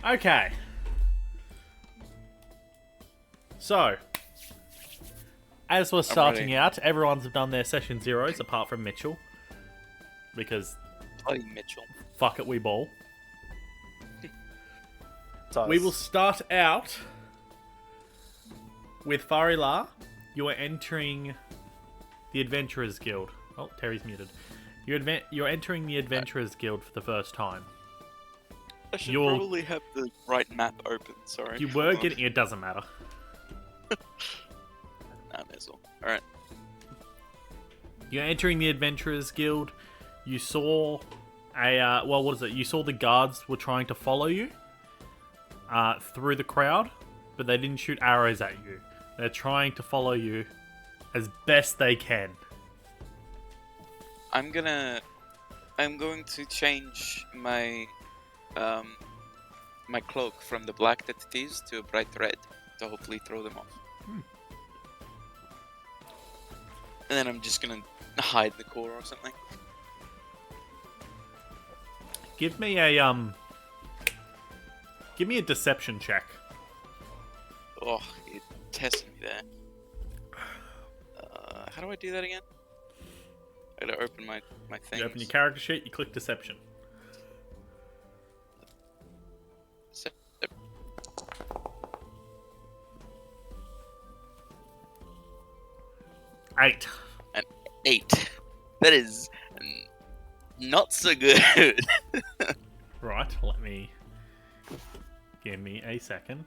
Okay. So, as we're starting out, everyone's done their session zeros apart from Mitchell. Because, Bloody Mitchell. fuck it, we ball. Does. We will start out with Farila. You are entering the Adventurers Guild. Oh, Terry's muted. You're entering the Adventurers Guild for the first time. I should probably have the right map open, sorry. You were getting... It doesn't matter. Nah, may as well. Alright. You're entering the Adventurers Guild. You saw a... well, what is it? You saw the guards were trying to follow you through the crowd, but they didn't shoot arrows at you. They're trying to follow you as best they can. I'm going to change my my cloak from the black that it is to a bright red to hopefully throw them off. And then I'm just gonna hide in the corner or something. Give me a deception check. Oh, you're testing me there. How do I do that again? I gotta open my thing. You open your character sheet, you click deception. Eight. An 8. That is not so good. Right, give me a second.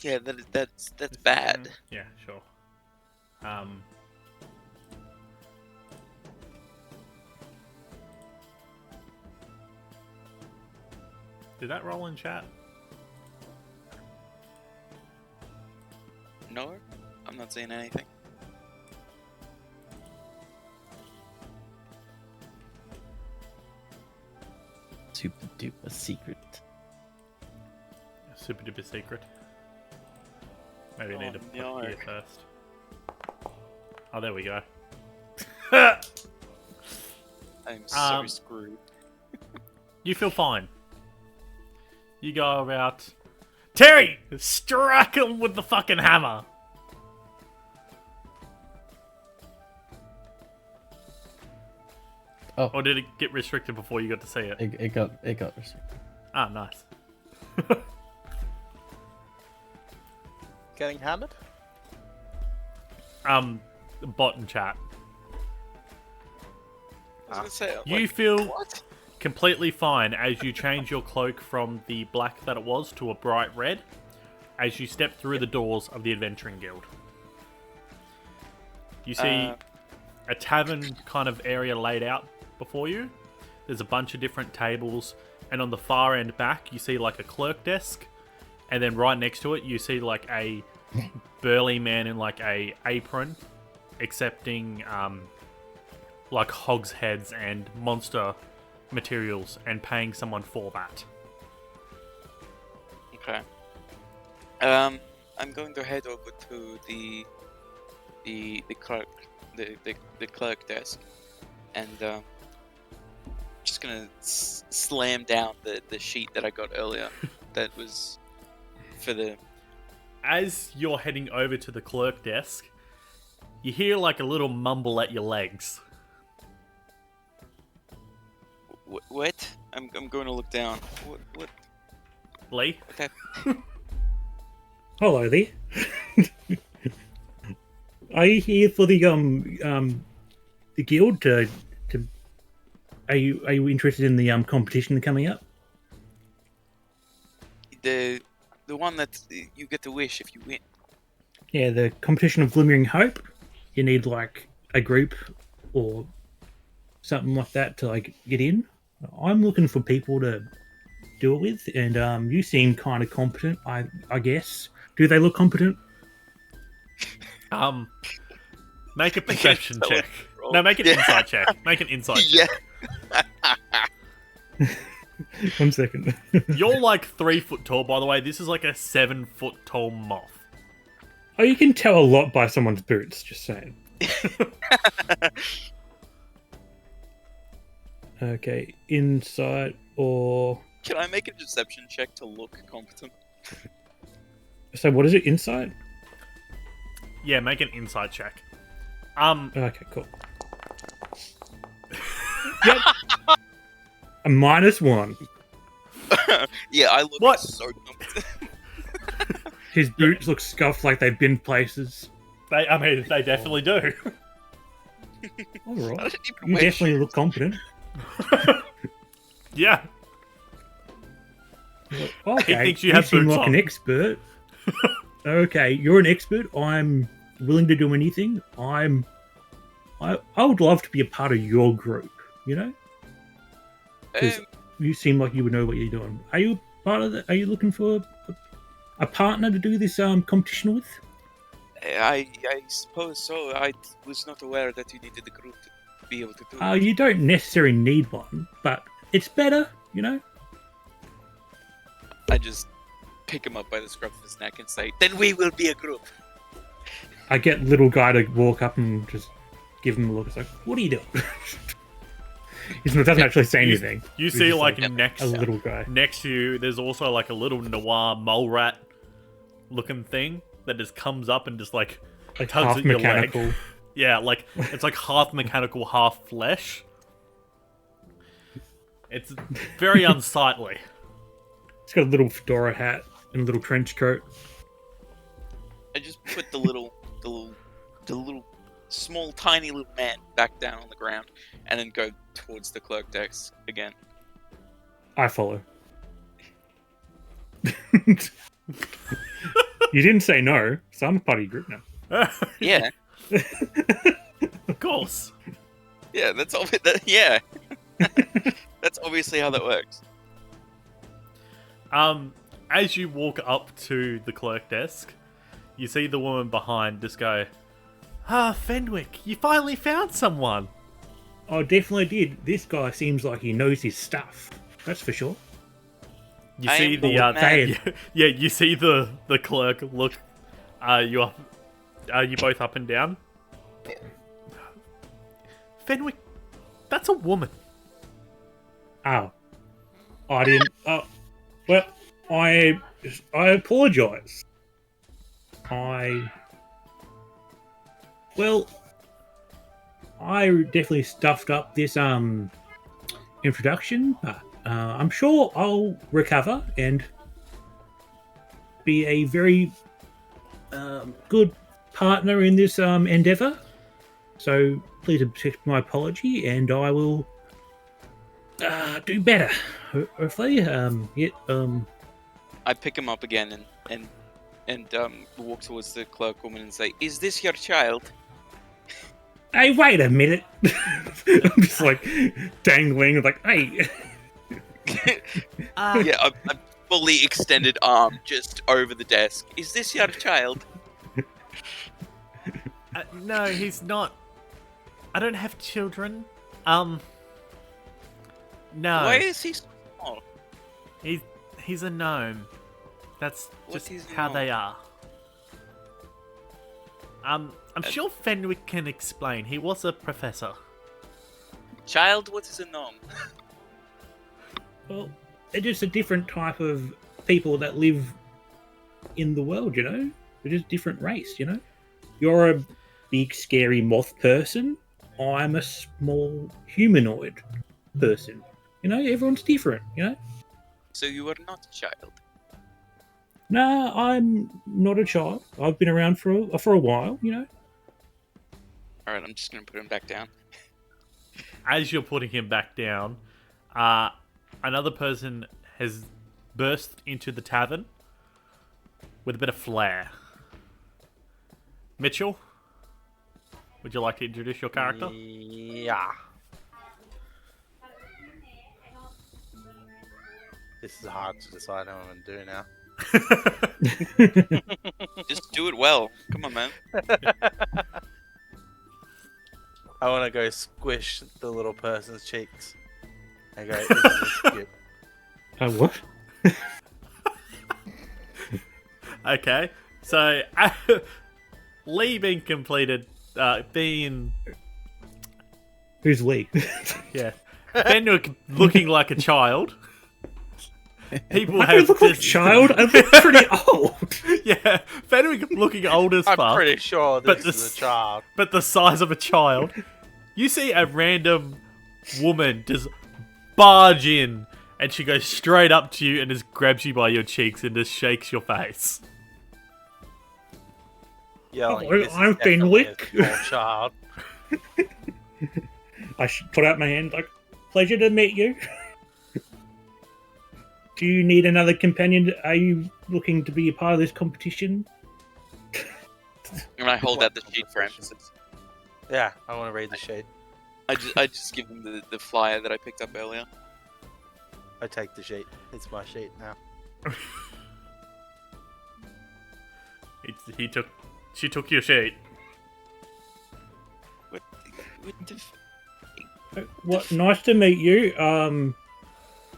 Yeah, that's bad. Yeah, sure. Did that roll in chat? No, I'm not saying anything. Super duper secret. Super duper secret. Maybe I need to put it here first. Oh, there we go. I'm so screwed. You feel fine. You go about... Terry! Strike him with the fucking hammer! Oh. Or did it get restricted before you got to see it? It got restricted. Ah, nice. Getting hammered? Bot and chat. I was gonna say, You feel what? completely fine as you change your cloak from the black that it was to a bright red as you step through the doors of the Adventuring Guild. You see a tavern kind of area laid out before you. There's a bunch of different tables, and on the far end back you see like a clerk desk, and then right next to it you see like a burly man in like a apron accepting like hogsheads and monster materials and paying someone for that. Okay. I'm going to head over to the clerk desk, and just gonna slam down the sheet that I got earlier. That was for the. As you're heading over to the clerk desk, you hear like a little mumble at your legs. What? I'm going to look down. What? Lee? Okay. Hello there. Are you here for the guild? Are you interested in the competition coming up? The one that you get to wish if you win. Yeah, the competition of Glimmering Hope. You need like a group or something like that to like get in. I'm looking for people to do it with, and you seem kind of competent. I guess. Do they look competent? Make a perception check. No, make an insight check. Make an insight check. Yeah. 1 second. You're like 3 foot tall, by the way. This is like a 7 foot tall moth. Oh, you can tell a lot by someone's boots. Just saying. Okay, insight or Can I make a deception check to look competent? so what is it? Insight? Yeah, make an insight check. Okay, cool. Yep. A -1. Yeah, I look What? so competent. His boots look scuffed like they've been places. they definitely do. All I right. don't even You wear definitely shoes. look competent. Yeah. Okay, thinks you have seem boots like on. an expert. Okay, you're an expert. I'm willing to do anything. I would love to be a part of your group. You know, 'Cause you seem like you would know what you're doing. Are you part of the? Are you looking for a partner to do this competition with? I suppose so. I was not aware that you needed a group to be able to do it. You don't necessarily need one, but it's better. You know. I just pick him up by the scruff of his neck and say, "Then we will be a group." I get little guy to walk up and just give him a look. It's like, what are you doing? He doesn't actually say anything. You He's see, just like, a next little guy. to you, there's also like a little noir mole rat looking thing that just comes up and just like Like tugs half at your mechanical. leg. Yeah, like it's like half mechanical, half flesh. It's very unsightly. He's got a little fedora hat and a little trench coat. I just put the little small, tiny little man back down on the ground, and then go towards the clerk desk again. I follow. You didn't say no, so I'm a party group now. Yeah, Of course. yeah, that's all. Yeah, that's obviously how that works. As you walk up to the clerk desk, you see the woman behind just go, "Ah, Fenwick, you finally found someone." I definitely did. This guy seems like he knows his stuff. That's for sure. You I see am the bored, man. yeah, you see the clerk look. You are you both up and down? Fenwick, that's a woman. Oh. I didn't. Well, I apologise. Well, I definitely stuffed up this introduction, but I'm sure I'll recover and be a very good partner in this endeavour. So please accept my apology, and I will do better. Hopefully, I pick him up again and walk towards the clerk woman and say, "Is this your child?" Hey, wait a minute! I'm just like dangling, like, hey. Yeah, a fully extended arm just over the desk. "Is this your child?" No, he's not. I don't have children. No. Why is he so small? He's a gnome. That's What just is a how gnome? they are. I'm sure Fenwick can explain. He was a professor. Child, what is a gnome? Well, they're just a different type of people that live in the world, you know? They're just different race, you know? You're a big, scary moth person. I'm a small humanoid person. You know, everyone's different, you know? So you are not a child. Nah, I'm not a child. I've been around for a while, you know? Alright, I'm just gonna put him back down. As you're putting him back down, another person has burst into the tavern with a bit of flair. Mitchell, would you like to introduce your character? Yeah. This is hard to decide how I'm going to do now. Just do it well. Come on, man. I want to go squish the little person's cheeks. I go, this is cute. What? Okay, so Lee being completed, being Who's Lee? yeah, Fenwick looking like a child. People I have don't look like a just- child. I look pretty old. Yeah, Fenwick looking old as fuck. I'm pretty sure But this is a child. But the size of a child. You see a random woman just barge in, and she goes straight up to you and just grabs you by your cheeks and just shakes your face. Yelling, Hello, "This is I'm definitely a Fenwick." small child. I put out my hand like, pleasure to meet you. Do you need another companion? Are you looking to be a part of this competition? And I hold out the sheet for emphasis. Yeah, I want to read the sheet. I just give him the flyer that I picked up earlier. I take the sheet. It's my sheet now. She took your sheet. What the What? Nice to meet you.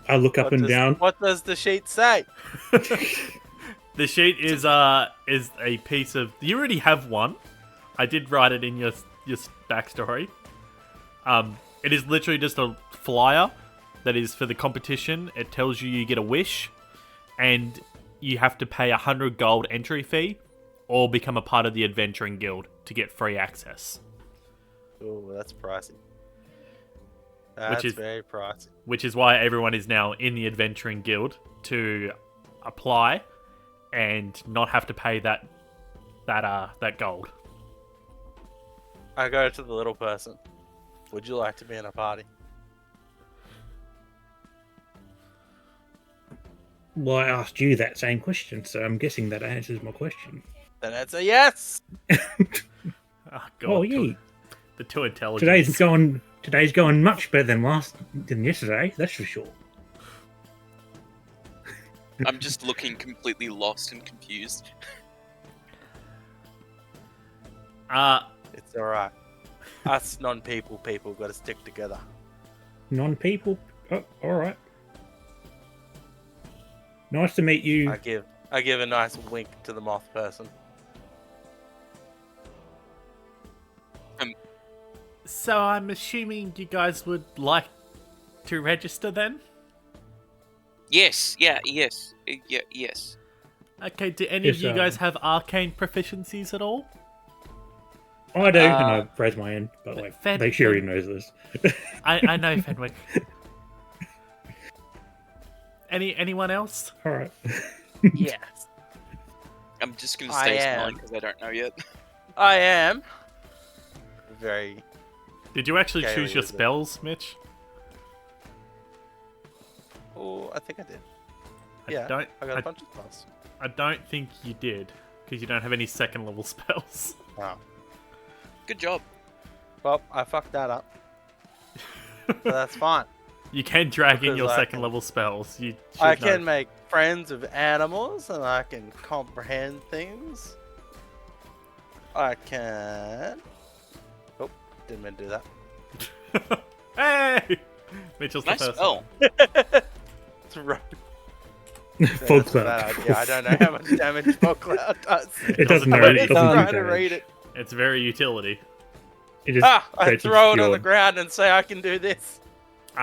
I look up What and does- down. What does the sheet say? The sheet is a piece of. You already have one. I did write it in your backstory. It is literally just a flyer that is for the competition. It tells you get a wish, and you have to pay 100 gold entry fee, or become a part of the Adventuring Guild to get free access. Oh, that's pricey. That's is- very pricey. Which is why everyone is now in the Adventuring Guild to apply and not have to pay that gold. I go to the little person. Would you like to be in a party? Well, I asked you that same question, so I'm guessing that answers my question. Then it's a yes. Oh, God. Oh, yeah. The two intelligence. Today's going much better than yesterday. That's for sure. I'm just looking completely lost and confused. It's all right. Us non-people got to stick together. Non-people. Oh, all right. Nice to meet you. I give a nice wink to the moth person. So I'm assuming you guys would like to register then? Yes, yes. Okay, do any of Yes, you guys have arcane proficiencies at all? I do, and I raise my hand, but like, Fed- make sure he knows this. I know Fenwick. Anyone else? All right. Yes. I'm just gonna I stay am. smiling because I don't know yet. I am. Very. Did you actually Okay, choose your what is it? spells, Mitch? Oh, I think I did. I Yeah, don't. I got a bunch of spells. I don't think you did, because you don't have any second level spells. Oh. Good job. Well, I fucked that up. So that's fine. You can drag in Because your I second can- level spells. You should I know. can make friends with animals, and I can comprehend things. I can. Oh, didn't mean to do that. Hey! Mitchell's Nice the first spell. one. It's right. Fog That's a bad cloud. idea. I don't know how much damage Fog Cloud does. It doesn't know. I'm It I'm doesn't trying do to damage. read it. It's very utility. It just Ah! I creates throw it on the obscure- ground and say I can do this.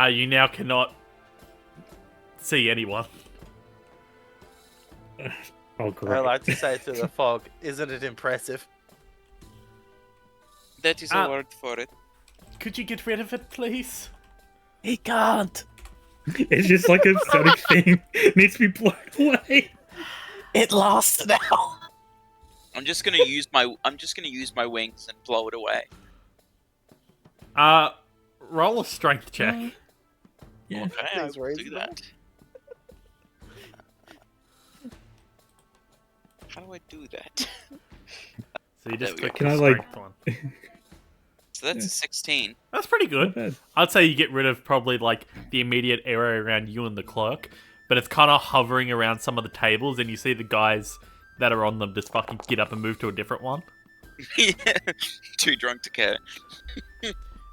You now cannot see anyone. Oh, great. I like to say to the fog, isn't it impressive? That is Ah. a word for it. Could you get rid of it, please? He can't. It's just like a static thing. It needs to be blown away. It lasts now. I'm just gonna use my wings and blow it away. Roll a strength check. Yeah. Okay, I Seems will do reasonable. that. How do I do that? So you just There we click go. the Can I, like- strength one. So that's a 16. That's pretty Not good. bad. I'd say you get rid of probably like the immediate area around you and the clerk, but it's kind of hovering around some of the tables, and you see the guys that are on them just fucking get up and move to a different one. Too drunk to care.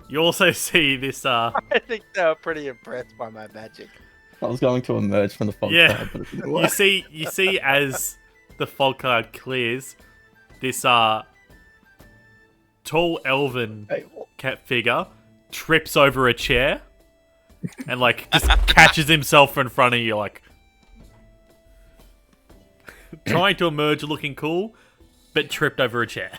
You also see this, I think they were pretty impressed by my magic. I was going to emerge from the fog Yeah. cloud, but it didn't you work. see as the fog cloud clears, this tall elven Hey, what? cat figure trips over a chair and like just catches himself in front of you, like trying to emerge looking cool, but tripped over a chair.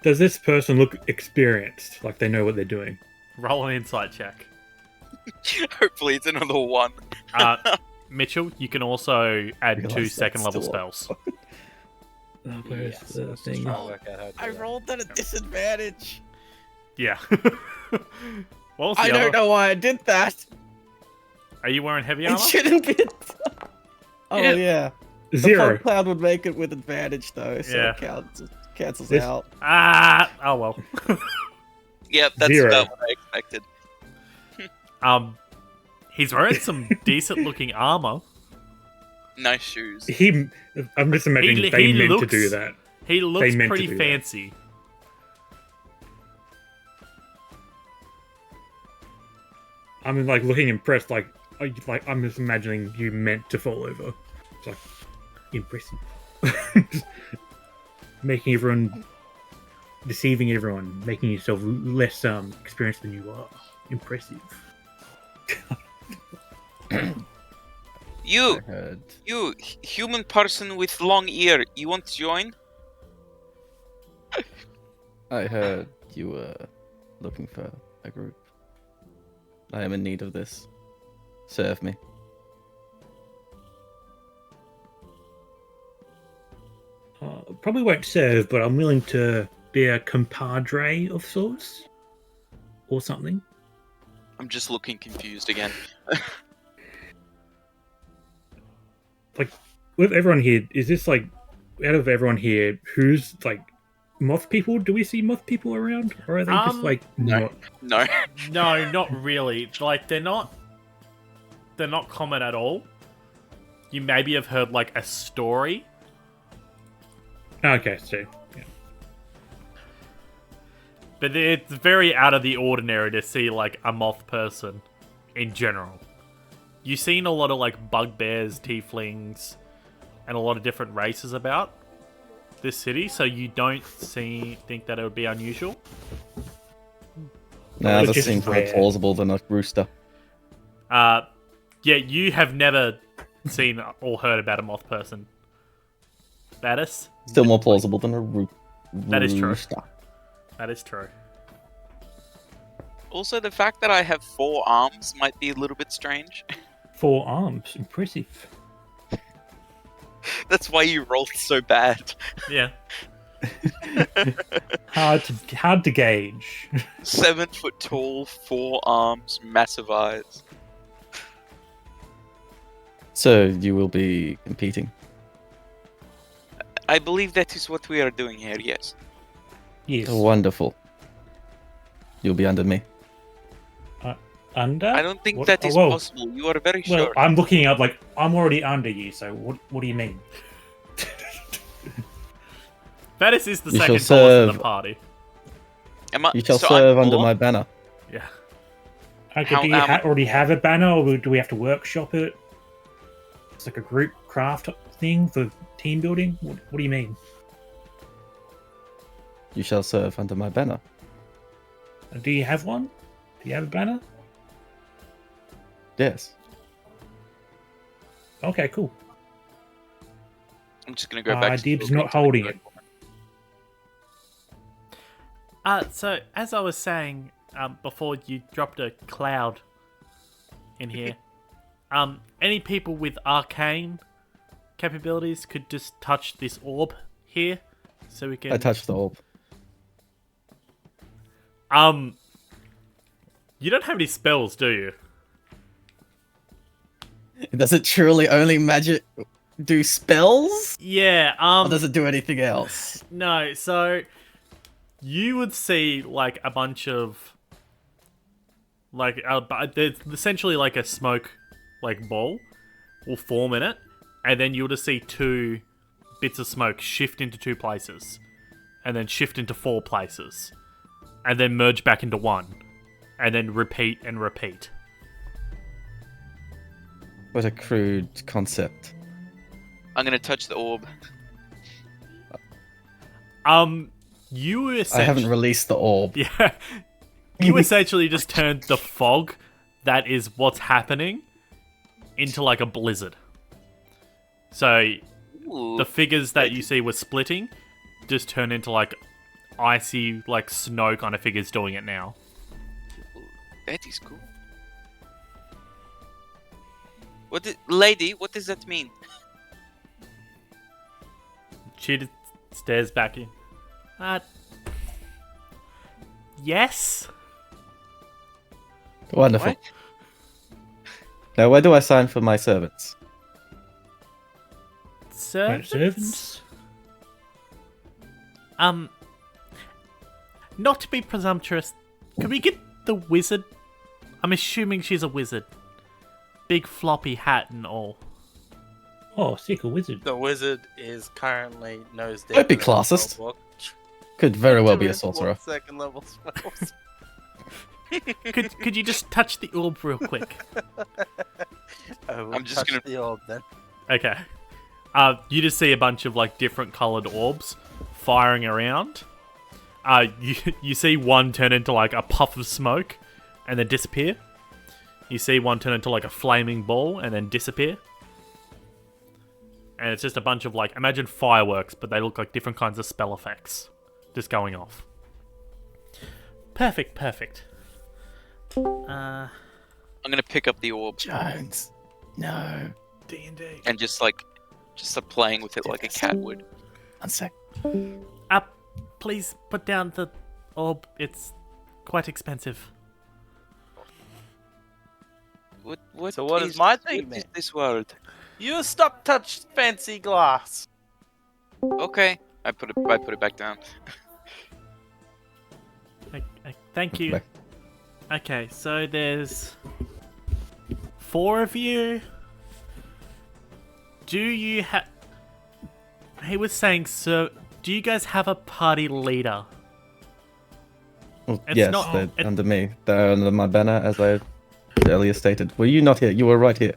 Does this person look experienced? Like they know what they're doing? Roll an insight check. Hopefully, it's another one. Mitchell, you can also add Realize 2 that's second level still spells. Where's Yes, the let's thing? try to work out how to do that. rolled at a disadvantage. Yeah. What was the I other? don't know why I did that. Are you wearing heavy It armor? shouldn't be. Oh Yeah. yeah. The Zero. fog cloud would make it with advantage though, so Yeah. it cancels This- out. Oh well. Yep, that's Zero. about what I expected. He's wearing some decent looking armor. Nice shoes. I'm just imagining He- they he meant to looks- do that. He looks meant to pretty do that. fancy. I'm like looking impressed. Like I'm just imagining you meant to fall over. It's like impressive. Just making everyone, deceiving everyone, making yourself less experienced than you are. Impressive. You, I heard. human person with long ear, you want to join? I heard you were looking for a group. I am in need of this. Serve me. Probably won't serve, but I'm willing to be a compadre of sorts, or something. I'm just looking confused again. With everyone here, is this like out of everyone here, who's like moth people? Do we see moth people around, or are they just like no. not? No. No, not really. Like they're not common at all. You maybe have heard like a story. Okay, so yeah. But it's very out of the ordinary to see like a moth person in general. You've seen a lot of like bugbears, tieflings, and a lot of different races about this city, so you don't think that it would be unusual. Nah, It's this just seems more rare. plausible than a rooster. Yeah, you have never seen or heard about a moth person. Baddis? Still more plausible than a That is true. rooster. That is true. Also, the fact that I have 4 arms might be a little bit strange. 4 arms, impressive. That's why you rolled so bad. Yeah. Hard to gauge. 7 foot tall, 4 arms, massive eyes. So you will be competing. I believe that is what we are doing here, yes. Yes. Wonderful. You'll be under me. Under? I don't think What- that is oh, whoa. possible. You are very Well, short. I'm looking up like I'm already under you. So what do you mean? Baddis is the You second shall tallest in the serve. party. Am I, You shall so I'm serve under taller? my banner. Yeah. Okay, How- do you already have a banner, or do we have to workshop it? It's like a group craft thing for team building. What do you mean? You shall serve under my banner. Do you have one? Do you have a banner? Yes. Okay, cool. I'm just gonna go back. to Dib's the not holding it. So as I was saying, before you dropped a cloud in here, any people with arcane capabilities could just touch this orb here, so we can. I touched the orb. You don't have any spells, do you? Does it truly only magic do spells? Yeah. Or does it do anything else? No. So you would see like a bunch of like there's essentially like a smoke like ball will form in it, and then you'll just see 2 bits of smoke shift into 2 places, and then shift into 4 places, and then merge back into 1, and then repeat and repeat. What a crude concept. I'm gonna touch the orb. You I essentially haven't released the orb. yeah. You essentially just turned the fog that is what's happening into like a blizzard. So Ooh. the figures that you see were splitting just turn into like icy, like snow kind of figures doing it now. That is cool. Lady, what does that mean? She just stares back in. Yes? Wonderful. What? Now, where do I sign for my servants? Servants? Not to be presumptuous, can we get the wizard? I'm assuming she's a wizard. Big floppy hat and all. Oh, sick, a wizard. The wizard is currently nose deep. Don't be in the classist. spell book. Could very well be a Doing sorcerer. 1 level spells. Could you just touch the orb real quick? I'm just touch gonna- the orb then. Okay. You just see a bunch of like different coloured orbs firing around. You see one turn into like a puff of smoke and then disappear. You see one turn into like a flaming ball and then disappear. And it's just a bunch of like, imagine fireworks, but they look like different kinds of spell effects just going off. Perfect. I'm gonna pick up the orb Jones. No. D&D. and just start playing with it like a cat would. 1 sec. Please put down the orb. It's quite expensive. What So what is my thing, what is then? this world? You stop touch fancy glass. Okay, I put it back down. Thank you. Back. Okay, so there's 4 of you. Do you have... He was saying, so do you guys have a party leader? Well, It's yes, not- they're it- under me. They're under my banner, as I earlier stated. Were you not here? You were right here.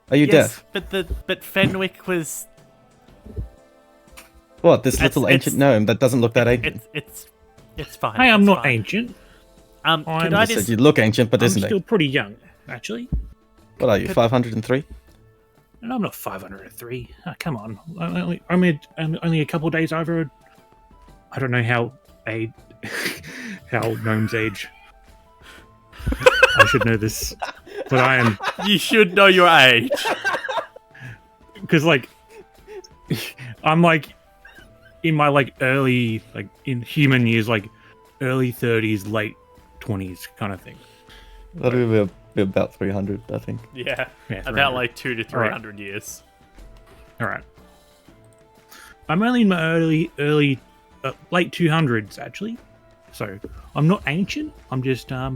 Are you Yes, deaf? but Fenwick was... What, this It's- little ancient it's- gnome that doesn't look that ancient? It's fine. Hey, I'm it's not fine. ancient. Could I'm I I just... said you look ancient, but I'm isn't still it? pretty young, actually. What are you, 503? And I'm not 503. Oh, come on. Only a couple of days over. I don't know how gnomes age. I should know this, but I am You should know your age. because I'm like in my early in human years early 30s, late 20s kind of thing. That'll be about 300, I think. Yeah, Yeah, about 300. 200 to 300 years. All right. I'm only in my early late 200s actually, so I'm not ancient. I'm just a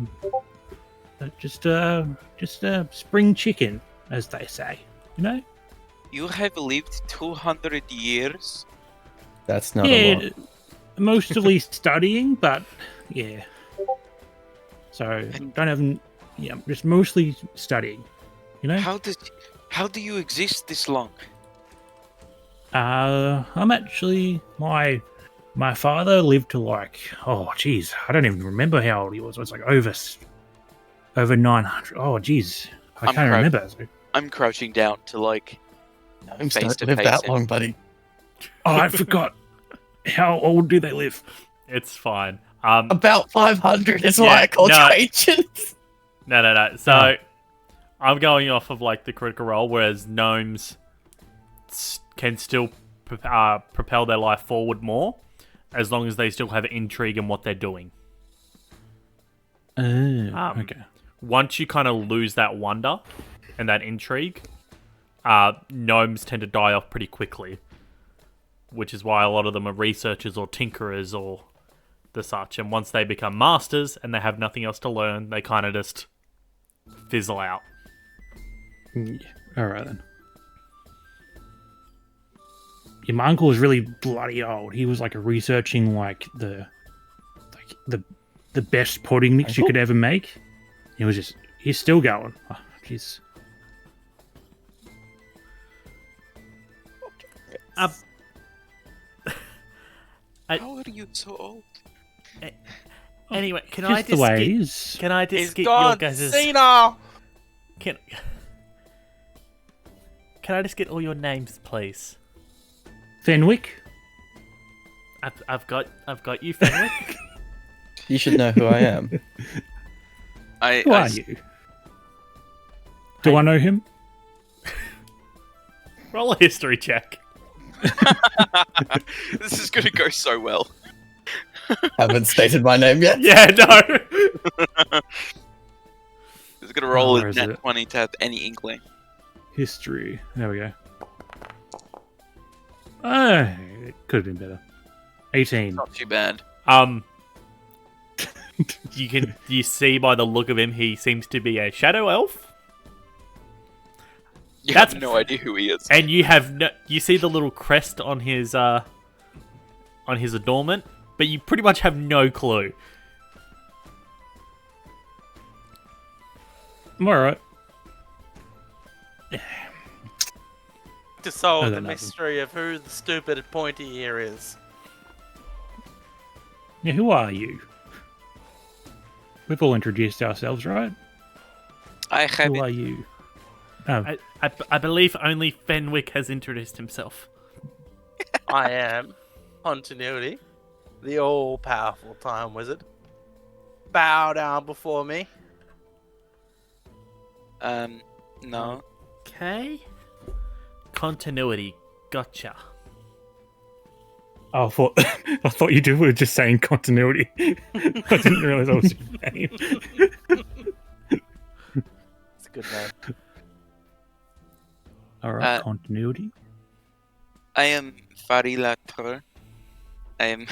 spring chicken, as they say. You know? You have lived 200 years. That's not a lot. Yeah, mostly studying, but yeah. So don't have yeah, just mostly studying. You know? How do you exist this long? I'm actually my father lived to oh geez, I don't even remember how old he was. It was over 900. Oh geez, I I'm can't proud. remember. So, I'm crouching down to Gnomes face don't to live face that him. long, buddy. oh, I forgot. How old do they live? It's fine. About 500 is Yeah, why I called no. you ancient. No. So, Oh. I'm going off of the critical role, whereas gnomes can still propel their life forward more, as long as they still have intrigue in what they're doing. Okay. Once you kind of lose that wonder and that intrigue, gnomes tend to die off pretty quickly, which is why a lot of them are researchers or tinkerers or the such. And once they become masters and they have nothing else to learn, they kind of just fizzle out. Yeah. All right then. Yeah, my uncle was really bloody old. He was researching the best pudding mix you could ever make. He's still going. Oh, jeez. How are you so old? Anyway, can I Just the just way it get, is. can I just He's get your gone. guys' Senile. can I just get all your names, please? Fenwick. I've got you, Fenwick. You should know who I am. Who are you? Do I know him? Roll a history check. This is gonna go so well. Haven't stated my name yet. Yeah, no. It's gonna roll where a is net it? 20 to have any inkling. History. There we go. It could have been better. 18. Not too bad. You see by the look of him, he seems to be a shadow elf. You That's- have no idea who he is. And you see the little crest on his adornment, but you pretty much have no clue. I'm alright. To solve I the got nothing. mystery of who the stupid pointy here is. Yeah, who are you? We've all introduced ourselves, right? I have Who it. are you? Oh, I believe only Fenwick has introduced himself. I am Continuity, the all-powerful time wizard. Bow down before me. No. Okay. Continuity. Gotcha. I thought you were just saying continuity. I didn't realize that was your name. It's a good name. Alright, continuity. I am Farila Tur. I am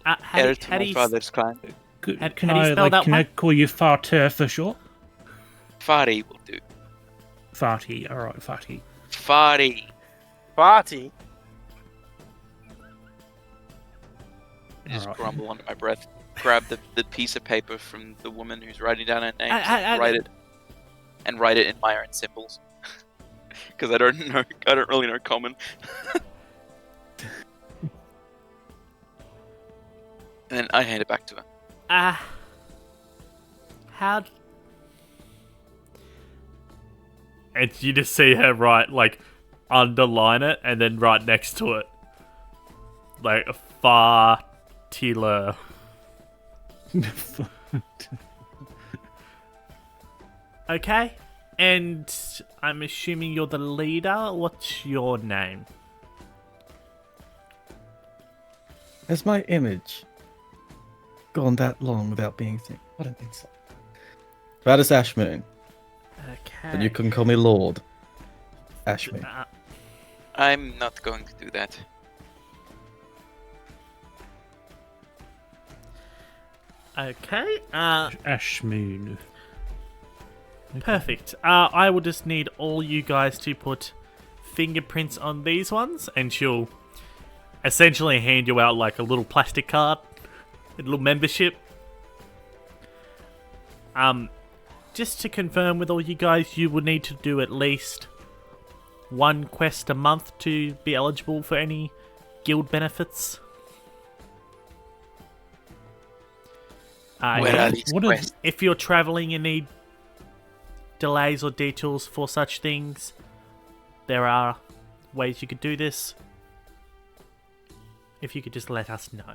How heir do to my you father's clan. Good. How Can do you I spell that can I one? call you Farter for short? Fari will do. Farty. Alright, Farty. Fari. Party. I just Alright. grumble under my breath. Grab the piece of paper from the woman who's writing down her name. I- Write it in my own symbols. Because I don't really know common. And then I hand it back to her. How? And you just see her underline it, and then right next to it, like Fartila. Okay, and I'm assuming you're the leader. What's your name? Has my image gone that long without being seen? What an insult. That is Ashmoon, Okay. and you can call me Lord Ashmoon. I'm not going to do that. Okay. Ashmoon. Perfect. I will just need all you guys to put fingerprints on these ones, and she'll essentially hand you out like a little plastic card, a little membership. Just to confirm with all you guys, you will need to do at least one quest a month to be eligible for any guild benefits. Where are these what are- quests? If you're traveling and need delays or detours for such things, there are ways you could do this. If you could just let us know.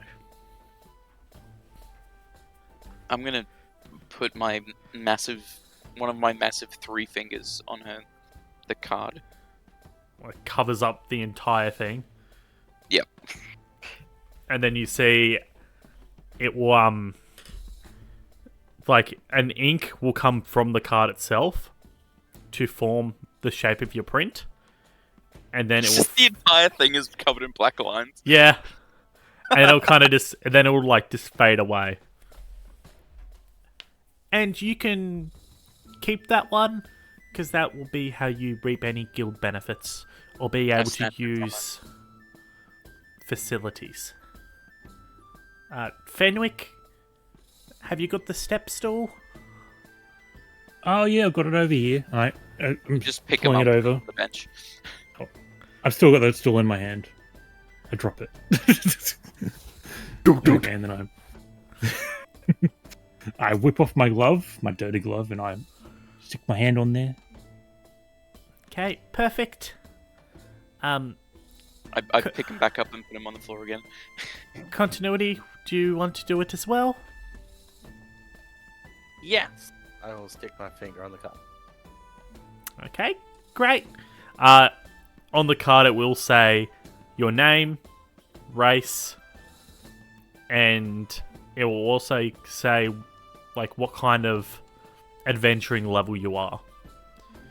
I'm gonna put one of my massive 3 fingers on the card. It covers up the entire thing. Yep. And then you see it will like an ink will come from the card itself to form the shape of your print. And then it will Just the entire thing is covered in black lines. yeah. And it'll kind of and then it will like just fade away. And you can keep that one, because that will be how you reap any guild benefits or be able to standard use facilities. Fenwick, have you got the step stool? Oh yeah, I've got it over here. Alright, I'm Just pick them pulling up it over. on the bench. I've still got that stool in my hand. I drop it. Okay, and then I whip off my glove, my dirty glove, and I stick my hand on there. Okay, perfect. I pick him back up and put him on the floor again. Continuity, do you want to do it as well? Yes. I will stick my finger on the card. Okay, great. On the card it will say your name, race, and it will also say like what kind of adventuring level you are.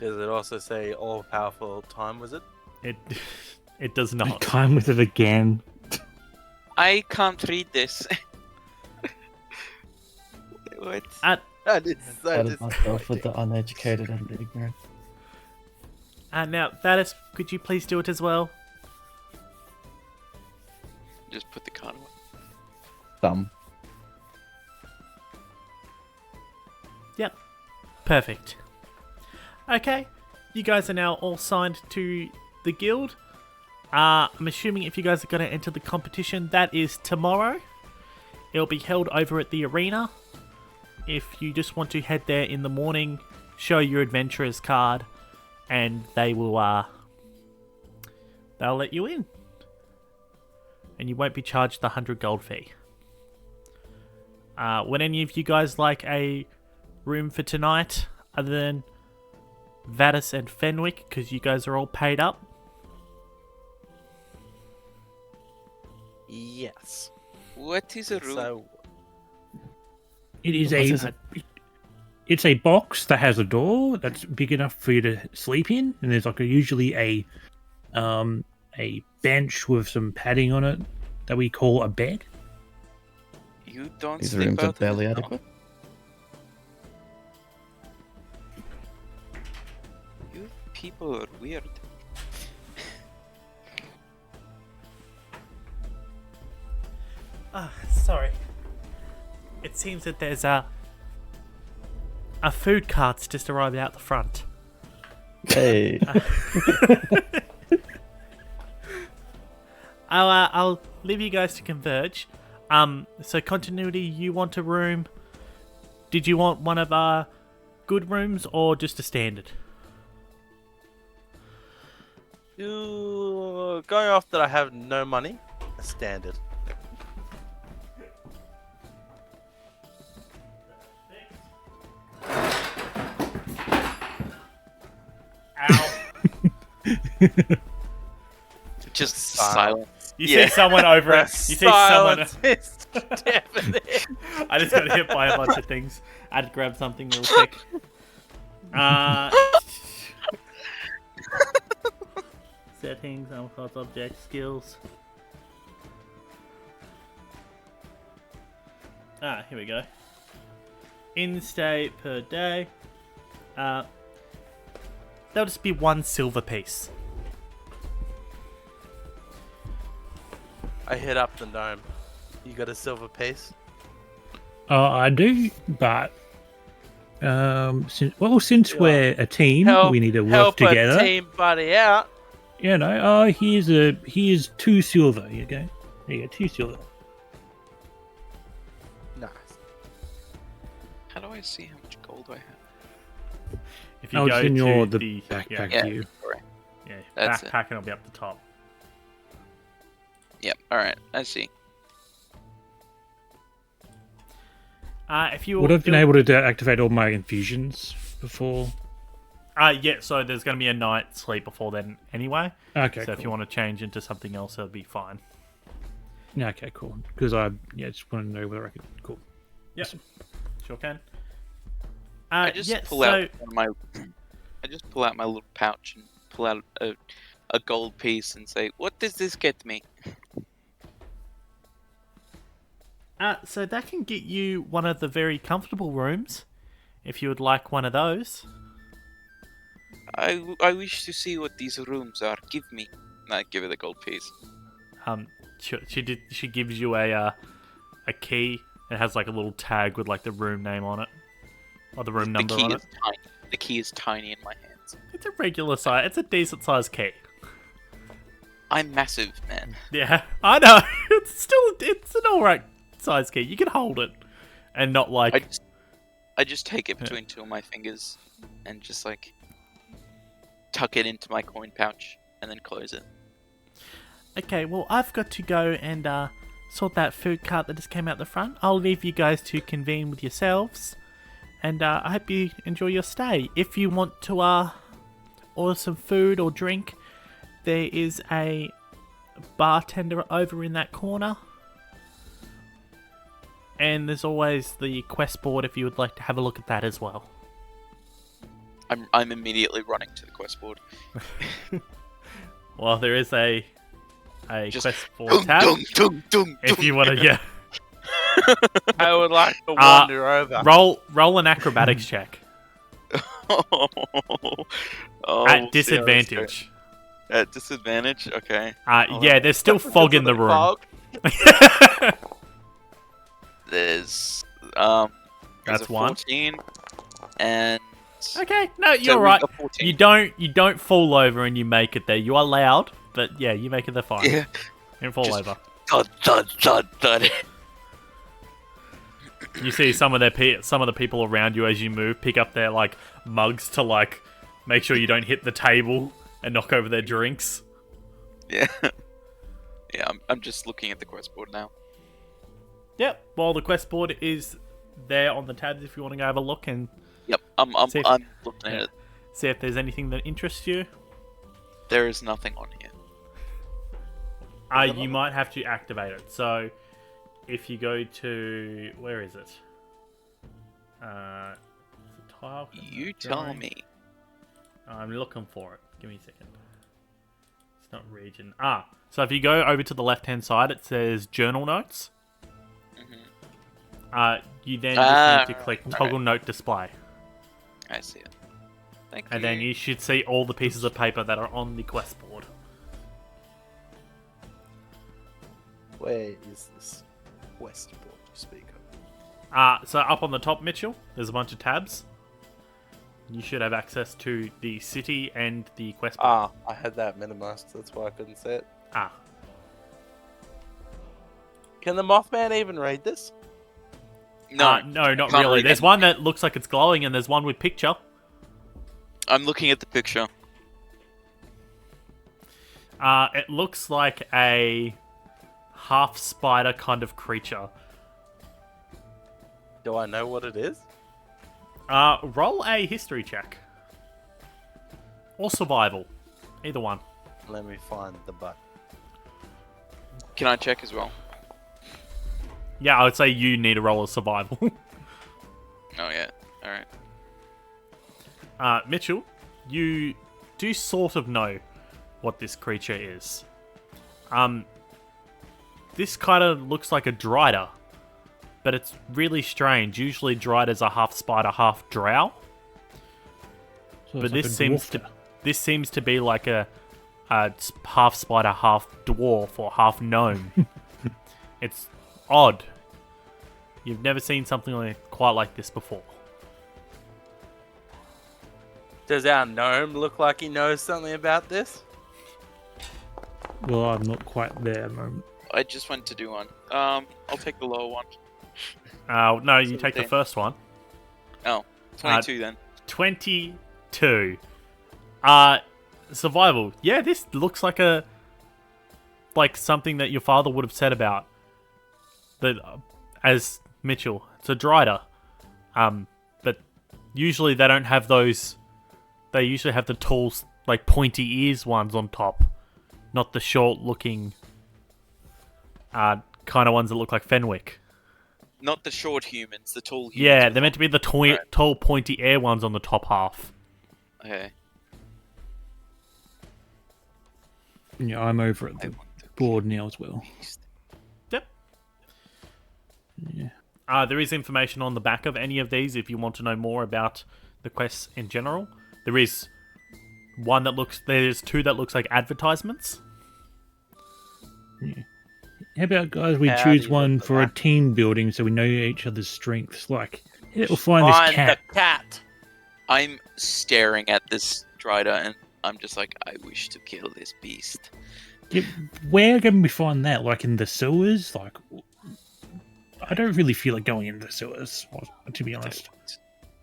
Does it also say all-powerful time wizard? It does not. Time with it again. I can't read this. What? That is Started myself with the uneducated and the ignorant. Now, Valis, could you please do it as well? Just put the card away. Thumb. Yep. Perfect. Okay, you guys are now all signed to the guild. I'm assuming if you guys are going to enter the competition, that is tomorrow. It'll be held over at the arena. If you just want to head there in the morning, show your adventurer's card, and they will they'll let you in. And you won't be charged the 100 gold fee. Would any of you guys like a room for tonight other than Vadis and Fenwick, because you guys are all paid up? Yes. What is a room? So, It is What is a. it? It's a box that has a door that's big enough for you to sleep in, and there's like usually a bench with some padding on it that we call a bed. You don't These sleep rooms are out barely in the- adequate. You people are weird. Sorry. It seems that there's a food cart's just arrived out the front. Hey. I'll leave you guys to converge. So continuity, you want a room? Did you want one of our good rooms or just a standard? going off that I have no money, a standard. Ow. Just Silence. silence. You Yeah. see someone over it. You see someone. Silence is deafening. I just got hit by a bunch of things. I had to grab something real quick. Settings, unlocked object, skills. Here we go. In stay per day. There'll just be one silver piece. I hit up the gnome. You got a silver piece? I do, but since Yeah. we're a team, we need to work help together. a team buddy out. You know, here's 2 silver. Here you go. There you go, 2 silver. Nice. How do I see how much gold I have? If you Oh, go it's in to your the backpack Yeah. view. Correct. yeah, That's it. backpack, and it'll be up the top. Yep. All right. I see. If you Would have been able to activate all my infusions before. yeah. So there's going to be a night sleep before then, anyway. Okay, So if cool. you want to change into something else, it'll be fine. Yeah, okay, cool. Because I just want to know whether I could. Cool. Yep, sure can. I just yeah, pull so out my. I just pull out my little pouch and pull out a gold piece and say, "What does this get me?" so that can get you one of the very comfortable rooms, if you would like one of those. I wish to see what these rooms are. Give me. And I give her the gold piece. She gives you a key. It has like a little tag with like the room name on it, or the room The number key on is it. tiny. The key is tiny in my hands. It's a regular size. It's a decent sized key. I'm massive, man. Yeah, I know. It's an alright size key. You can hold it, and not like. I just take it between two of my fingers and just like tuck it into my coin pouch and then close it. Okay, well, I've got to go and sort that food cart that just came out the front. I'll leave you guys to convene with yourselves, and I hope you enjoy your stay. If you want to order some food or drink, there is a bartender over in that corner. And there's always the quest board if you would like to have a look at that as well. I'm immediately running to the quest board. Well, there is a Just quest board tab. If you want to, yeah. I would like to wander over. Roll an acrobatics check. Oh, At disadvantage. At disadvantage? Okay. Yeah, there's still fog in the room. Fog. There's That's a one. 14 and Okay, no, so you're we right. got 14. You don't fall over and you make it there. You are loud, but yeah, you make it there fine. Yeah. You don't fall Just- over. Thud, thud, thud, thud. You see some of the people around you as you move pick up their like mugs to like make sure you don't hit the table and knock over their drinks. Yeah. Yeah, I'm just looking at the quest board now. Yep. Well, the quest board is there on the tabs if you want to go have a look and Yep, I'm See if- looking at it. see if there's anything that interests you. There is nothing on here. You might have to activate it. So, if you go to where is it? Is it tile? You tell me. I'm looking for it. Give me a second. It's not region. So if you go over to the left-hand side, it says journal notes. You then just need to click toggle note display, I see it. Thank you. and then you should see all the pieces of paper that are on the quest board. Where is this quest board you speak of? So up on the top, Mitchell, there's a bunch of tabs. You should have access to the city and the quest board. I had that minimized, that's why I couldn't see it. Can the Mothman even read this? No, no, not can't really. read There's it. one that looks like it's glowing, and there's one with picture. I'm looking at the picture. It looks like a half spider kind of creature. Do I know what it is? Roll a history check. Or survival. Either one. Let me find the butt. Can I check as well? Yeah, I would say you need to roll a survival. Oh yeah. All right. Mitchell, you do sort of know what this creature is. This kind of looks like a drider, but it's really strange. Usually driders are half spider, half drow. So But it's like this seems to be like a half spider, half dwarf, or half gnome. It's odd. You've never seen something quite like this before. Does our gnome look like he knows something about this? Well, I'm not quite there at the moment. I just went to do one. I'll take the lower one. No, you take the 17. first one. Oh, 22 then. 22. Survival. Yeah, this looks like something that your father would have said about. As Mitchell, it's a drider. But usually they don't have those. They usually have the tall, like pointy ears ones on top, not the short-looking, kind of ones that look like Fenwick. Not the short humans, the tall humans. Yeah, they're meant to be the Right. tall, pointy ear ones on the top half. Okay. Yeah, I'm over at I the want to board now as well. beast. Yep. Yeah. There is information on the back of any of these if you want to know more about the quests in general. There is one that looks. There's two that looks like advertisements. How about, guys, we How do choose you one look at for a that? team building so we know each other's strengths? Like, we'll find Find this cat. the cat. I'm staring at this drider and I'm just like, I wish to kill this beast. Yeah, where can we find that? Like in the sewers? Like, I don't really feel like going into the sewers, to be I honest.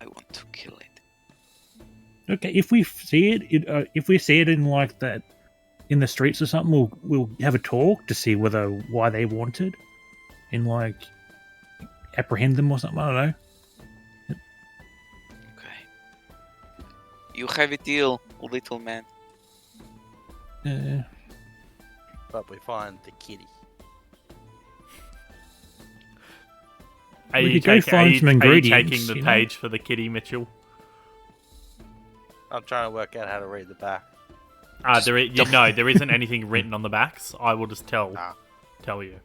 want to kill it. Okay, if we see it in like that in the streets or something, we'll have a talk to see why they wanted, and like apprehend them or something. I don't know. Okay. You have a deal, little man. But we find the kitty. Are We you, could go find some ingredients, taking the you know? page for the kitty, Mitchell? I'm trying to work out how to read the back. There isn't anything written on the backs. I will just tell you.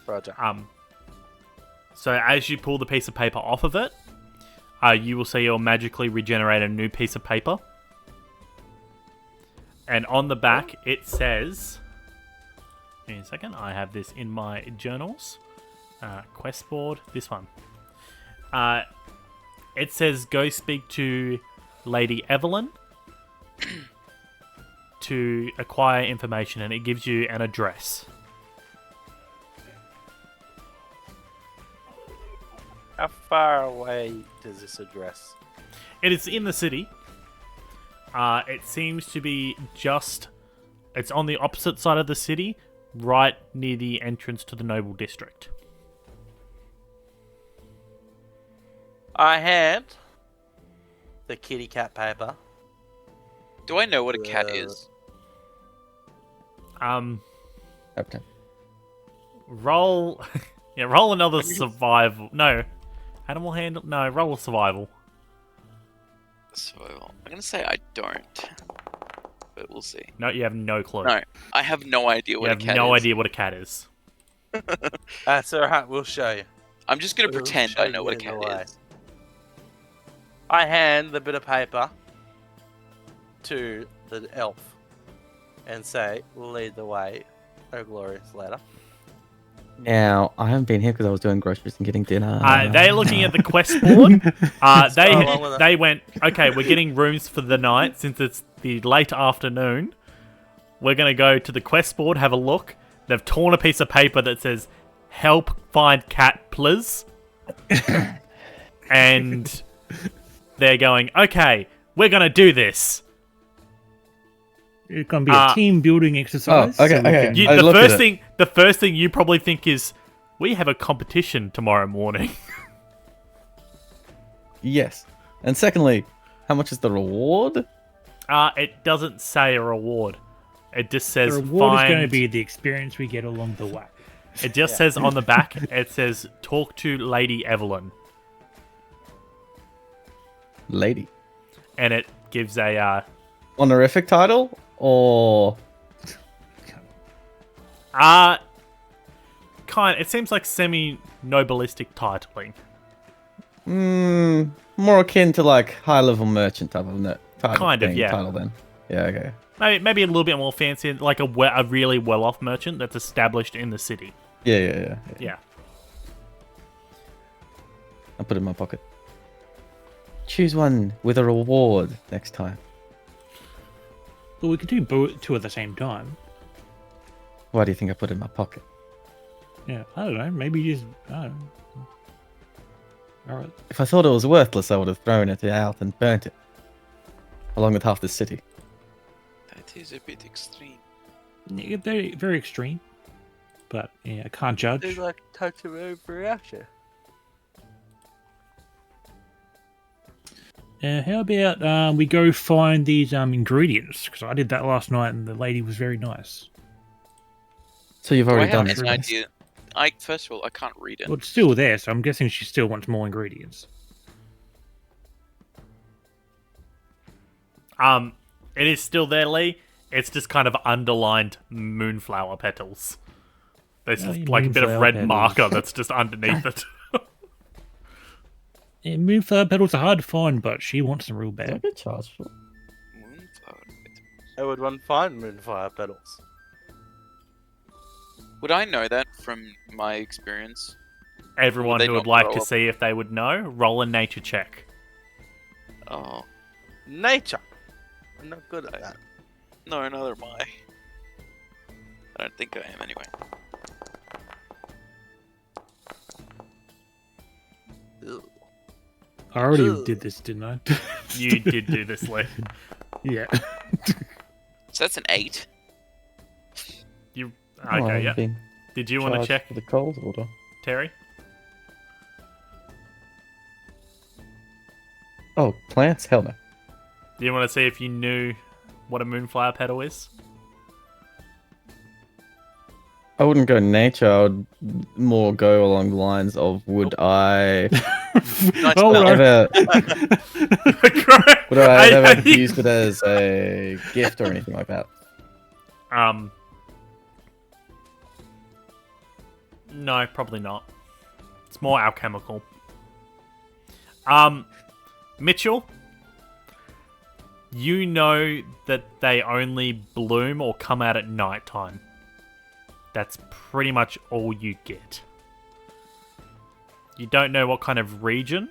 Roger. So as you pull the piece of paper off of it, you will see you'll magically regenerate a new piece of paper. And on the back, it says... In a second, I have this in my journals. Quest board, this one. It says, go speak to Lady Evelyn to acquire information, and it gives you an address. How far away does this address? It is in the city. It seems to be it's on the opposite side of the city, right near the entrance to the Noble District. I hand the kitty cat paper. Do I know what a cat is? Okay. Roll... yeah, roll another survival. No. Animal handle... No, roll a survival. Survival. I'm gonna say I don't, but we'll see. No, you have no clue. No, I have no idea You what a have cat no is. idea what a cat is. That's alright, we'll show you. I'm just gonna We'll pretend show I know you what a in cat the way. is. I hand the bit of paper to the elf and say, lead the way, oh glorious ladder. Now, I haven't been here because I was doing groceries and getting dinner. They're looking at the quest board. along with They went, okay, we're getting rooms for the night since it's the late afternoon. We're going to go to the quest board, have a look. They've torn a piece of paper that says, help find cat, please. And they're going, okay, we're going to do this. It's going to be a team building exercise. Oh, okay, we okay. can- You, I the looked at first thing you probably think is, we have a competition tomorrow morning. Yes. And secondly, how much is the reward? It doesn't say a reward. It just says The reward is going to find- be the experience we get along the way. It just says on the back, it says, talk to Lady Evelyn. Lady. And it gives a, Honorific title? Or... it seems like semi-nobilistic titling. More akin to like high-level merchant type of title. Kind of, yeah. Title then. Yeah, okay. Maybe a little bit more fancy, like a really well-off merchant that's established in the city. Yeah. Yeah. I'll put it in my pocket. Choose one with a reward next time. Well, we could do two at the same time. Why do you think I put it in my pocket? Yeah, I don't know. Maybe just, I don't know. All right. If I thought it was worthless, I would have thrown it out and burnt it. Along with half the city. That is a bit extreme. Yeah, very, very extreme. But, yeah, I can't judge. There's like a touch of overreaction. How about we go find these ingredients? Because I did that last night and the lady was very nice. So you've Do I already have done an this. idea? First of all, I can't read it. Well, it's still there, so I'm guessing she still wants more ingredients. It is still there, Lee. It's just kind of underlined moonflower petals. There's Oh, just like a bit of moonflower red petals. marker that's just underneath it. Yeah, moonflower petals are hard to find, but she wants them real Did I bad. get charged for? Moonflower petals. How would one find moonfire petals? Would I know that from my experience? Everyone they who would not like grow to up? see if they would know, roll a nature check. Oh, Nature! I'm not good at that. no, neither am I. I don't think I am anyway. Ew. I already Ugh. did this, didn't I? You did do this, Lee. Yeah. So that's an 8. You Oh, okay? I'm Yeah. being Did you want to charged check, for the cold water? Terry? Oh, plants? Hell no. Do you want to see if you knew what a moonflower petal is? I wouldn't go nature. I would more go along the lines of would I Oh, right. ever Correct. would I I- ever use it as a gift or anything like that? No, probably not. It's more alchemical. Mitchell, you know that they only bloom or come out at nighttime. That's pretty much all you get. You don't know what kind of region.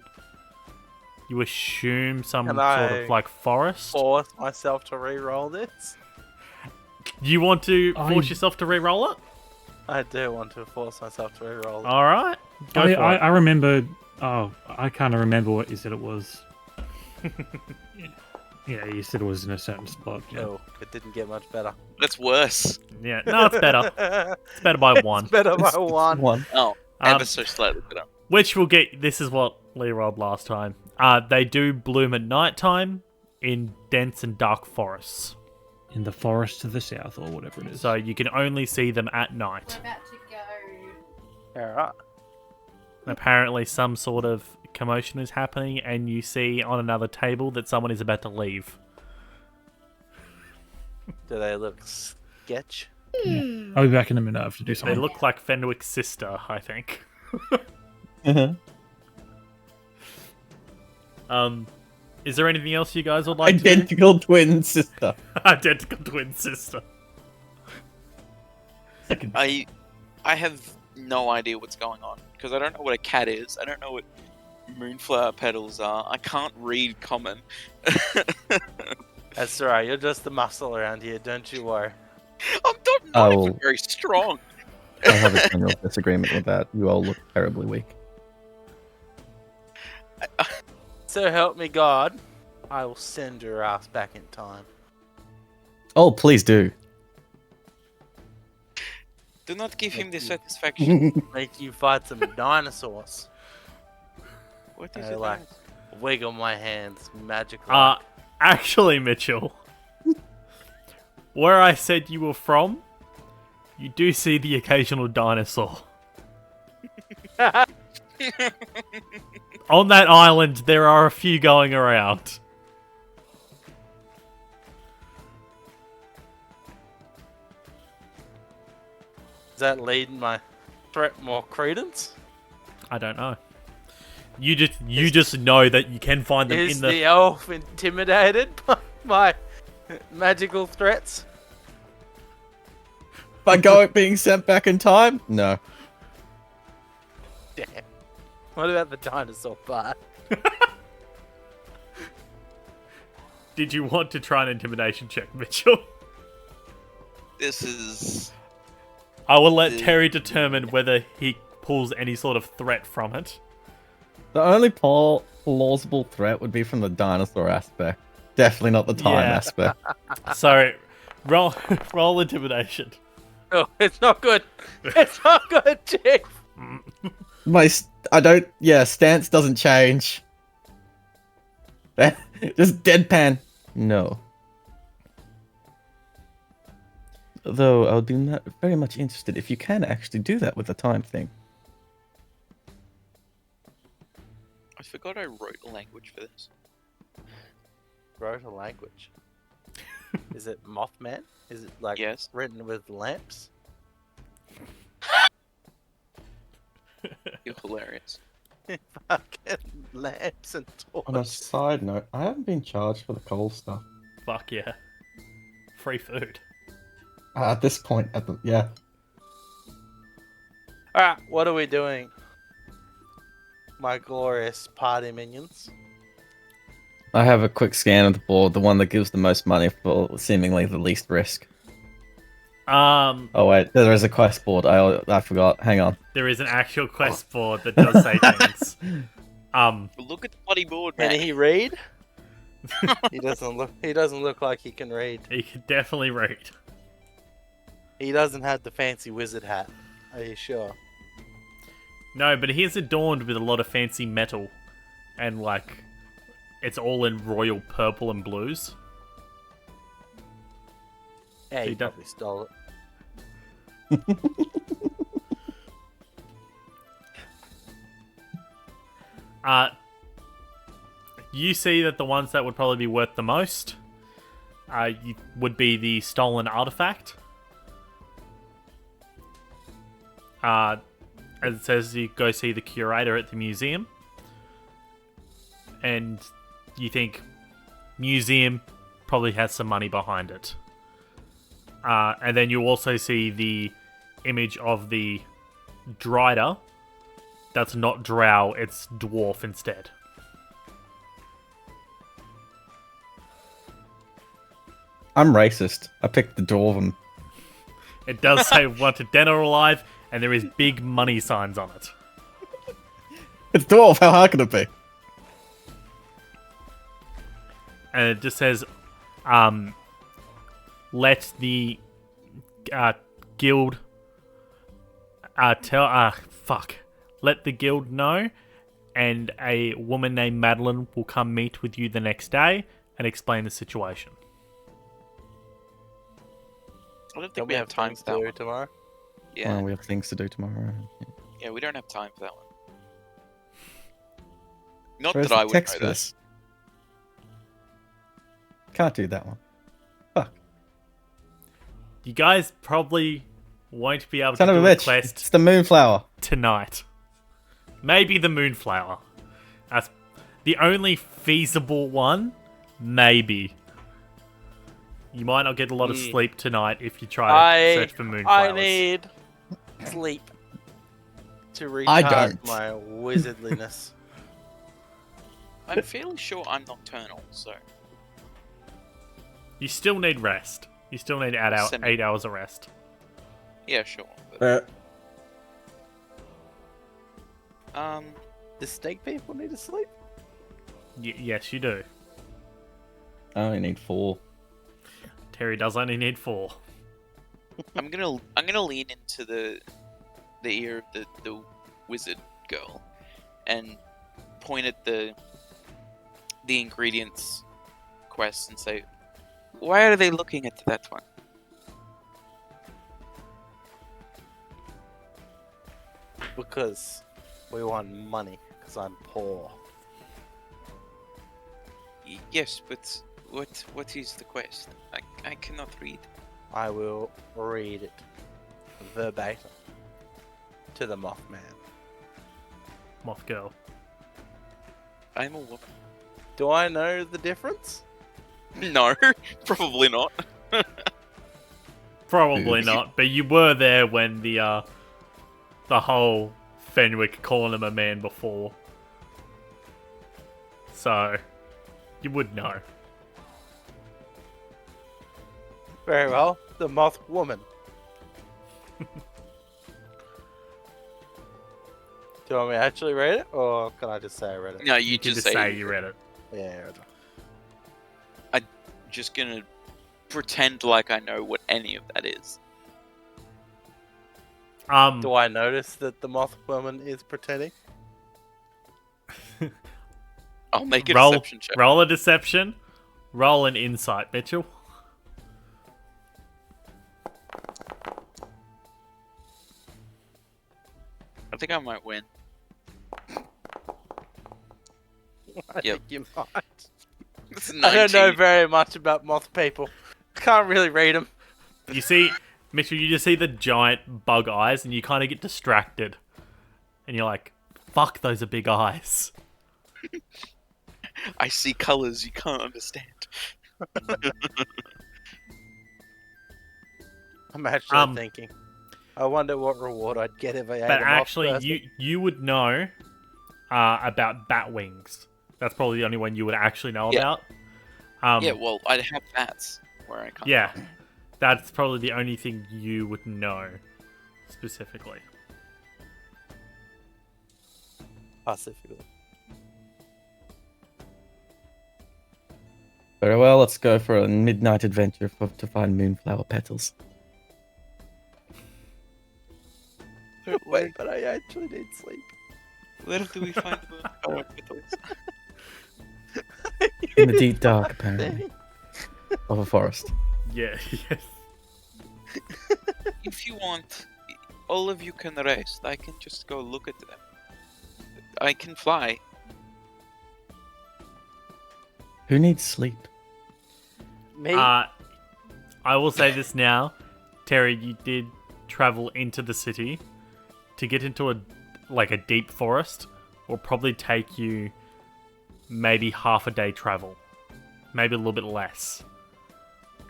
You assume some Can sort I of like forest. Force myself to re-roll this. You want to force I- yourself to re-roll it? I do want to force myself to re-roll it. All right, go for I it. remember. Oh, I kind of remember what you said it was. Yeah, you said it was in a certain spot. Yeah. No, it didn't get much better. That's worse. Yeah, no, it's better. It's better by one. It's better by It's one. One. Oh, Um, ever so slightly better. Which will get. This is what Lee rolled last time. They do bloom at nighttime in dense and dark forests, In the forest to the south, or whatever it is. so you can only see them at night. We're about to go. Alright. Apparently, some sort of commotion is happening, and you see on another table that someone is about to leave. Do they look sketch? I'll be back in a minute. I have to do They something. look like Fenwick's sister, I think. Uh-huh. Is there anything else you guys would like to do? Identical twin sister. Identical twin sister. I have no idea what's going on because I don't know what a cat is. I don't know what moonflower petals are. I can't read common. That's alright, you're just the muscle around here, don't you worry. I'm not I even will- very strong. I have a general disagreement with that. You all look terribly weak. So help me God, I will send your ass back in time. Oh, please do. Do not give him the satisfaction. Make you fight some dinosaurs. What is I it? like wiggle my hands magically. Actually, Mitchell, where I said you were from, you do see the occasional dinosaur. On that island, there are a few going around. Does that lead my threat more credence? I don't know. You just know that you can find them Is in the elf intimidated by my magical threats? By being sent back in time? No. Damn. What about the dinosaur part? Did you want to try an intimidation check, Mitchell? This is. I will let Terry determine whether he pulls any sort of threat from it. The only plausible threat would be from the dinosaur aspect. Definitely not the time Yeah. aspect. So, roll intimidation. Oh, it's not good. It's not good, Chief. Stance doesn't change. Just deadpan. No. Though I'll be not very much interested if you can actually do that with the time thing. I forgot I wrote a language for this. Wrote a language. Is it Mothman? Is it like Yes. written with lamps? You're hilarious. Fucking lamps and On a torches. side note, I haven't been charged for the coal stuff. Fuck yeah. Free food. At this point, yeah. Alright, what are we doing? My glorious party minions. I have a quick scan of the board, the one that gives the most money for seemingly the least risk. Oh wait, there is a quest board. I forgot. Hang on. There is an actual quest board that does say things. Look at the bloody board, man. Can he read? He doesn't look. He doesn't look like he can read. He can definitely read. He doesn't have the fancy wizard hat. Are you sure? No, but he is adorned with a lot of fancy metal, and like, it's all in royal purple and blues. Yeah, he He does- probably stole it. You see that the ones that would probably be worth the most would be the stolen artifact. As it says, you go see the curator at the museum. And you think museum probably has some money behind it. And then you also see the image of the Drider. That's not drow, it's dwarf instead. I'm racist. I picked the dwarven. It does say wanted dead or alive, and there is big money signs on it. It's dwarf. How hard can it be? And it just says, let the guild let the guild know, and a woman named Madeline will come meet with you the next day and explain the situation. I don't think Don't we have time things for to that do one. tomorrow? Yeah, Well, we have things to do tomorrow. yeah, we don't have time for that one. Not Where's that I the would text know for that. this? Can't do that one. Fuck. You guys probably won't be able Son to of do a a bitch. quest It's the moonflower. tonight. Maybe the Moonflower. That's the only feasible one. Maybe. You might not get a lot of sleep tonight if you try to search for Moonflowers. I need sleep to I recharge don't. my wizardliness. I'm fairly sure I'm nocturnal, so You still need rest. You still need 8 hours of rest. yeah, sure. But, Do snake people need to sleep? Yes, you do. I only need 4. Terry does only need 4. I'm gonna lean into the ear of the wizard girl and point at the ingredients quest and say, why are they looking at that one? Because we want money. Because I'm poor. Yes, but what is the quest? I cannot read. I will read it verbatim to the Mothman. Moth girl. I'm a woman. Do I know the difference? No, probably not. Probably Oops. not, but you were there when the whole Fenwick calling him a man before. So, you would know. Very well. The Moth Woman. Do you want me to actually read it, or can I just say I read it? No, you You can just just say say you read it. Yeah. I do. just gonna pretend like I know what any of that is. Do I notice that the Moth Woman is pretending? I'll make a roll, deception check. roll a deception. Roll an insight, Mitchell. I think I might win. I Yep. think you might. It's I don't know 19. very much about moth people. Can't really read them. You see, Mitchell, you just see the giant bug eyes and you kind of get distracted. And you're like, fuck, those are big eyes. I see colors you can't understand. I'm actually thinking. I wonder what reward I'd get if I ate But a moth actually, person. you would know about bat wings. That's probably the only one you would actually know Yeah. about. Yeah, well, I have bats where I come Yeah, from. that's probably the only thing you would know specifically. Pacifically. Very well, let's go for a midnight adventure to find moonflower petals. Wait, but I actually need sleep. Where do we find the moonflower petals? In the deep dark, apparently, of a forest. Yeah, yes. If you want, all of you can rest. I can just go look at them. I can fly. Who needs sleep? Me? I will say this now, Terry. You did travel into the city. To get into a deep forest will probably take you maybe half a day travel, maybe a little bit less.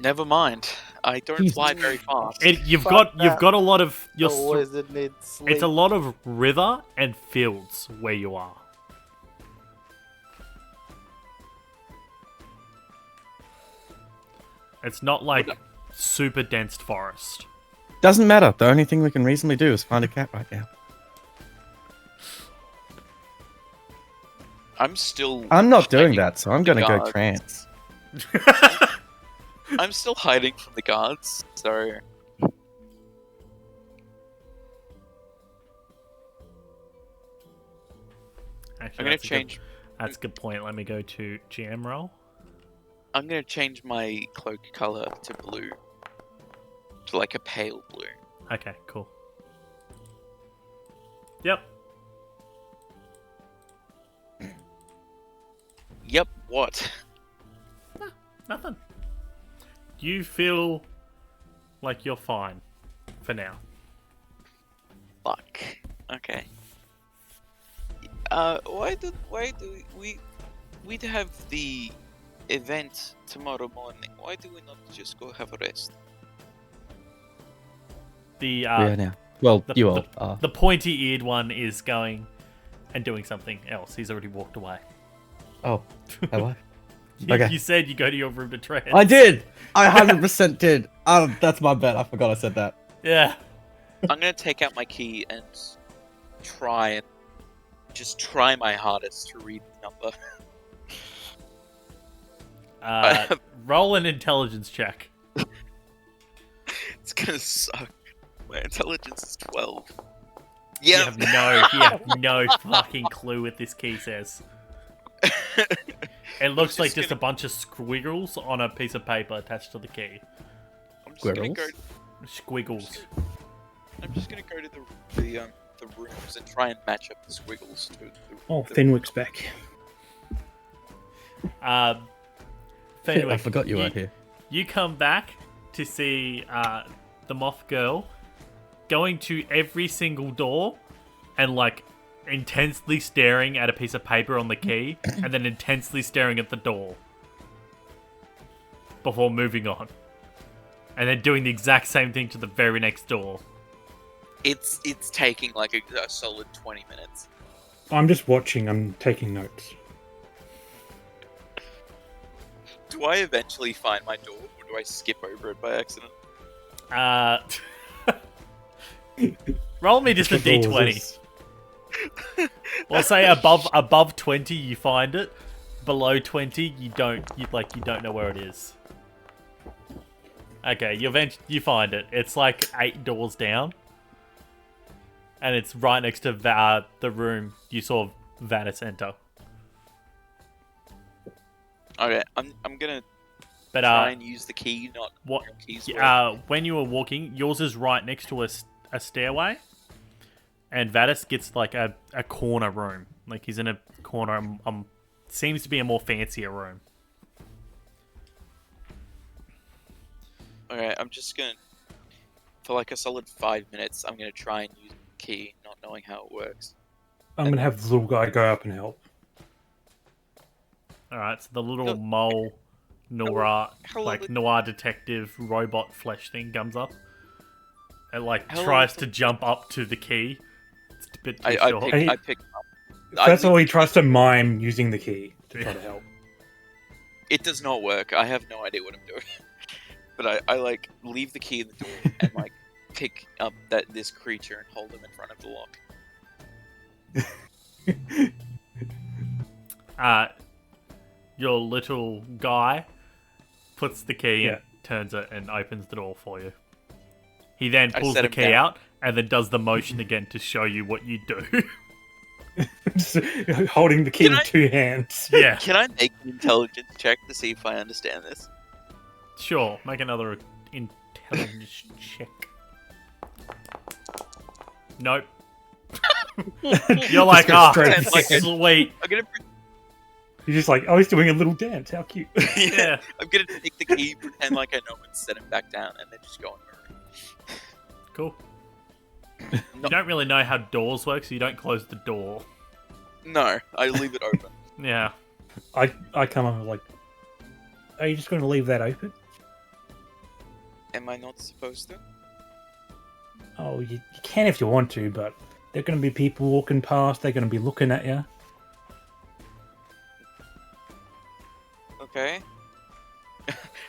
Never mind. I don't fly very fast. You've Fuck got a lot of the wizard needs sleep. it's a lot of river and fields where you are. It's not like super dense forest. Doesn't matter. The only thing we can reasonably do is find a cat right now. I'm not doing hiding that, so I'm from the gonna go guards. trance. I'm still hiding from the guards, so Actually, I'm gonna that's a good- change. That's a good point. Let me go to GM roll. I'm gonna change my cloak color to blue, to like a pale blue. Okay, cool. Yep. Yep. What? Nothing. You feel like you're fine for now. Fuck. Okay. Why do we have the event tomorrow morning? Why do we not just go have a rest? The Yeah, now. Well, the- you all are. the pointy-eared one is going and doing something else. He's already walked away. Oh, hello. You, Okay. you said you go to your room to trance. I did. I 100% did. That's my bet. I forgot I said that. Yeah. I'm gonna take out my key and try my hardest to read the number. Roll an intelligence check. It's gonna suck. My intelligence is 12. You Yeah. have no fucking clue what this key says. It looks like just a bunch of squiggles on a piece of paper attached to the key. I'm just gonna go. Squiggles. I'm just gonna go to the rooms and try and match up the squiggles to. Oh, Fenwick's back. Fenwick, I forgot you weren't here. You come back to see the moth girl going to every single door and intensely staring at a piece of paper on the key and then intensely staring at the door before moving on. And then doing the exact same thing to the very next door. It's taking like a solid 20 minutes. I'm just watching. I'm taking notes. Do I eventually find my door, or do I skip over it by accident? Roll me just a What door is d20. this? We'll say above 20 you find it. Below 20 you don't know where it is. Okay, you find it. It's like 8 doors down. And it's right next to the room you saw Vanis enter. Okay, I'm gonna But try and use the key, not what? your keys. work. When you were walking, yours is right next to a stairway, and Vanis gets like a corner room. Like he's in a corner. Seems to be a more fancier room. Okay, I'm just gonna, for like a solid 5 minutes, I'm gonna try and use the key, not knowing how it works. I'm gonna have the little guy go up and help. All right, so the little Look. mole noir Hello, noir detective robot flesh thing comes up. It Hello, tries little- to jump up to the key. It's a bit too I short. pick him up. That's all he tries to mime using the key to try to help. It does not work. I have no idea what I'm doing. But I like leave the key in the door and like pick up this creature and hold him in front of the lock. Your little guy puts the key Yeah. and turns it and opens the door for you. He then I pulls set the him key down. out and then does the motion again to show you what you do. Just holding the key Can with I- 2 hands. Yeah, Can I make an intelligence check to see if I understand this? sure. Make another intelligence check. Nope. You're like, go ah, straight to the head. sweet. I'm gonna, You're just like, oh, he's doing a little dance. How cute. Yeah. I'm gonna take the key, pretend like I know, and set him back down, and then just go on the room. Cool. No. You don't really know how doors work, so you don't close the door. No, I leave it open. Yeah. I come up like, are you just going to leave that open? Am I not supposed to? Oh, you can if you want to, but there are going to be people walking past. They're going to be looking at you. Okay.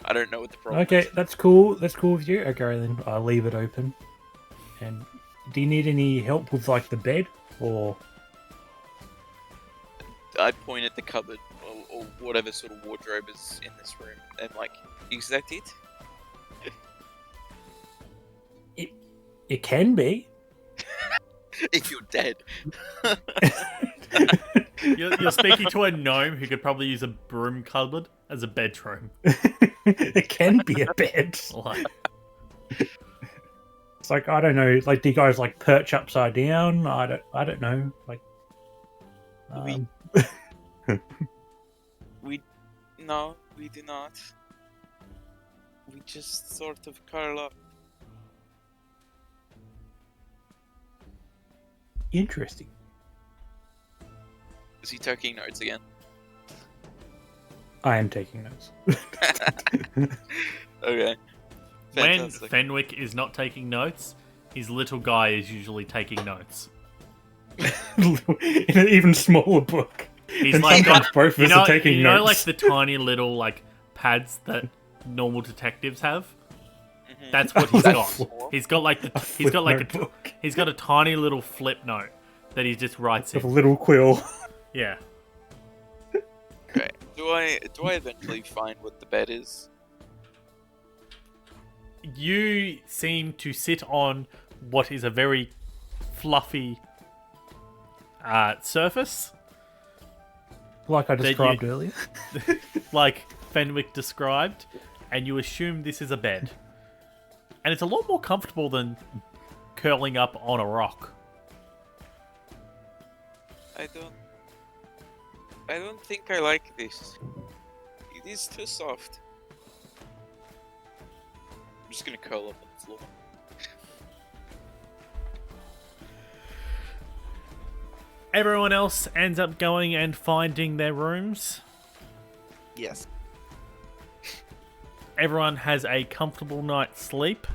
I don't know what the problem Okay, is. that's cool. That's cool with you. Okay, then I'll leave it open. And do you need any help with like the bed or? I point at the cupboard or whatever sort of wardrobe is in this room, and like, is that it? It can be. If you're dead. You're speaking to a gnome who could probably use a broom cupboard as a bedroom. It can be a bed. Like, It's like I don't know. Like, do you guys like perch upside down? I don't know. Like, We- No, we do not. We just sort of curl up. interesting. Is he taking notes again? I am taking notes. Okay. when Fantastic. Fenwick is not taking notes, his little guy is usually taking notes. In an even smaller book. He's And like sometimes got, both of you us know, are taking you know, like notes. the tiny little like pads that normal detectives have. Mhm. That's what he's A got. flip- He's got like A he's got like flip notebook he's got a tiny little flip note that he just writes with a in. little quill. Yeah. Okay. Do I eventually find what the bed is? You seem to sit on what is a very fluffy surface, Like I That you- described earlier. like Fenwick described, and you assume this is a bed. And it's a lot more comfortable than curling up on a rock. I don't think I like this. It is too soft. I'm just gonna curl up on the floor. Everyone else ends up going and finding their rooms. Yes. Everyone has a comfortable night's sleep.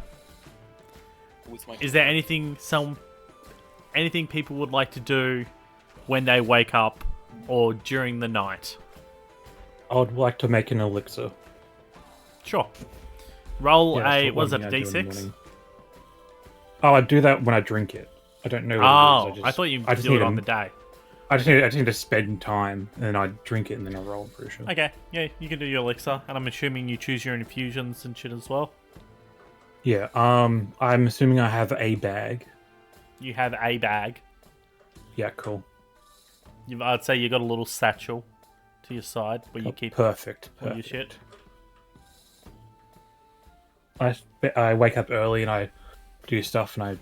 With my Is there anything people would like to do when they wake up or during the night? I would like to make an elixir. Sure. Roll Yeah, that's a what what is one that, a thing I do in the d6? morning. Oh, I do that when I drink it. I don't know what Oh, it is. I thought you I just do it need on to- the day. I just need to spend time, and then I drink it, and then I roll. I'm pretty sure. Okay, yeah, you can do your elixir, and I'm assuming you choose your infusions and shit as well. Yeah. I'm assuming I have a bag. You have a bag. Yeah. Cool. I'd say you got a little satchel to your side where you keep Perfect. all your shit. I wake up early and I do stuff and I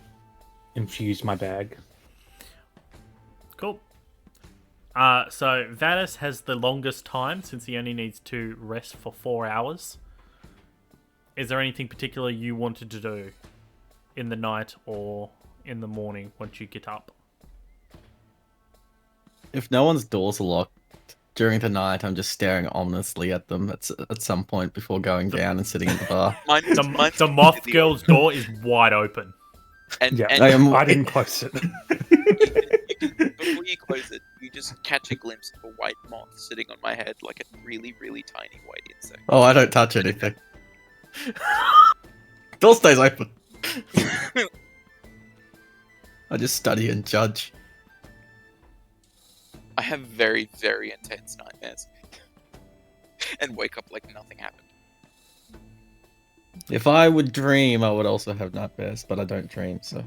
infuse my bag. Cool. So Vadis has the longest time since he only needs to rest for 4 hours. Is there anything particular you wanted to do in the night or in the morning once you get up? If no one's doors are locked during the night, I'm just staring ominously at them at some point before going down and sitting in the bar. Mine's The moth girl's door is wide open. And, Yeah. and I am- I didn't close it. before you close it, you just catch a glimpse of a white moth sitting on my head like a really, really tiny white insect. Oh, I don't touch anything. Door stays open. I just study and judge. I have very, very intense nightmares. And wake up like nothing happened. If I would dream, I would also have nightmares, but I don't dream, so.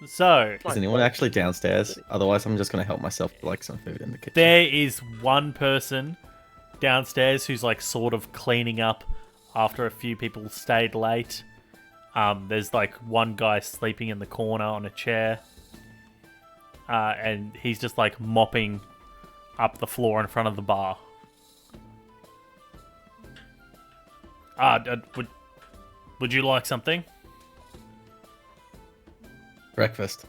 So, Is anyone actually downstairs? Otherwise, I'm just gonna help myself to like some food in the kitchen. there is one person downstairs who's like sort of cleaning up after a few people stayed late. There's like one guy sleeping in the corner on a chair. And he's just like mopping up the floor in front of the bar. Would you like something? Breakfast.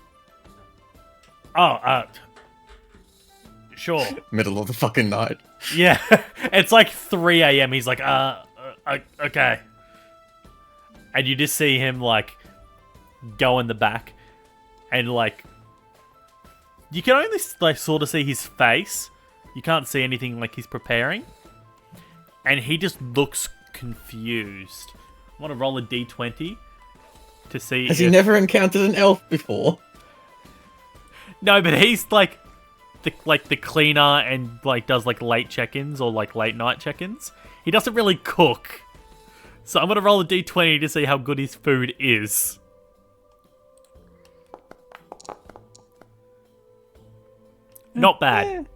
Oh, sure. Middle of the fucking night. Yeah, it's like 3 a.m. He's like, okay. And you just see him like go in the back, and like you can only like sort of see his face. You can't see anything like he's preparing, and he just looks confused. I want to roll a d20 to see. Has he never encountered an elf before? No, but he's like the cleaner and like does like late check-ins or like late night check-ins. He doesn't really cook. So I'm gonna roll a d20 to see how good his food is. Not bad.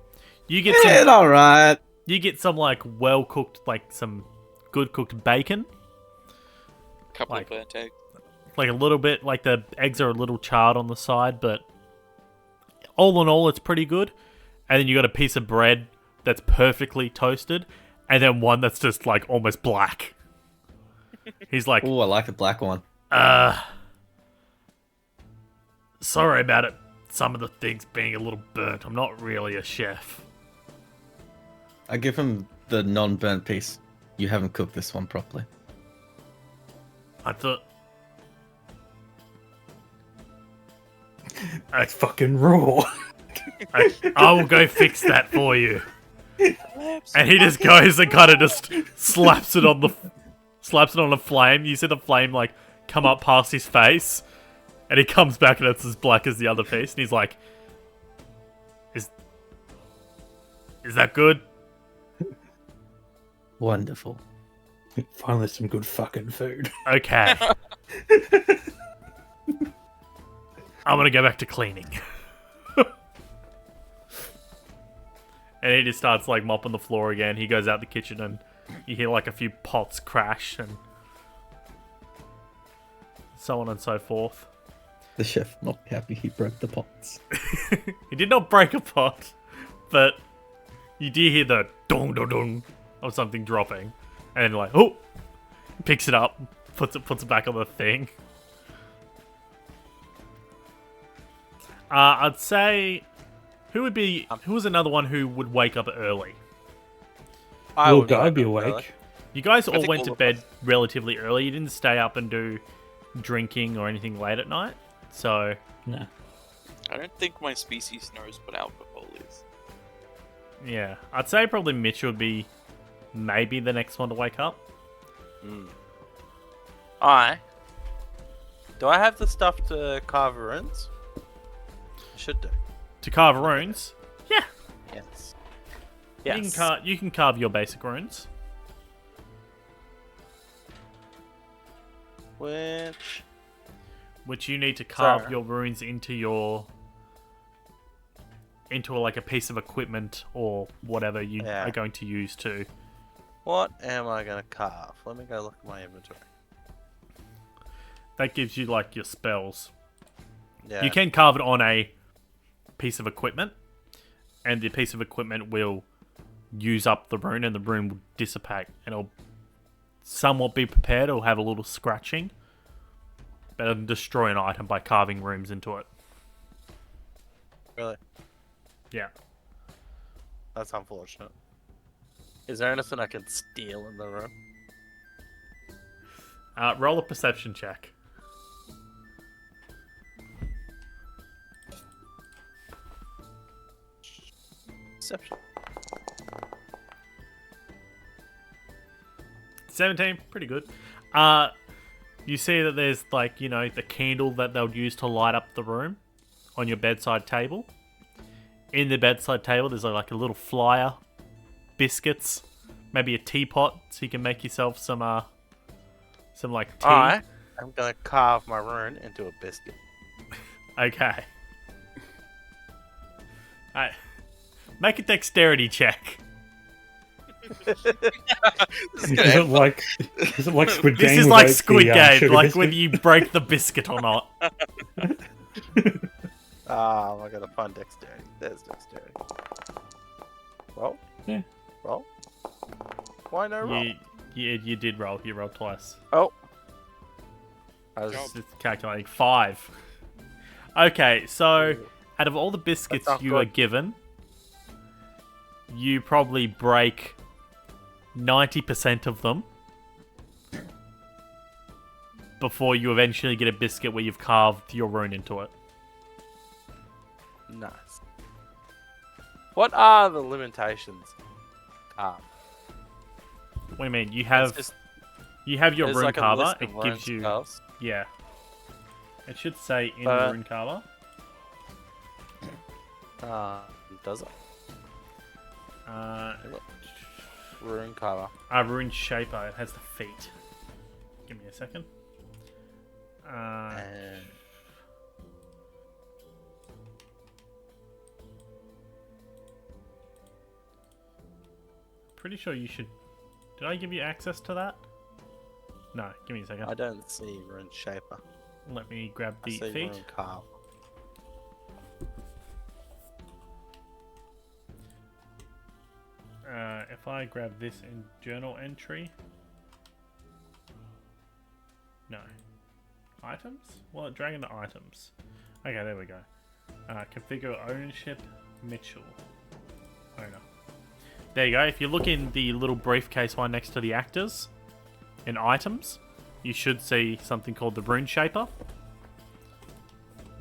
You get some Alright. you get some like well cooked, like some good cooked bacon. Couple Like- of burnt eggs. Like a little bit, like the eggs are a little charred on the side, but all in all, it's pretty good. And then you got a piece of bread that's perfectly toasted, and then one that's just like almost black. He's like, Oh, I like the black one. sorry about it. Some of the things being a little burnt. I'm not really a chef. I give him the non-burnt piece. You haven't cooked this one properly. I thought It's fucking raw. I will go fix that for you. And he just goes and kind of just slaps it on the flame. You see the flame like come up past his face, and he comes back and it's as black as the other piece. And he's like, "Is that good?" Wonderful. Finally, some good fucking food. Okay. I'm gonna go back to cleaning. And he just starts like mopping the floor again. He goes out the kitchen and you hear like a few pots crash and so on and so forth. The chef not happy he broke the pots. He did not break a pot, but you do hear the dong dong dong of something dropping, and then like, oh, picks it up, puts it back on the thing. I'd say who was another one who would wake up early? I Will would Guy wake be up early. awake? You guys all think went all to of bed us. relatively early. You didn't stay up and do drinking or anything late at night. So No. I don't think my species knows what alcohol is. yeah, I'd say probably Mitch would be maybe the next one to wake up. Do I have the stuff to carve runes? I should do. To carve runes, yeah, Yes. you can carve your basic runes. Which you need to carve Sorry. your runes into like a piece of equipment or whatever you Yeah. are going to use to. What am I gonna carve? Let me go look at my inventory. That gives you like your spells. Yeah. You can carve it on a piece of equipment, and the piece of equipment will use up the rune, and the rune will dissipate, and it'll somewhat be prepared. It'll have a little scratching, but it'll destroy an item by carving runes into it. Really? Yeah. That's unfortunate. Is there anything I can steal in the room? Roll a perception check. Perception. 17, pretty good. You see that there's like, the candle that they'll use to light up the room on your bedside table. In the bedside table, there's like a little flyer, biscuits, maybe a teapot so you can make yourself some like tea. Alright. I'm gonna carve my rune into a biscuit. Okay. Alright. Make a dexterity check. Is it like Squid Game? This is without like the, Squid Game, sugar like biscuit? whether you break the biscuit or not. I got a fun dexterity. There's dexterity. Roll? Yeah. Roll? Why no roll? You did roll. You rolled twice. Oh. I was It's calculating 5. Okay, so out of all the biscuits That's not you are good. given, you probably break 90% of them before you eventually get a biscuit where you've carved your rune into it. nice. What are the limitations? What do you mean? You have you have your there's rune like a carver. list It of rune gives you spells. yeah. It should say in the rune carver. Does it? Rune cover. Rune shaper. It has the feet. Give me a second. And Pretty sure you should. Did I give you access to that? No. Give me a second. I don't see rune shaper. Let me grab I the see feet. rune carve. If I grab this in journal entry. No. Items? Well, drag into items. Okay, there we go. Configure ownership Mitchell. Owner. There you go. If you look in the little briefcase one next to the actors, in items, you should see something called the Rune Shaper.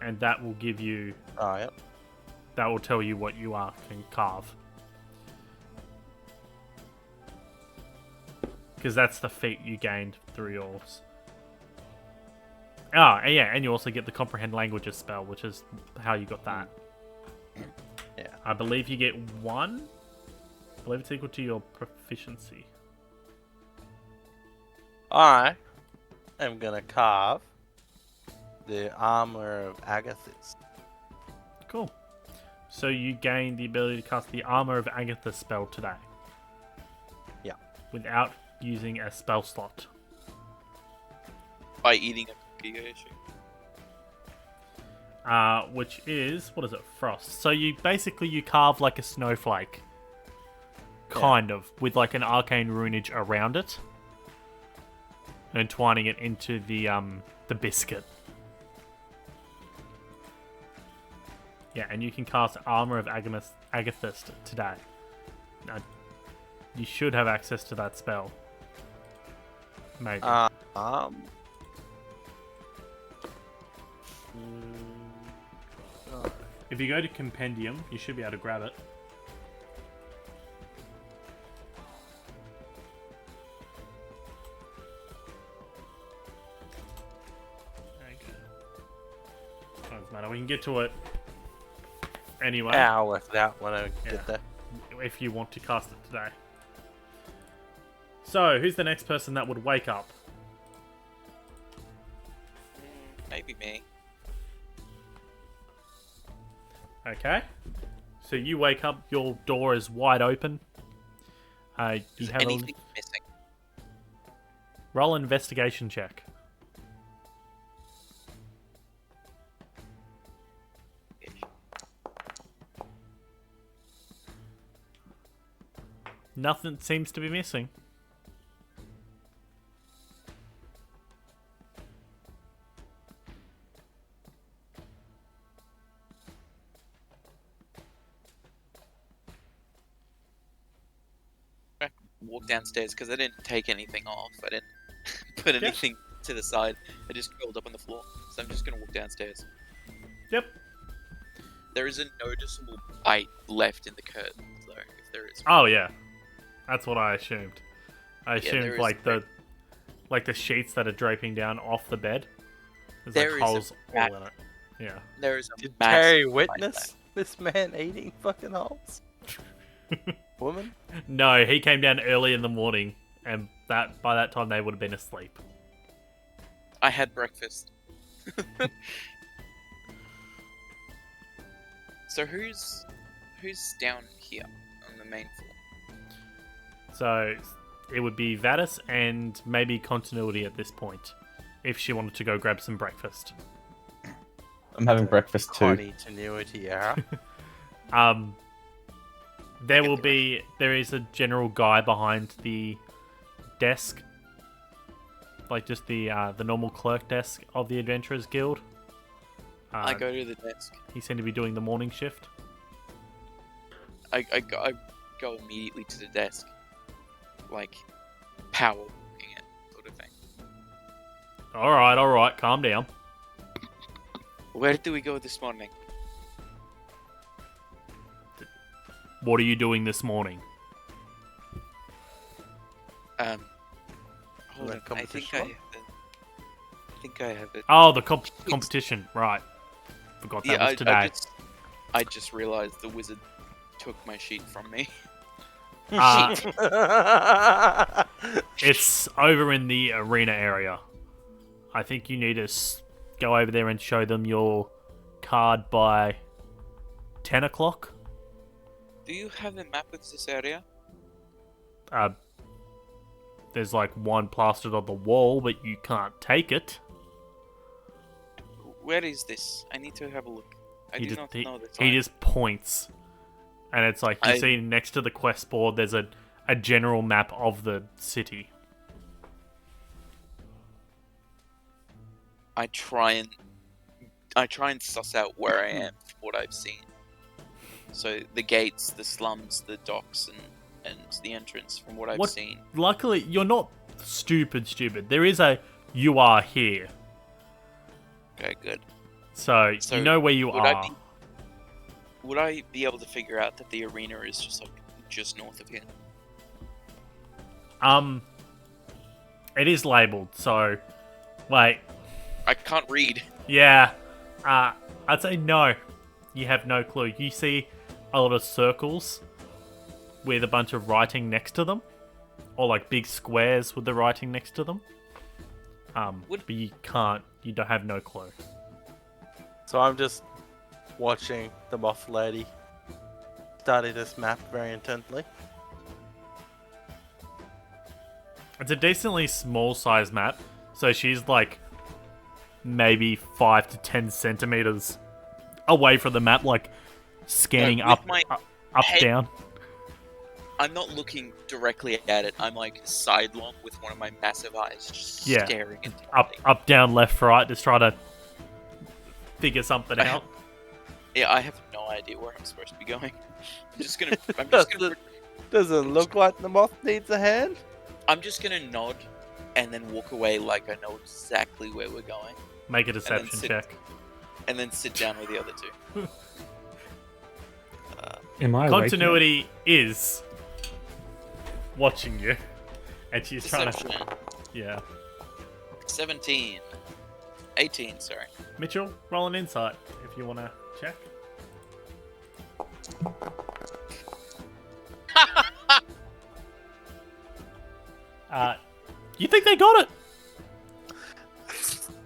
And that will give you... Oh, yep. That will tell you what you can carve. Because that's the feat you gained through yours. Ah, yeah, and you also get the Comprehend Languages spell, which is how you got that. Yeah. I believe you get 1. I believe it's equal to your proficiency. I am gonna carve the armor of Agathis. Cool. So you gain the ability to cast the Armor of Agatha spell today. Yeah. Without using a spell slot. By eating a cookie, I assume. Which is, what is it, frost. So you carve like a snowflake. Kind of. With like an arcane runage around it. And entwining it into the biscuit. Yeah, and you can cast Armor of Agathist today. Now, you should have access to that spell. Maybe. If you go to Compendium, you should be able to grab it. Okay. Doesn't matter. We can get to it anyway. I'll work that when I Yeah. get there. If you want to cast it today. So, who's the next person that would wake up? Maybe me. Okay. So you wake up, your door is wide open. You Is have anything missing? roll an investigation check. Nothing seems to be missing. Walk downstairs because I didn't take anything off. I didn't put anything to the side. I just curled up on the floor. So I'm just gonna walk downstairs. Yep. There is a noticeable bite left in the curtains, though. If there is. Oh yeah, that's what I assumed. I Yeah, assumed there is like the sheets that are draping down off the bed. There's There is like a holes rat- all in it. Yeah. There is a Did massive Terry bite witness this man eating fucking holes? woman? No, he came down early in the morning, and by that time they would have been asleep. I had breakfast. So who's down here on the main floor? So it would be Vadis and maybe Continuity at this point, if she wanted to go grab some breakfast. I'm having breakfast too. Continuity era. There is a general guy behind the desk, like just the normal clerk desk of the Adventurers Guild. I go to the desk. He seemed to be doing the morning shift. I go immediately to the desk, like power walking it, sort of thing. All right, calm down. Where did we go this morning? What are you doing this morning? Hold on. I think I have it. Oh, the competition, right? Forgot that was today. I just realized the wizard took my sheet from me. It's over in the arena area. I think you need to go over there and show them your card by 10 o'clock. Do you have a map of this area? There's like one plastered on the wall, but you can't take it. Where is this? I need to have a look. I do not know this. He just points, and it's like you see next to the quest board. There's a general map of the city. I try and suss out where I am from what I've seen. So the gates, the slums, the docks, and the entrance from what I've seen. Luckily, you're not stupid. There is a "you are here." Okay, good. So you know where you are. Would I be able to figure out that the arena is just north of here? It is labeled. So, wait. I can't read. Yeah. I'd say no. You have no clue. You see a lot of circles with a bunch of writing next to them, or like big squares with the writing next to them. But you can't. You don't have no clue. So I'm just watching the moth lady study this map very intently. It's a decently small size map, so she's like maybe 5 to 10 centimeters away from the map, like scanning up, down. I'm not looking directly at it. I'm like sidelong with one of my massive eyes, just staring at it. Up, down, left, right, just try to figure something out. I have no idea where I'm supposed to be going. I'm just gonna. Does it look like the moth needs a hand? I'm just gonna nod and then walk away like I know exactly where we're going. Make a deception check. And then sit down with the other two. Am I Continuity is watching you, and she's Deception. trying to. Yeah. 17. 18, sorry. Mitchell, roll an insight if you want to check. You think they got it?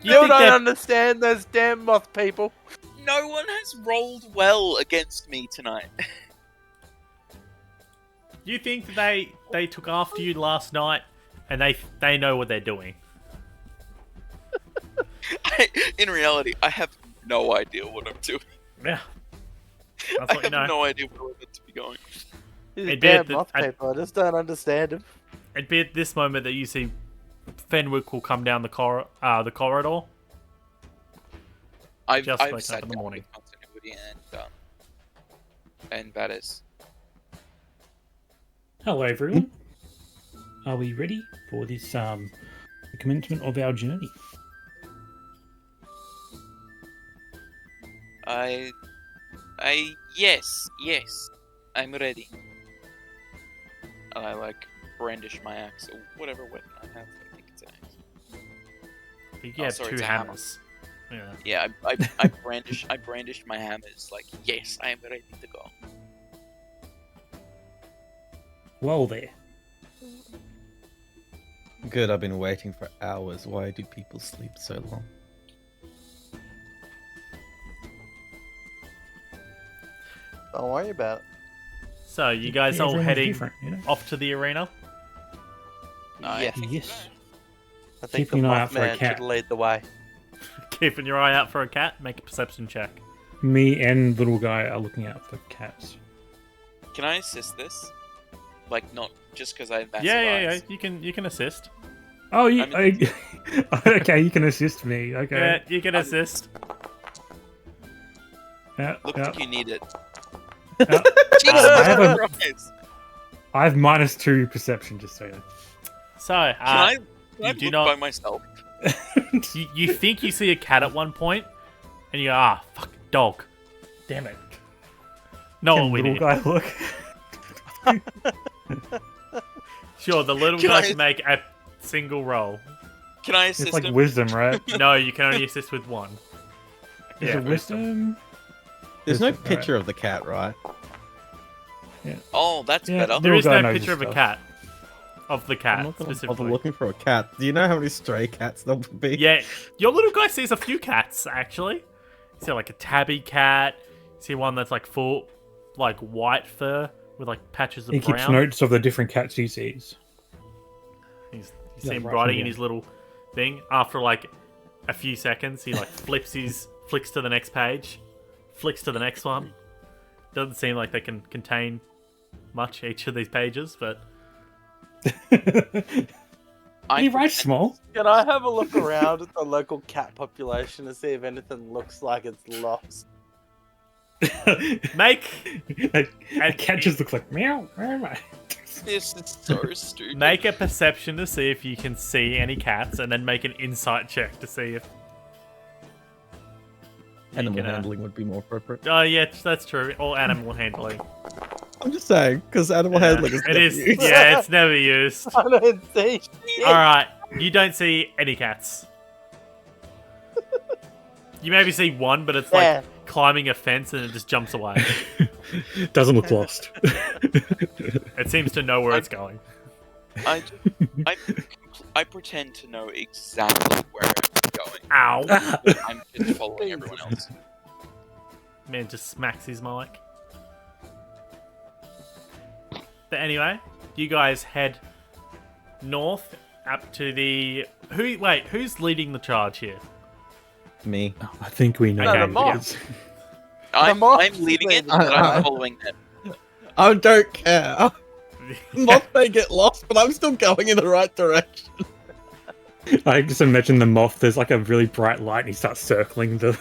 You don't understand those damn moth people. No one has rolled well against me tonight. You think they took after you last night, and they know what they're doing? In reality, I have no idea what I'm doing. Yeah. I have no idea where we're meant to be going. These damn moth people, I just don't understand them. It'd be at this moment that you see Fenwick will come down the corridor. I've sat sat in the down morning. with Continuity and Vadis. Hello, everyone. Are we ready for this the commencement of our journey? Yes, I'm ready. And I brandish my axe or whatever weapon I have. I think it's an axe. I think you have sorry, two it's a hammer. hammers. Yeah. Yeah, I brandish my hammers like, yes, I am ready to go. well there. Good, I've been waiting for hours. Why do people sleep so long? Don't worry about it. So you guys all Everyone's heading different, you know? off to the arena? Nice. Yeah. Yes. I think Keeping the an eye out for a Mothman cat. should lead the way. Keeping your eye out for a cat. Make a perception check. Me and little guy are looking out for cats. Can I assist this? Like, not just because I have massive Yeah. eyes. You can assist. Oh, you, I'm okay, you can assist me. Okay. Yeah, you can assist. Yeah, Look yeah. like you need it. Yeah. Jesus I have a- Christ! I have -2 perception, just so you know. So, Can I you do look not- by myself? you think you see a cat at one point, and you go, fuck, dog. Damn it. No, Can we little did. guy look? Sure, the little Can guy I- can make a single roll. Can I assist It's like him? wisdom, right? No, you can only assist with one. Is Yeah, it wisdom? There's no Wisdom, picture of the cat, right? Oh, that's Yeah, better. there- There is guy no knows picture of his a stuff. cat. Of the cat, I'm not gonna bother specifically. looking for a cat. Do you know how many stray cats there would be? Yeah, your little guy sees a few cats, actually. You see, like, a tabby cat. You see one that's, like, full, like, white fur with, like, patches of He brown. keeps notes of the different cats he sees. You see Yeah, him right writing from in the his little thing. After, like, a few seconds, he, like, flicks to the next page. Flicks to the next one. Doesn't seem like they can contain much, each of these pages, but... He writes small. Can I have a look around at the local cat population to see if anything looks like it's lost? Make A cat just looks like meow. Where am I? This is so stupid. Make a perception to see if you can see any cats, and then make an insight check to see if... Animal can, handling would be more appropriate. Oh, yeah, that's true. Or animal handling. I'm just saying, because animal handling is It never is. used. Yeah, it's never used. I don't see shit. Alright, you don't see any cats. You maybe see one, but it's Yeah. like climbing a fence and it just jumps away. Doesn't look lost. It seems to know where it's going. I pretend to know exactly where I'm going. Ow! I'm just following everyone else. Man just smacks his mic. But anyway, you guys head north up to the... who's leading the charge here? Me. I think we know. Okay, who it moth. is. I'm moth leading it, is but I'm leading. following them. I don't care. Moth may get lost, but I'm still going in the right direction. I just imagine the moth. There's like a really bright light, and he starts circling the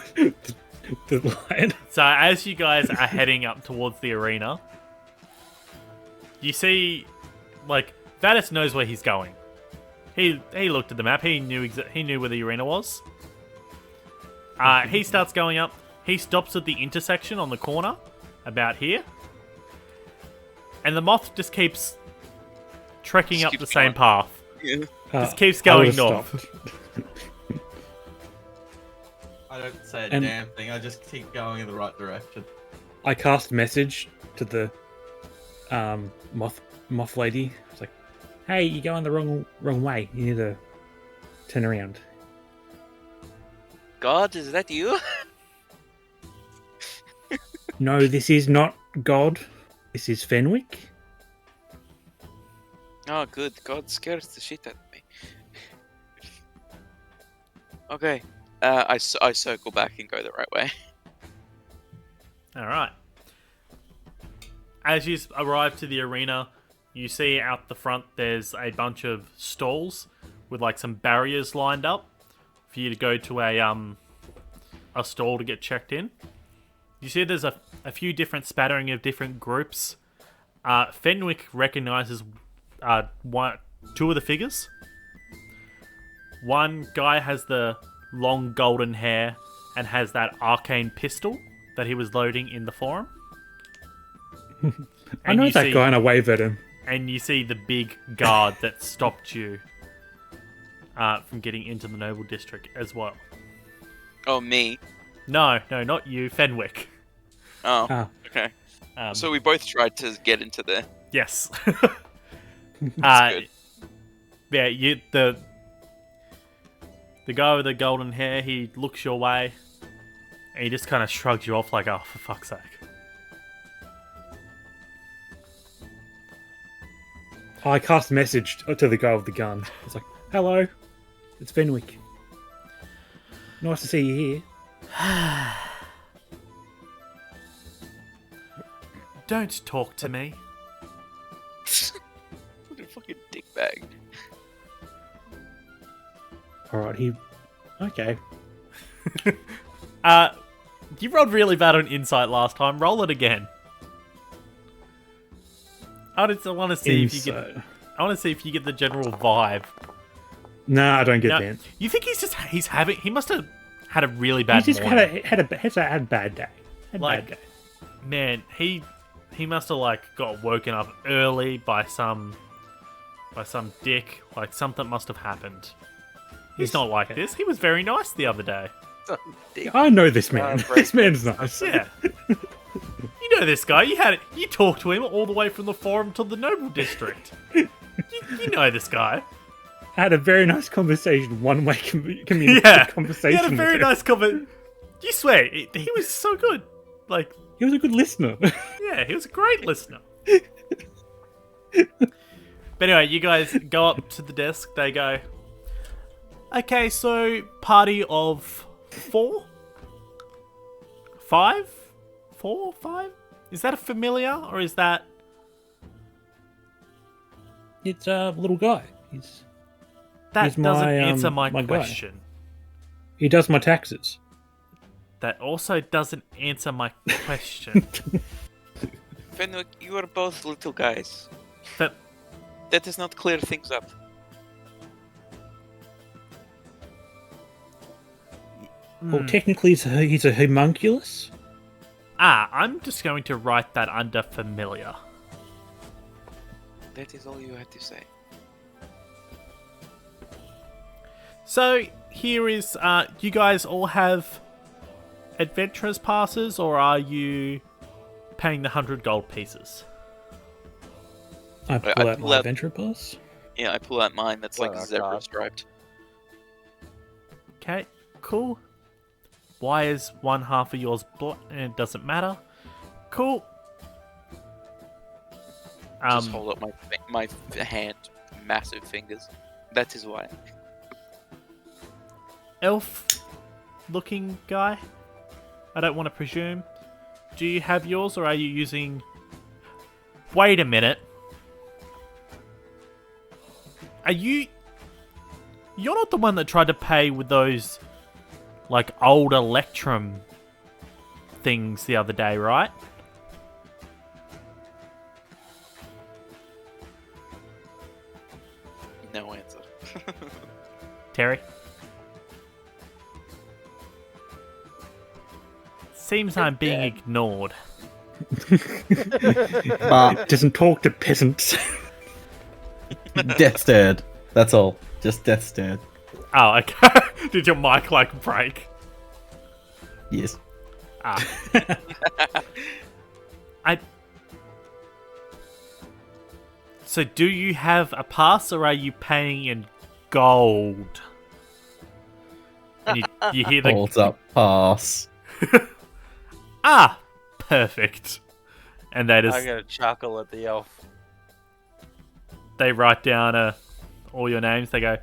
light. So as you guys are heading up towards the arena, you see, like, Vadis knows where he's going. He looked at the map. He knew where the arena was. He starts going up. He stops at the intersection on the corner, about here. And the moth just keeps trekking Just up keeps the same going. path. Yeah. Just keeps I going would've north. stopped. I don't say a And- damn thing. I just keep going in the right direction. I cast message to the moth lady. It's like, hey, you're going the wrong way. You need to turn around. God, is that you? No, this is not God. This is Fenwick. Oh, good. God scares the shit out of me. Okay. I circle back and go the right way. All right. As you arrive to the arena, you see out the front there's a bunch of stalls with like some barriers lined up for you to go to a stall to get checked in. You see there's a few different spattering of different groups. Fenwick recognizes two of the figures. One guy has the long golden hair and has that arcane pistol that he was loading in the forum. I know you that see- guy, and I wave at him. And you see the big guard that stopped you from getting into the Noble District as well. Oh, me. No, not you, Fenwick. Oh, Ah. okay. Um, So we both tried to get into there. yes. good. Yeah, the guy with the golden hair, he looks your way, and he just kind of shrugs you off like, oh, for fuck's sake. I cast a message to the guy with the gun. It's like, hello, it's Fenwick. Nice to see you here. Don't talk to me. What a fucking dickbag. Alright, okay. You rolled really bad on insight last time. Roll it again. I want to see if you get. I want to see if you get the general vibe. Nah, I don't get No, that. you think he must have had a really bad He's just morning. had a bad day. Like, Bad day. Man, he must have like got woken up early by some dick. Like something must have happened. He's not like this. He was very nice the other day. I know this man. This man's nice. Yeah. You know this guy. You talked to him all the way from the forum to the Noble District. you know this guy. I had a very nice conversation, one-way communication Yeah. conversation. He had a very with him. nice comment. You swear, he was so good. Like, He was a good listener. yeah, he was a great listener. But anyway, you guys go up to the desk. They go, okay, so party of 4? 5? 4? 5? Is that a familiar, or is that... It's a little guy. That He's doesn't my, answer my my guy. question. He does my taxes. That also doesn't answer my question. Fenwick, you are both little guys. That That does not clear things up. Well, technically, he's a homunculus. I'm just going to write that under familiar. That is all you had to say. So here is, you guys all have adventurers passes, or are you paying the 100 gold pieces? I I pull out pull my out- adventure pass. Yeah, I pull out mine that's like Oh, zebra God. striped. Okay, cool. Why is one half of yours black? It doesn't matter. Cool. Just hold up my hand, massive fingers. That is why. Elf-looking guy. I don't want to presume. Do you have yours, or are you using... Wait a minute. Are you... You're not the one that tried to pay with those, like, old Electrum things the other day, right? No answer. Terry? Seems I'm being ignored. But Doesn't talk to peasants. death stared. That's all. Just death stared. Oh, okay. Did your mic, like, break? Yes. Ah. So do you have a pass, or are you paying in gold? And you hear the... Holds up. Pass. Ah! Perfect. And they I'm just... gonna chuckle at the elf. They write down all your names. They go,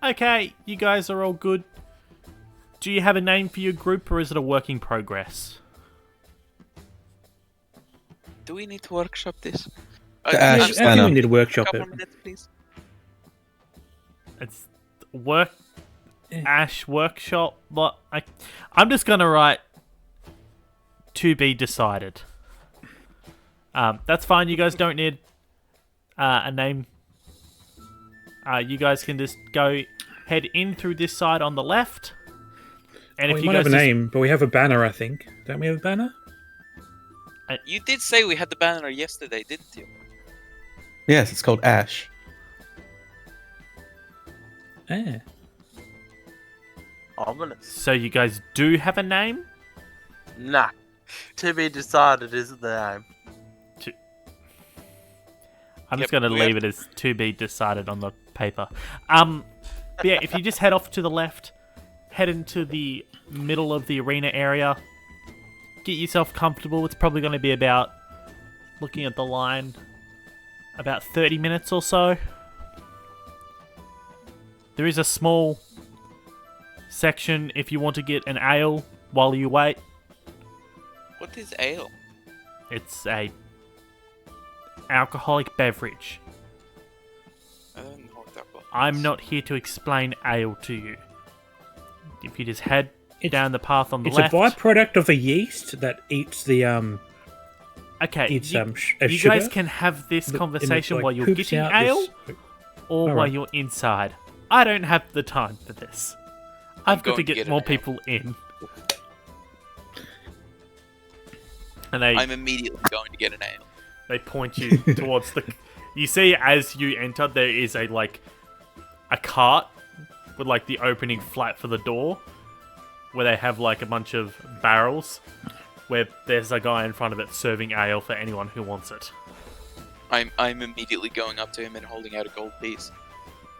okay, you guys are all good. Do you have a name for your group, or is it a work in progress? Do we need to workshop this? The Ash I think Spanner. we need to workshop Couple it. minutes, please. It's work... Yeah. Ash workshop. But I'm just going to write to be decided. That's fine. You guys don't need a name. You guys can just go head in through this side on the left. And We if you might guys have a just- name, but we have a banner, I think. Don't we have a banner? You did say we had the banner yesterday, didn't you? Yes, it's called Ash. Yeah. Ominous. So you guys do have a name? Nah. To be decided is the name. I'm just Yep, going to we leave it as to be decided on the paper. But yeah, if you just head off to the left, head into the middle of the arena area, get yourself comfortable. It's probably going to be about, looking at the line, about 30 minutes or so. There is a small section if you want to get an ale while you wait. What is ale? It's a alcoholic beverage. I don't know what that was. I'm not here to explain ale to you. If you just head It's- down the path on the It's left. a byproduct of a yeast that eats the Okay, eats you sugar. guys can have this and it, conversation like, while you're poops getting out ale this- or while Alright. you're inside. I don't have the time for this. I've got to going to get get more an ale. people in. And they I'm immediately going to get an ale. They point you towards the. You see, as you enter, there is a cart with like the opening flap for the door, where they have like a bunch of barrels, where there's a guy in front of it serving ale for anyone who wants it. I'm immediately going up to him and holding out a gold piece.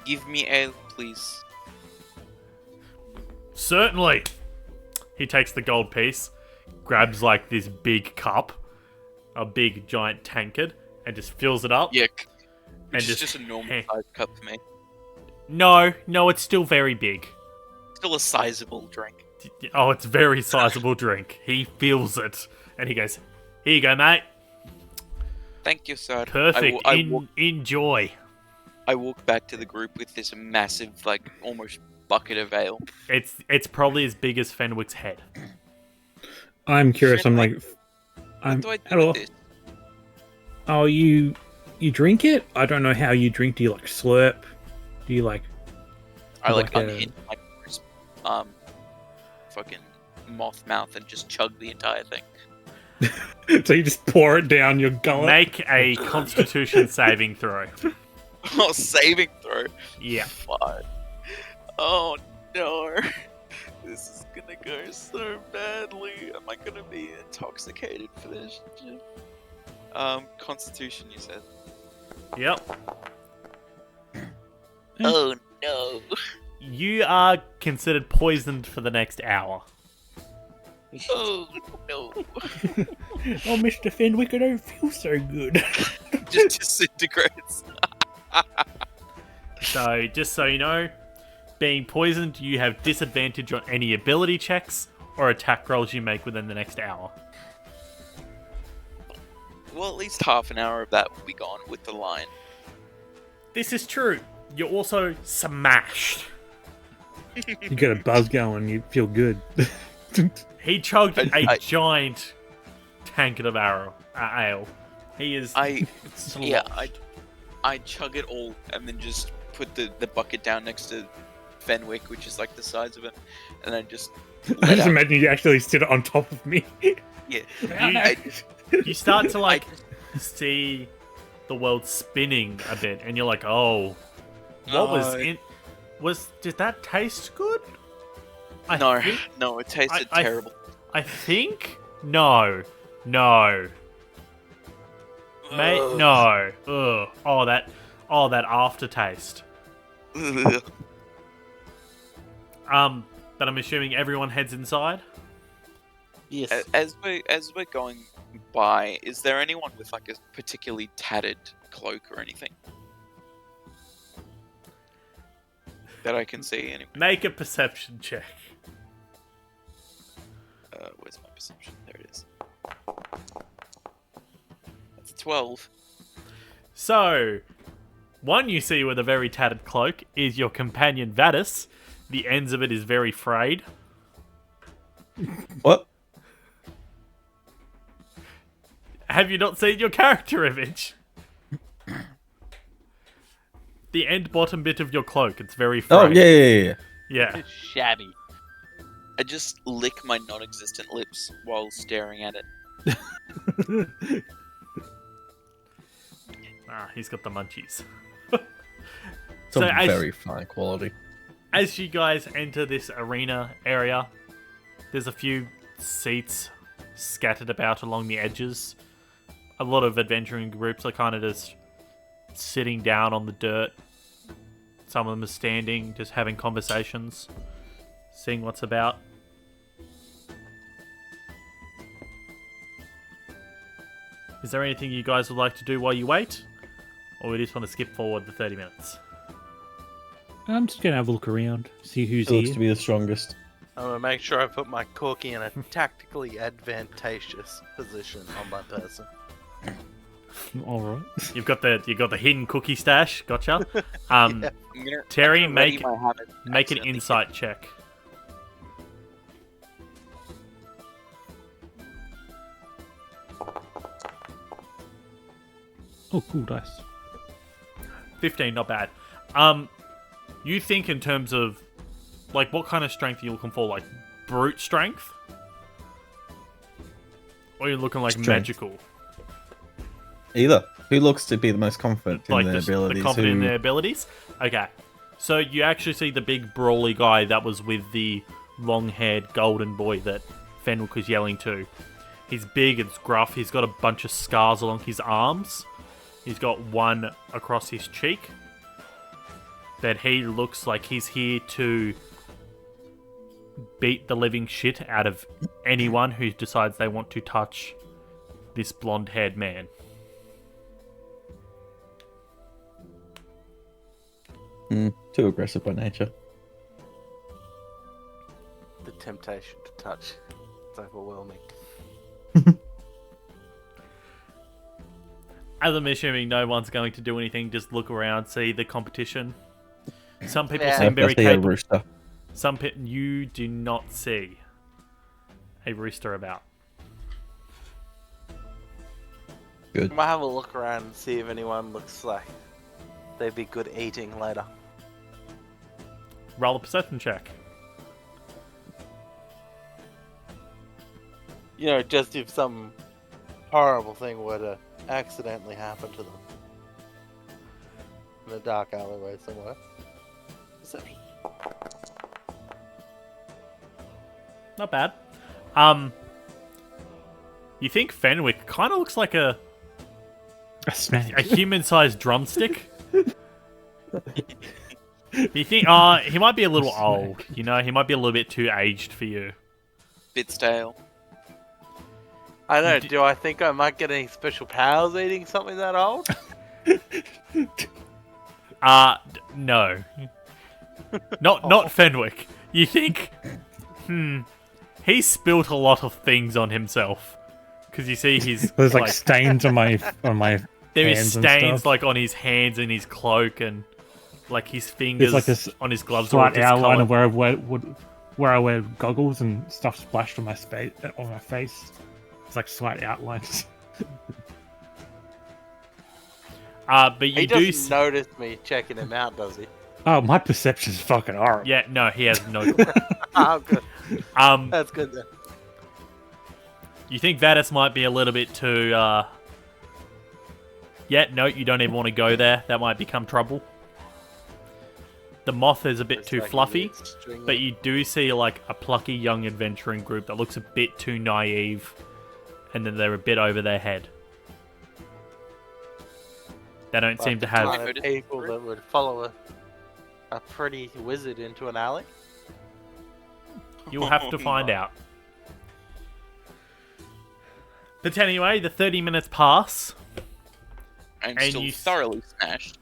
Give me ale, please. Certainly. He takes the gold piece, grabs like this big cup, a big giant tankard, and just fills it up. Yeah, And which is just just a normal heh. sized cup for me. No, it's still very big. Still a sizable drink. Oh, it's a very sizable drink. He feels it, and he goes, "Here you go, mate. Thank you, sir. Perfect. I Enjoy." walk back to the group with this massive, like, almost bucket of ale. It's probably as big as Fenwick's head. I'm curious. Shit, I'm like- like, What do I do hello. with this? Oh, you drink it? I don't know how you drink. Do you like slurp? Do you like? I like like a- unhinge my crisp, fucking moth mouth and just chug the entire thing. So you just pour it down your gullet? Make a Constitution saving throw. Oh, saving throw. Yeah. Fuck. Oh no. This is gonna go so badly. Am I gonna be intoxicated for this shit? Constitution, you said. Yep. Oh no. You are considered poisoned for the next hour. Oh no. Oh, Mr. Fenwick, I don't feel so good. Just disintegrates. So, just so you know, being poisoned, you have disadvantage on any ability checks or attack rolls you make within the next hour. Well, at least half an hour of that will be gone with the line. This is true. You're also smashed. You got a buzz going. You feel good. He chugged I- giant tankard of ale. He is. I sloshed. chug it all and then just put the bucket down next to Fenwick, which is like the size of him, and then just I let just out. imagine you actually sit on top of me. Yeah. You, you start to I see the world spinning a bit, and you're like, "Oh, what was No. in? Did that taste good?" I No, think- no, it tasted I- terrible. I think no, mate, Ugh. no. Ugh. Oh, that aftertaste. Ugh. But I'm assuming everyone heads inside. Yes. As we're going by, is there anyone with like a particularly tattered cloak or anything that I can see? Anyway, Make a perception check. where's my perception? There it is. That's a 12. So, one you see with a very tattered cloak is your companion Vadis. The ends of it is very frayed. What? Have you not seen your character image? The end bottom bit of your cloak, it's very frayed. Oh yeah. Yeah. Shabby. I just lick my non-existent lips while staring at it. He's got the munchies. It's So of as- very fine quality. As you guys enter this arena area, there's a few seats scattered about along the edges. A lot of adventuring groups are kind of just sitting down on the dirt. Some of them are standing, just having conversations, seeing what's about. Is there anything you guys would like to do while you wait? Or we just want to skip forward the 30 minutes? I'm just going to have a look around, see who's Who looks here. to be the strongest? I'm gonna make sure I put my corky in a tactically advantageous position on my person. All right. You've got the hidden cookie stash. Gotcha. Yeah. I'm gonna- Terry, I'm gonna ready make my habit an accidentally. insight check. Oh, cool dice. 15, not bad. You think in terms of, like, what kind of strength are you looking for? Like, brute strength? Or are you looking like Strength. magical? Either. Who looks to be the most confident in Like their abilities? the confident in Who- their abilities? Okay. So you actually see the big brawly guy that was with the long-haired golden boy that Fenwick was yelling to. He's big, it's gruff, he's got a bunch of scars along his arms. He's got one across his cheek. That he looks like he's here to beat the living shit out of anyone who decides they want to touch this blonde-haired man. Too aggressive by nature. The temptation to touch. It's overwhelming. As I'm assuming no one's going to do anything, just look around, see the competition. Some people Yeah. seem very I see a capable. rooster. You do not see a rooster about. Good. I might have a look around and see if anyone looks like they'd be good eating later. Roll a perception check. You know, just if some horrible thing were to accidentally happen to them. In a dark alleyway somewhere. Perception. Not bad. You think Fenwick kind of looks like a A snake. human-sized drumstick? You think? He might be a little old. You know, he might be a little bit too aged for you. Bit stale. I don't know, do I think I might get any special powers eating something that old? No. Not Fenwick. You think? He spilt a lot of things on himself. Because you see his There's like stains on my there is hands and stains stuff. like on his hands and his cloak and like his fingers There's like a on his gloves are all slight outline discoloured. of where I wear goggles and stuff splashed on my face. It's like slight outlines. But He you do doesn't notice me checking him out, does he? Oh, my perception's fucking horrible. Yeah, no, he has no clue. Oh, good. Um, That's good then. you think Vadis might be a little bit too, Yeah, no, you don't even want to go there. That might become trouble. The moth is a bit It's too like fluffy, extremely- but you do see, like, a plucky young adventuring group that looks a bit too naive, and then they're a bit over their head. They don't like seem to the have... kind of people that would follow a pretty wizard into an alley. You'll have to find out. But anyway, the 30 minutes pass. I'm And still you- thoroughly smashed.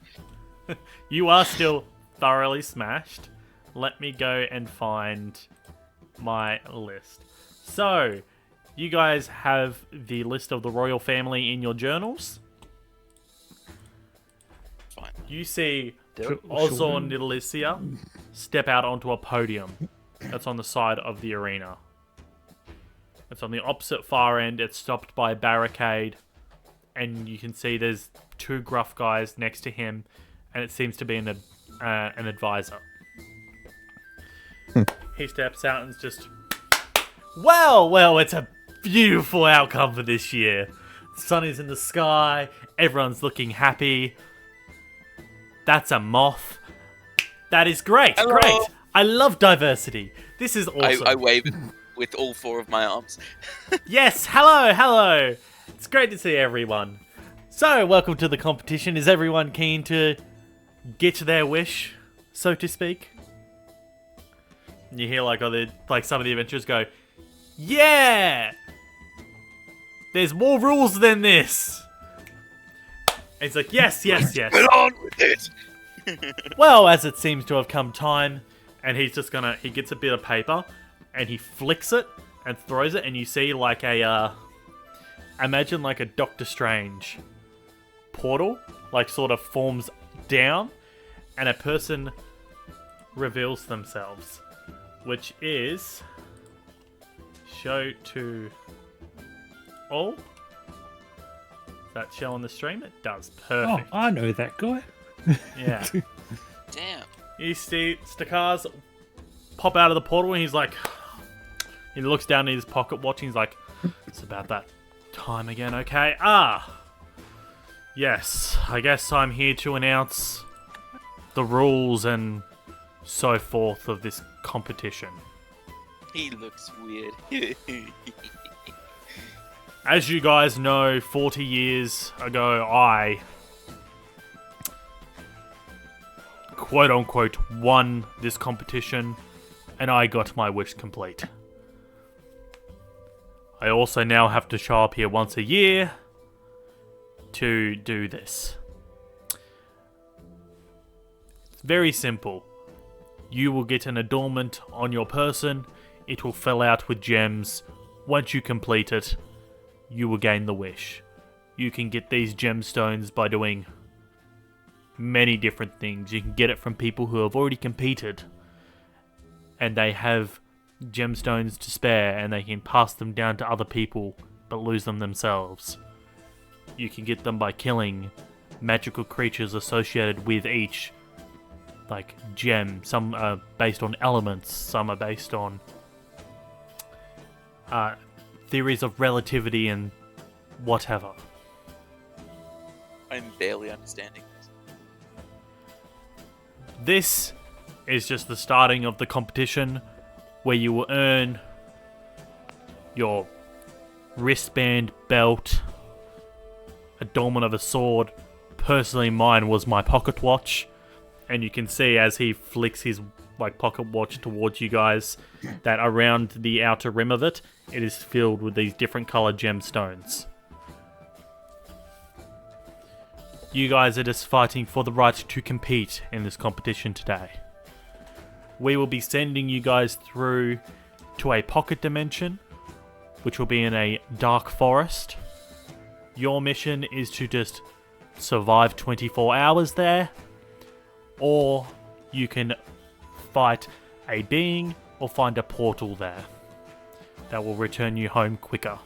You are still thoroughly smashed. Let me go and find my list. So, you guys have the list of the royal family in your journals. Fine. You see Do it. Ozor and Nidalia step out onto a podium that's on the side of the arena. It's on the opposite far end. It's stopped by a barricade. And you can see there's two gruff guys next to him. And it seems to be an advisor. He steps out and is just... Well, it's a beautiful outcome for this year. The sun is in the sky. Everyone's looking happy. That's a moth. That is great. Hello. Great. I love diversity. This is awesome. I wave it with all four of my arms. Yes, hello. It's great to see everyone. So, welcome to the competition. Is everyone keen to get their wish, so to speak? And you hear some of the adventurers go, "Yeah! There's more rules than this." And he's like, "Yes, yes, yes." Get on with it. Well, as it seems to have come time, and he gets a bit of paper, and he flicks it and throws it, and you see like imagine like a Doctor Strange portal, like sort of forms down, and a person reveals themselves, which is show to all. Does that show on the stream? It does. Perfect. Oh, I know that guy. Yeah. Damn. You see Stakars pop out of the portal, and he's like, he looks down in his pocket watch, and he's like, "It's about that time again, okay? Yes, I guess I'm here to announce the rules and so forth of this competition. He looks weird. As you guys know, 40 years ago, I quote-unquote won this competition, and I got my wish complete. I also now have to show up here once a year to do this. It's very simple. You will get an adornment on your person. It will fill out with gems. Once you complete it, you will gain the wish. You can get these gemstones by doing many different things. You can get it from people who have already competed, and they have gemstones to spare, and they can pass them down to other people but lose them themselves. You can get them by killing magical creatures associated with each gem. Some are based on elements, some are based on theories of relativity and whatever. I'm barely understanding this. This is just the starting of the competition, where you will earn your wristband, belt, adornment of a sword. Personally, mine was my pocket watch, and you can see as he flicks his pocket watch towards you guys that around the outer rim of it, it is filled with these different colored gemstones. You guys are just fighting for the right to compete in this competition today. We will be sending you guys through to a pocket dimension, which will be in a dark forest. Your mission is to just survive 24 hours there, or you can fight a being or find a portal there that will return you home quicker.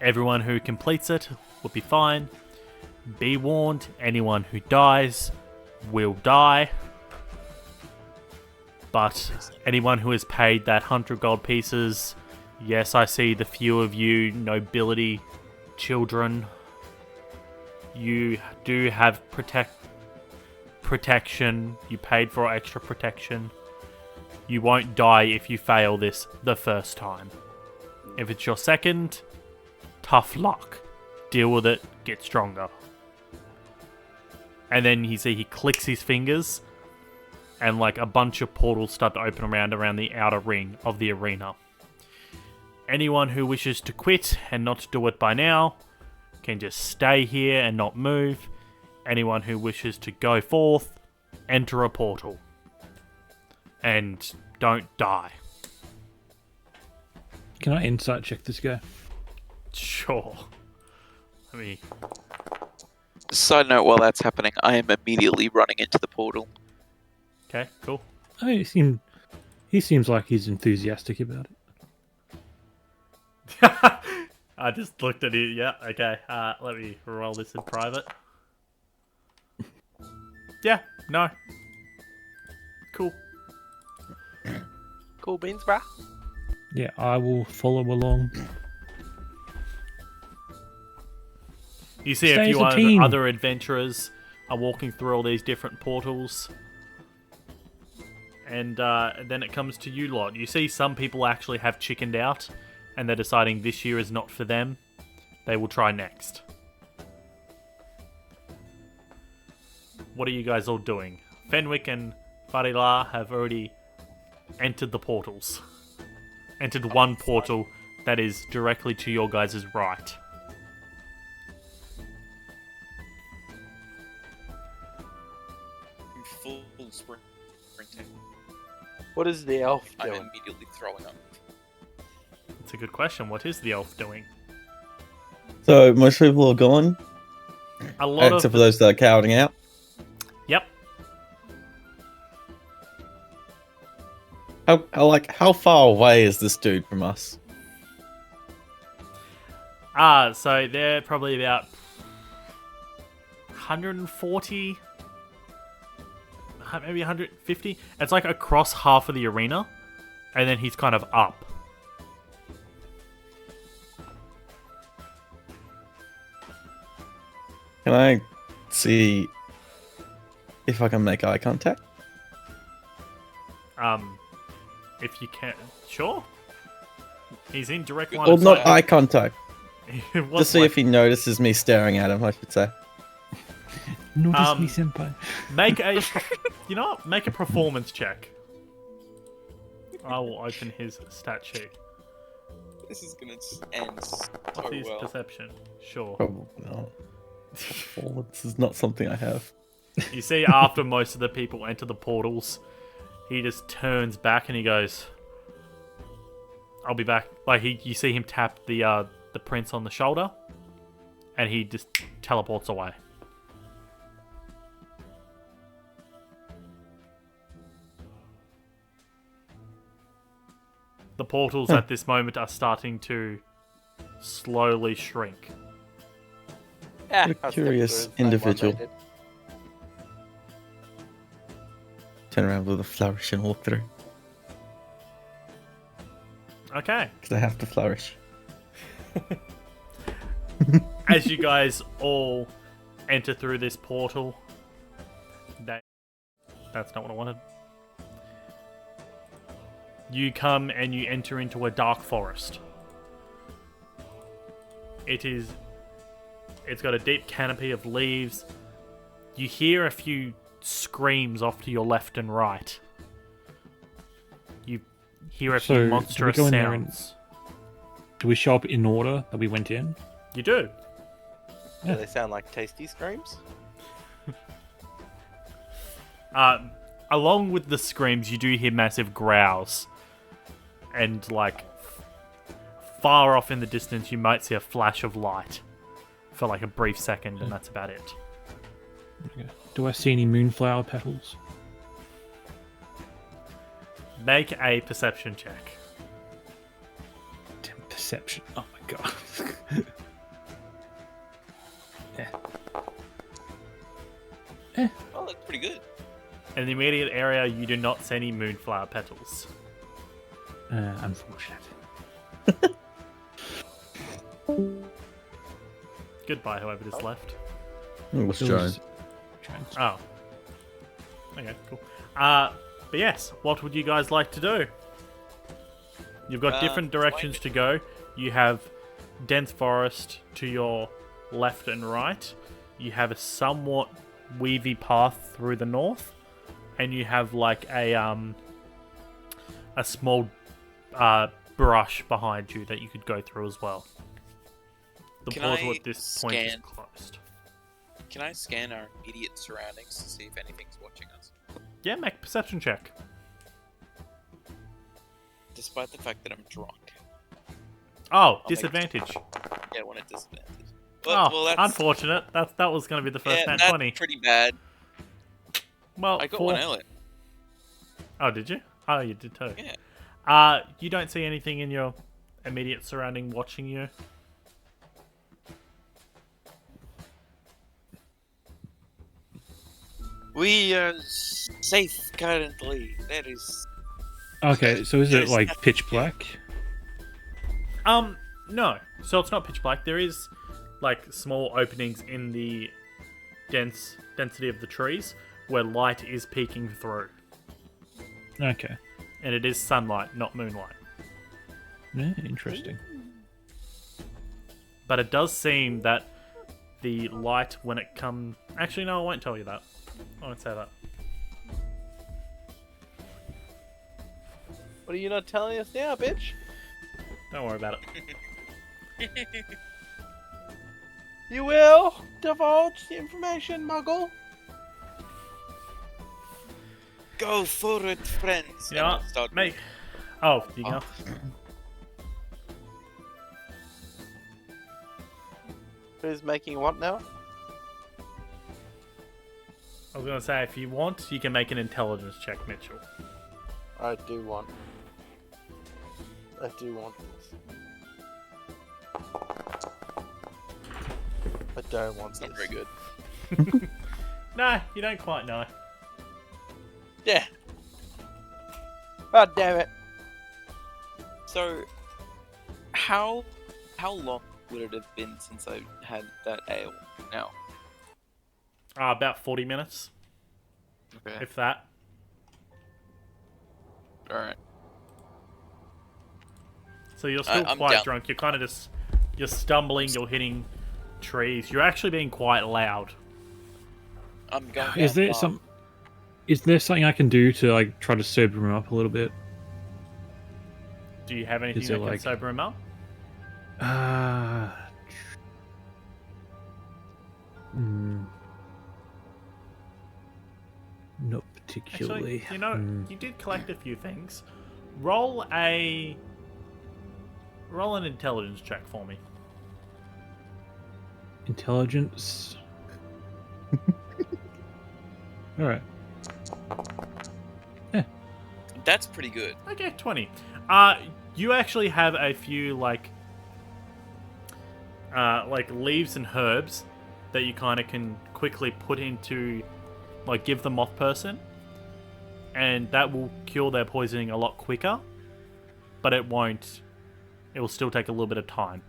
Everyone who completes it will be fine. Be warned, anyone who dies will die. But anyone who has paid that 100 gold pieces, yes, I see the few of you nobility children. You do have protection. You paid for extra protection. You won't die if you fail this the first time. If it's your second, tough luck. Deal with it, get stronger. And then you see he clicks his fingers, and a bunch of portals start to open around the outer ring of the arena. Anyone who wishes to quit and not do it by now can just stay here and not move. Anyone who wishes to go forth, enter a portal. And don't die. Can I insight check this guy? Sure. Let me... Side note, while that's happening, I am immediately running into the portal. Okay, cool. Oh, he seems like he's enthusiastic about it. I just looked at it. Yeah, okay. Let me roll this in private. Yeah, no. Cool. Cool beans, bruh. Yeah, I will follow along. You see Stay a few as a team. other adventurers are walking through all these different portals. And then it comes to you lot. You see some people actually have chickened out, and they're deciding this year is not for them. they will try next. What are you guys all doing? Fenwick and Farilar have already entered the portals. Entered one portal that is directly to your guys' right. Full sprinting. What is the elf I'm doing? immediately throwing up. It's a good question. What is the elf doing? So most people are gone, A lot except of for those that are cowering out. Yep. How far away is this dude from us? So they're probably about 140, maybe 150. It's like across half of the arena, and then he's kind of up. Can I see if I can make eye contact? If you can, sure. He's in direct line Well, of not sight. eye contact. It was Just see like- if he notices me staring at him, I should say. Notice me, senpai. Make a, you know what? Make a performance check. I will open his stat sheet. This is gonna end so What's his well. perception? Sure. Probably not. This is not something I have. You see, after most of the people enter the portals, he just turns back and he goes, "I'll be back." Like you see him tap the prince on the shoulder, and he just teleports away. The portals at this moment are starting to slowly shrink. Yeah, What a I'll step curious through the same one individual. they did. Turn around with a flourish and walk through. Okay. Because I have to flourish. As you guys all enter through this portal, that's not what I wanted. You come and you enter into a dark forest. It's got a deep canopy of leaves. You hear a few screams off to your left and right. You hear a So, few do we monstrous go in there and- sounds. Do we show up in order that we went in? You do. Do they sound like tasty screams? Along with the screams, you do hear massive growls. And, like, far off in the distance, you might see a flash of light for, like, a brief second, and that's about it. Okay. Do I see any moonflower petals? Make a perception check. Damn, perception. Oh my god. Oh, that's pretty good. In the immediate area, you do not see any moonflower petals. Unfortunate. Goodbye, whoever just left. What's It Joan? was- Jones. Oh. Okay, cool. But yes, what would you guys like to do? You've got different directions to go. You have dense forest to your left and right. You have a somewhat weavy path through the north, and you have like a small brush behind you that you could go through as well. The Can portal I at this point is scan? closed. Can I scan our immediate surroundings to see if anything's watching us? Yeah, make a perception check. Despite the fact that I'm drunk. Oh, make- disadvantage. Yeah, when it's disadvantage. Oh, that's, unfortunate. That was going to be the first yeah, nat that's 20. pretty bad. Well, I got for- one earlier. Oh, did you? Oh, you did too. Yeah. You don't see anything in your immediate surrounding watching you. We are safe currently. That is. Okay, so is it There's like nothing pitch here. black? No. So it's not pitch black. There is like small openings in the density of the trees where light is peeking through, Okay. and it is sunlight, not moonlight. Yeah, interesting. but it does seem that the light when it comes... Actually, no, I won't tell you that. I won't say that. What are you not telling us now, bitch? Don't worry about it. You will divulge the information, Muggle. Go for it, friends. You know And what? start Mate. Oh, you go. Who's making what now? I was going to say, if you want, you can make an intelligence check, Mitchell. I do want this. I don't want It's this. not very good. No, you don't quite know. Yeah. God damn it. So, how long would it have been since I had that ale now? About 40 minutes, Okay. if that. Alright. So you're still I'm quite down. drunk. You're kind of just... You're stumbling, you're hitting trees. You're actually being quite loud. I'm going Is down there far. Is there something I can do to like try to sober him up a little bit? Do you have anything Is that it can like- sober him up? Not particularly. Actually, you know, you did collect a few things. Roll an intelligence check for me. Intelligence. All right. That's pretty good. Okay, 20. You actually have a few like leaves and herbs that you kind of can quickly put into, like, give the moth person, and that will cure their poisoning a lot quicker. But it won't. It will still take a little bit of time.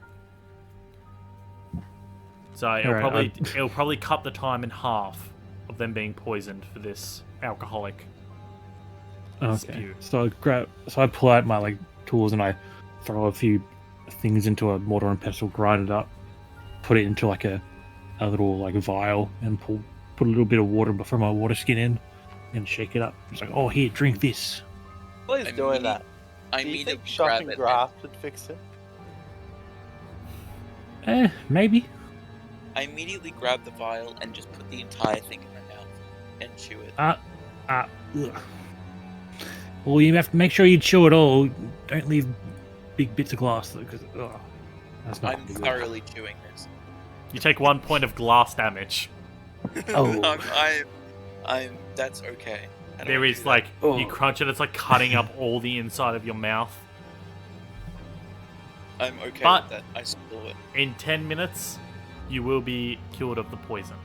So it'll Alright, it'll probably cut the time in half of them being poisoned for this alcoholic. Okay. Spew. So I pull out my like tools and I throw a few things into a mortar and pestle, grind it up, put it into like a little like vial, and put a little bit of water from my water skin in, and shake it up. It's like, oh, here, drink this. Please doing that. I Do you immediately think grab shocking it. grass would fix it? Maybe. I immediately grab the vial and just put the entire thing in my mouth and chew it. Ugh. Well, you have to make sure you chew it all. Don't leave big bits of glass, because that's not I'm good. thoroughly chewing this. You take 1 point of glass damage. Oh. I'm. That's okay. I don't There wanna is do like Oh. you crunch it, it's like cutting up all the inside of your mouth. that. I'm okay but- with that. I swallow it. In 10 minutes, you will be cured of the poison.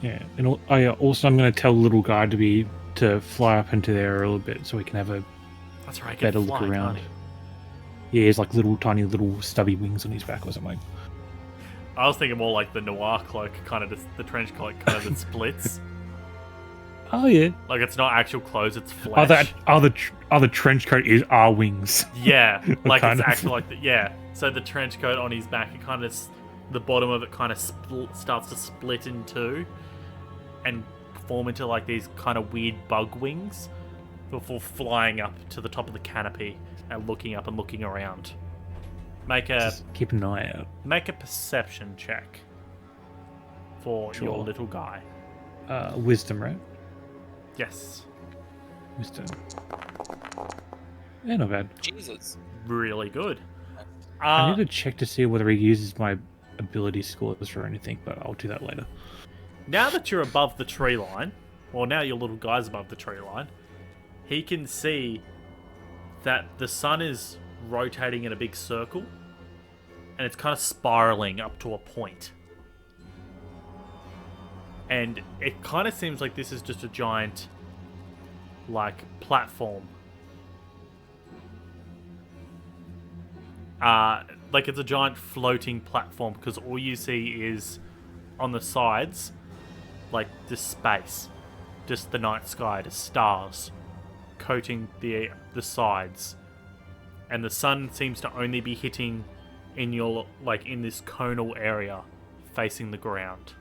Yeah, and also I'm going to tell the little guy to fly up into there a little bit so we can have a That's right. better look around. Yeah, he has like tiny little stubby wings on his back or something. I was thinking more like the noir cloak, kind of the trench coat, kind of that splits. Oh yeah. Like it's not actual clothes, it's flesh. Other trench coat is our wings. Yeah, like Kind it's of. actually like yeah. So the trench coat on his back, it kind of the bottom of it kind of starts to split in two, and form into like these kind of weird bug wings, before flying up to the top of the canopy and looking up and looking around. Make a Just keep an eye out. make a perception check for your Sure. little guy. Wisdom, right? Yes, Wisdom. Yeah, not bad. Jesus. really good. I need to check to see whether he uses my ability scores or anything, but I'll do that later. Now that you're above the tree line, well, now your little guy's above the tree line, he can see that the sun is rotating in a big circle, and it's kind of spiraling up to a point. And it kind of seems like this is just a giant, like, platform. Like it's a giant floating platform, because all you see is, on the sides, like, just space. Just the night sky, just stars. coating the sides, and the sun seems to only be hitting in your in this conal area facing the ground.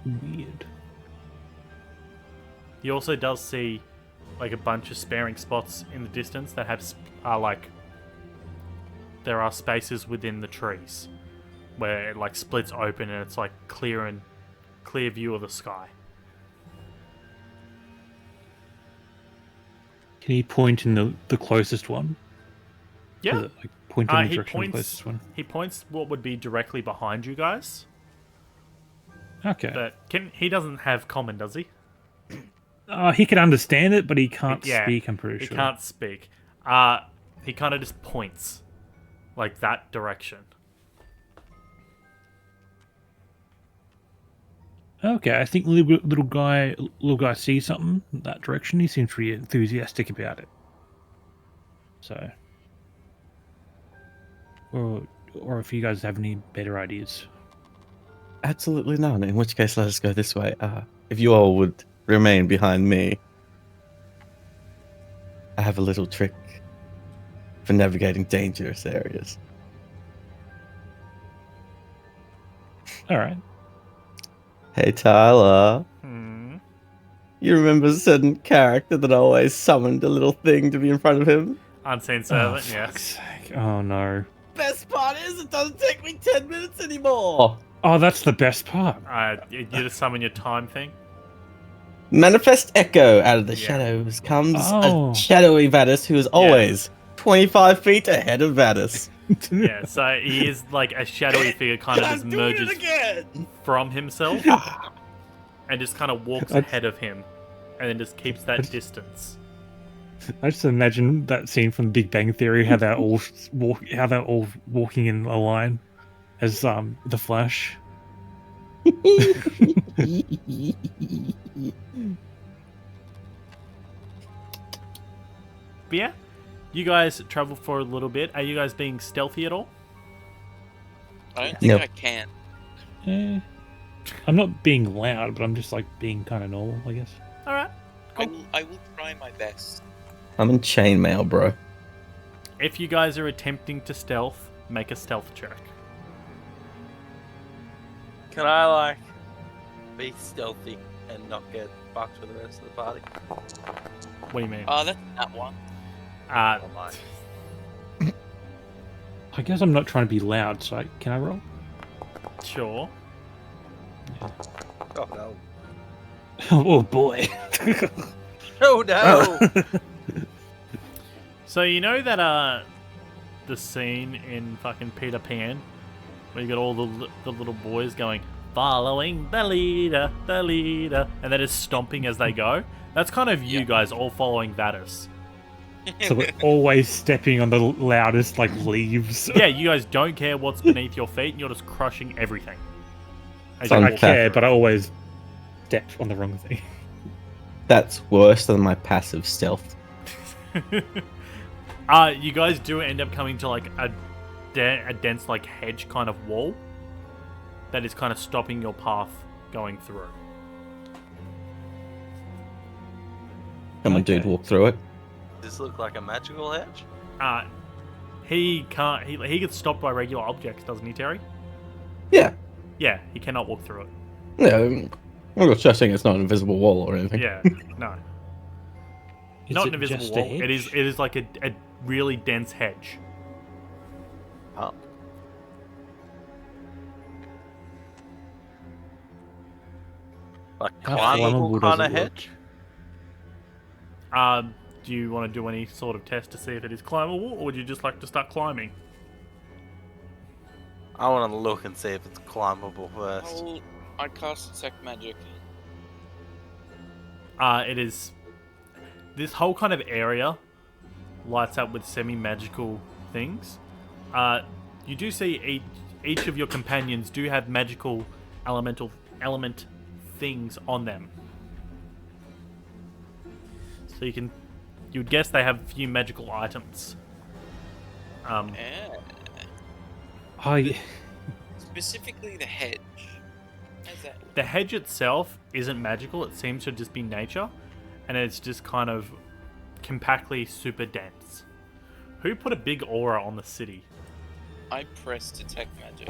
Weird. He also does see a bunch of sparing spots in the distance that have there are spaces within the trees where it splits open and it's clear view of the sky. Can he point in the closest one? Yeah. Is it, point in the He direction of the points. closest one? He points what would be directly behind you guys. Okay. But he doesn't have common, does he? He can understand it, but he can't Yeah, speak, I'm pretty He sure. can't speak. He kind of just points that direction. Okay, I think little guy sees something in that direction. He seems pretty enthusiastic about it. So, or if you guys have any better ideas. Absolutely none. In which case, let us go this way. If you all would remain behind me, I have a little trick for navigating dangerous areas. All right. Hey, Tyler. Hmm. You remember a certain character that always summoned a little thing to be in front of him? Unseen Oh, servant, fuck's yes. sake. Oh no. Best part is, it doesn't take me 10 minutes anymore. Oh, that's the best part. You just summon your time thing. Manifest Echo. Out of the Yeah. shadows comes Oh. a shadowy Vadis who is always 25 feet ahead of Vadis. Yeah, so he is a shadowy figure, kind of just I'm doing merges it again. from himself and just kind of walks That's- ahead of him, and then just keeps that distance. I just imagine that scene from Big Bang Theory, how they're all walking in a line as the Flash. But yeah, you guys travel for a little bit. Are you guys being stealthy at all? I don't think Nope. I can. Eh, I'm not being loud, but I'm just being kind of normal, I guess. All right. I will try my best. I'm in chainmail, bro. If you guys are attempting to stealth, make a stealth check. Can I be stealthy and not get fucked with the rest of the party? What do you mean? Oh, that's that one. Uh, Or, like, I guess I'm not trying to be loud, so can I roll? sure. oh no. Oh boy. Oh no! So you know that the scene in fucking Peter Pan where you got all the little boys going, following the leader, and they're just stomping as they go? That's kind of you guys all following Vadis. So we're always stepping on the loudest leaves. Yeah, you guys don't care what's beneath your feet, and you're just crushing everything. As So you I walk care, through. but I always step on the wrong thing. That's worse than my passive stealth. You guys do end up coming to a dense hedge kind of wall that is kind of stopping your path going through. Come on, dude, Okay. walk through it. Does this look like a magical hedge? He can't. He gets stopped by regular objects, doesn't he, Terry? Yeah. Yeah, he cannot walk through it. Yeah, I'm not stressing it's not an invisible wall or anything. Yeah, no, Is not it an invisible just a wall. It is. hedge? It is a really dense hedge. Oh. Like How climbable flammable does kind of it look? hedge? Do you want to do any sort of test to see if it is climbable, or would you just like to start climbing? I want to look and see if it's climbable first. I cast Detect Magic. It is. This whole kind of area lights up with semi-magical things. You do see each of your companions do have magical element things on them. So you'd guess they have a few magical items. Yeah. I Specifically the hedge. What's that? The hedge itself isn't magical. It seems to just be nature, and it's just kind of compactly super dense. Who put a big aura on the city? I pressed detect magic.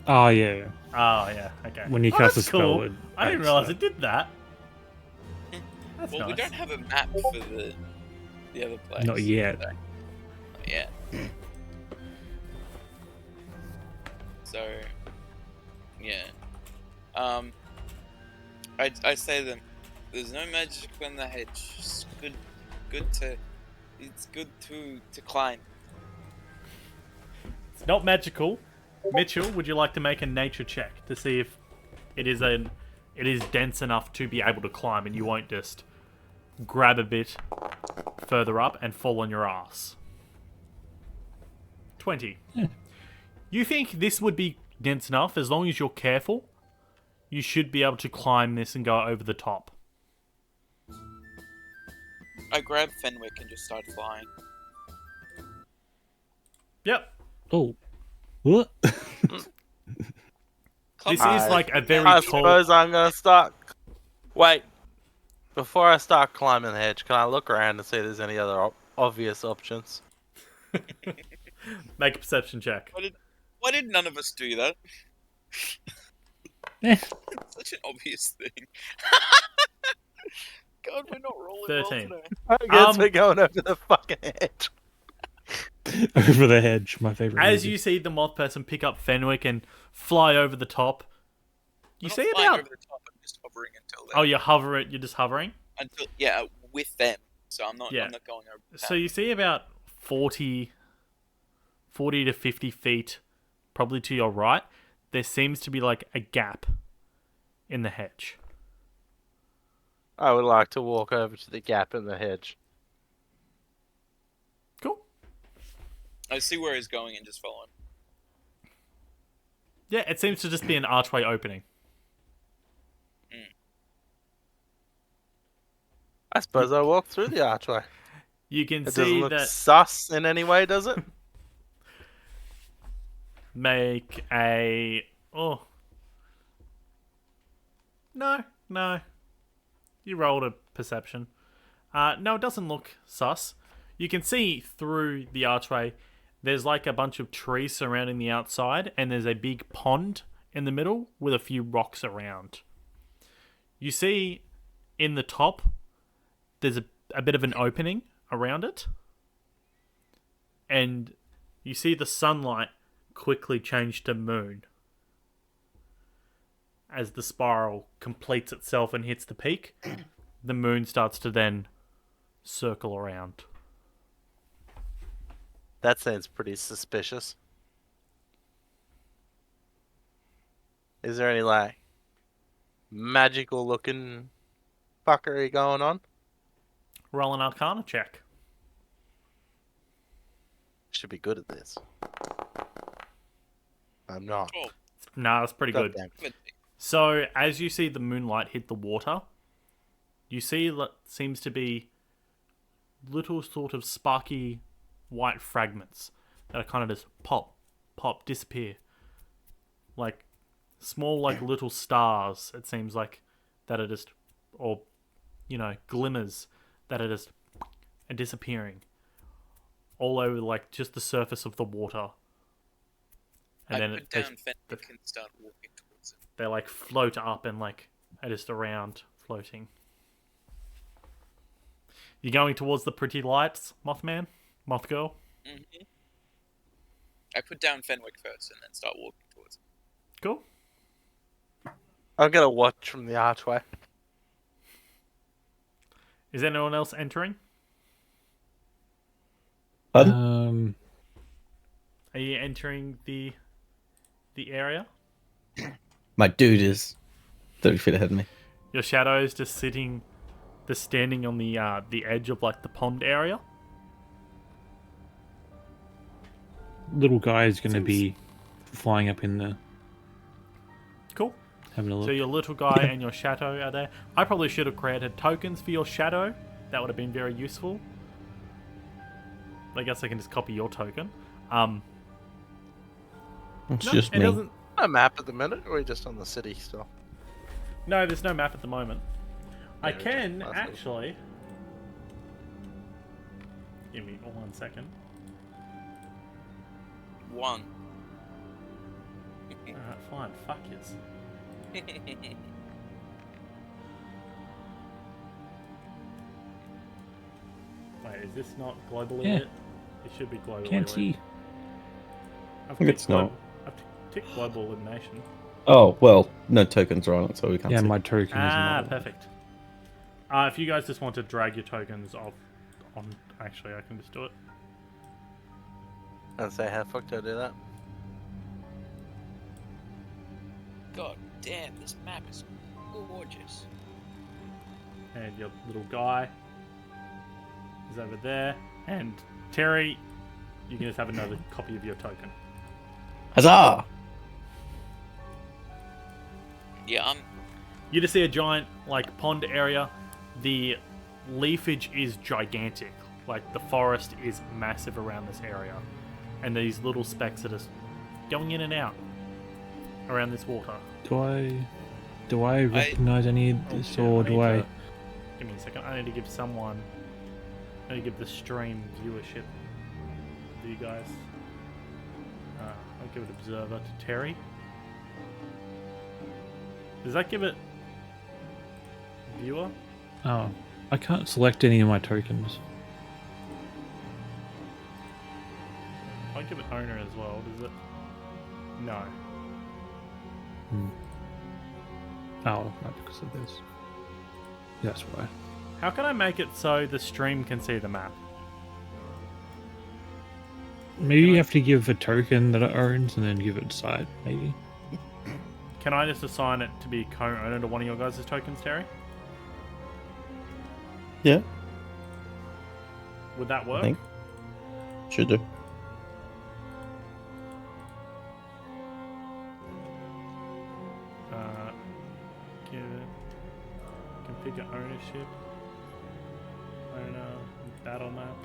Oh yeah. Oh yeah, okay. When you Oh, cast that's a spell, cool. it I didn't acts realize that. it did that. That's Well, we nice. don't have a map for the other place. Not yet. So, not yet. So, yeah. I say to them, there's no magic in the hedge. It's good to climb. It's not magical. Mitchell, would you like to make a nature check to see if it is dense enough to be able to climb, and you won't just grab a bit further up and fall on your ass? 20. You think this would be dense enough? As long as you're careful, you should be able to climb this and go over the top. I grabbed Fenwick and just started flying. Yep. Oh. What? Come This on. is like a very I tall... suppose I'm gonna start. Wait. Before I start climbing the hedge, can I look around and see if there's any other obvious options? Make a perception check. Why did none of us do that? Eh. It's such an obvious thing. God, we're not rolling 13. well today. I guess we're going over the fucking hedge. Over the hedge, my favorite. As movie. you see the moth person pick up Fenwick and fly over the top, you I'm not see flying about... over the top, I'm just hovering until then. Oh, you're just hovering? Until, yeah, with them. So I'm not Yeah. I'm not going over the So you see about 40 to 50 feet, probably to your right, there seems to be like a gap in the hedge. I would like to walk over to the gap in the hedge. Cool. I see where he's going and just follow him. Yeah, it seems to just be an archway opening. I suppose I walk through the archway. You can It doesn't see look that... sus in any way, does it? Make a... Oh. No. You rolled a perception. No, it doesn't look sus. You can see through the archway, there's like a bunch of trees surrounding the outside, and there's a big pond in the middle with a few rocks around. You see in the top, there's a bit of an opening around it. And you see the sunlight quickly change to moon as the spiral completes itself and hits the peak. The moon starts to then circle around. That sounds pretty suspicious. Is there any, like, magical looking fuckery going on? Roll an Arcana check. Should be good at this. I'm not. Oh, Nah, that's pretty good. Goddamn. good. So, as you see the moonlight hit the water, you see what seems to be little sort of sparky white fragments that are kind of just pop, disappear. Like small, like little stars, it seems like, that are just, or, glimmers that are just disappearing all over, like, just the surface of the water. And I then put down Fenwick and start walking towards it. they like float up and like are just around floating. You going towards the pretty lights, Mothman? Moth girl? Mm-hmm. I put down Fenwick first and then start walking towards it. Cool. I'm gonna watch from the archway. Is anyone else entering? Um, Are you entering the area? My dude is 30 feet ahead of me. Your shadow is just standing on the edge of like the pond area. little guy is going to be flying up in the. Cool. Having a look. So your little guy and your shadow are there. I probably should have created tokens for your shadow. That would have been very useful. I guess I can just copy your token. It's No, just it me. doesn't. a map at the minute, or are we just on the city still? No, there's no map at the moment. I Yeah, okay. can That's actually. Give me 1 second. One. Alright, fine. Fuck yes. Wait, is this not globally Yeah. lit? It should be globally Can't lit. see. I've think ticked it's not. I've ticked global illumination. Oh, well, no tokens are on it, so we can't Yeah, see. my token is Ah, not. perfect. If you guys just want to drag your tokens off on... Actually, I can just do it. And say, how the fuck do I do that? God damn, this map is gorgeous. And your little guy is over there. And Terry, you can just have another copy of your token. Huzzah! Yeah, You just see a giant, like, pond area. The leafage is gigantic. Like, the forest is massive around this area. And these little specks are just going in and out around this water. Do I recognize any of Oh, this, shit, or need do I? to- Give me a second. I need to give someone... I need to give the stream viewership to you guys. I'll give it observer to Terry. Does that give it viewer? Oh, I can't select any of my tokens. I'll give it owner as well. Does it? No. Oh, not because of this. That's why. How can I make it so the stream can see the map? Maybe you have to give a token that it owns and then give it site, maybe. Can I just assign it to be co-owner to one of your guys' tokens, Terry? Yeah, Would that work? think. Should do. Give it configure ownership. Owner battle map.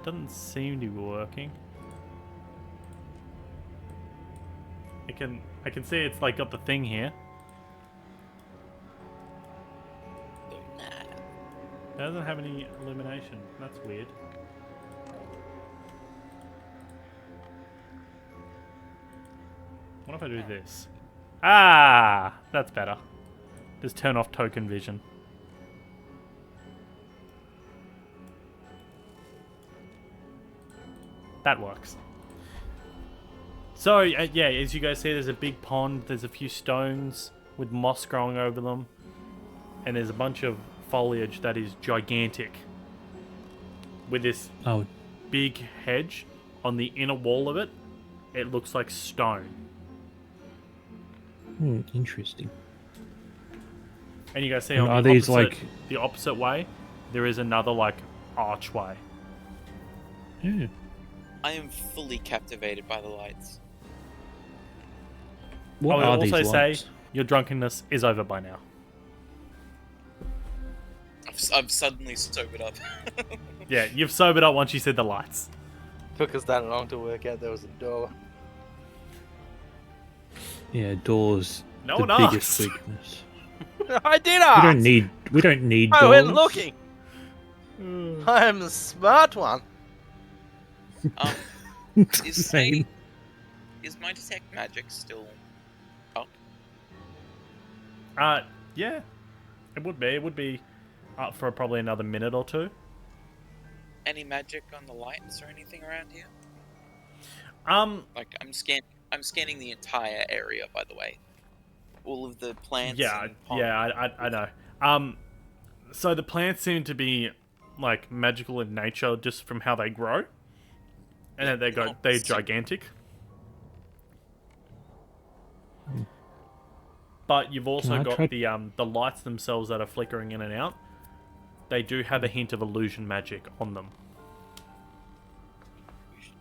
Doesn't seem to be working. I can see it's like got the thing here. It doesn't have any illumination. That's weird. What if I do this? Ah, that's better. Just turn off token vision. That works. So, yeah, as you guys see, there's a big pond. There's a few stones with moss growing over them. And there's a bunch of foliage that is gigantic. With this Oh, big hedge on the inner wall of it. It looks like stone. interesting. And you guys see And on are the these, opposite, like- the opposite way, there is another, like, archway. Yeah. I am fully captivated by the lights. What I would are also these say lights? your drunkenness is over by now. I've suddenly sobered up. Yeah, you've sobered up once you said the lights. Took us that long to work out there was a door. Yeah, doors. No the one biggest asked. weakness. I did ask! We don't need I doors. went looking! I'm the smart one! Is Same. is my detect magic still up? Yeah, it would be. It would be up for probably another minute or two. Any magic on the lights or anything around here? Like I'm scanning the entire area, by the way. All of the plants. Yeah, and ponds. yeah, I know. So the plants seem to be like magical in nature, just from how they grow, and then they're gigantic. But you've also I got try- the lights themselves that are flickering in and out. They do have a hint of illusion magic on them.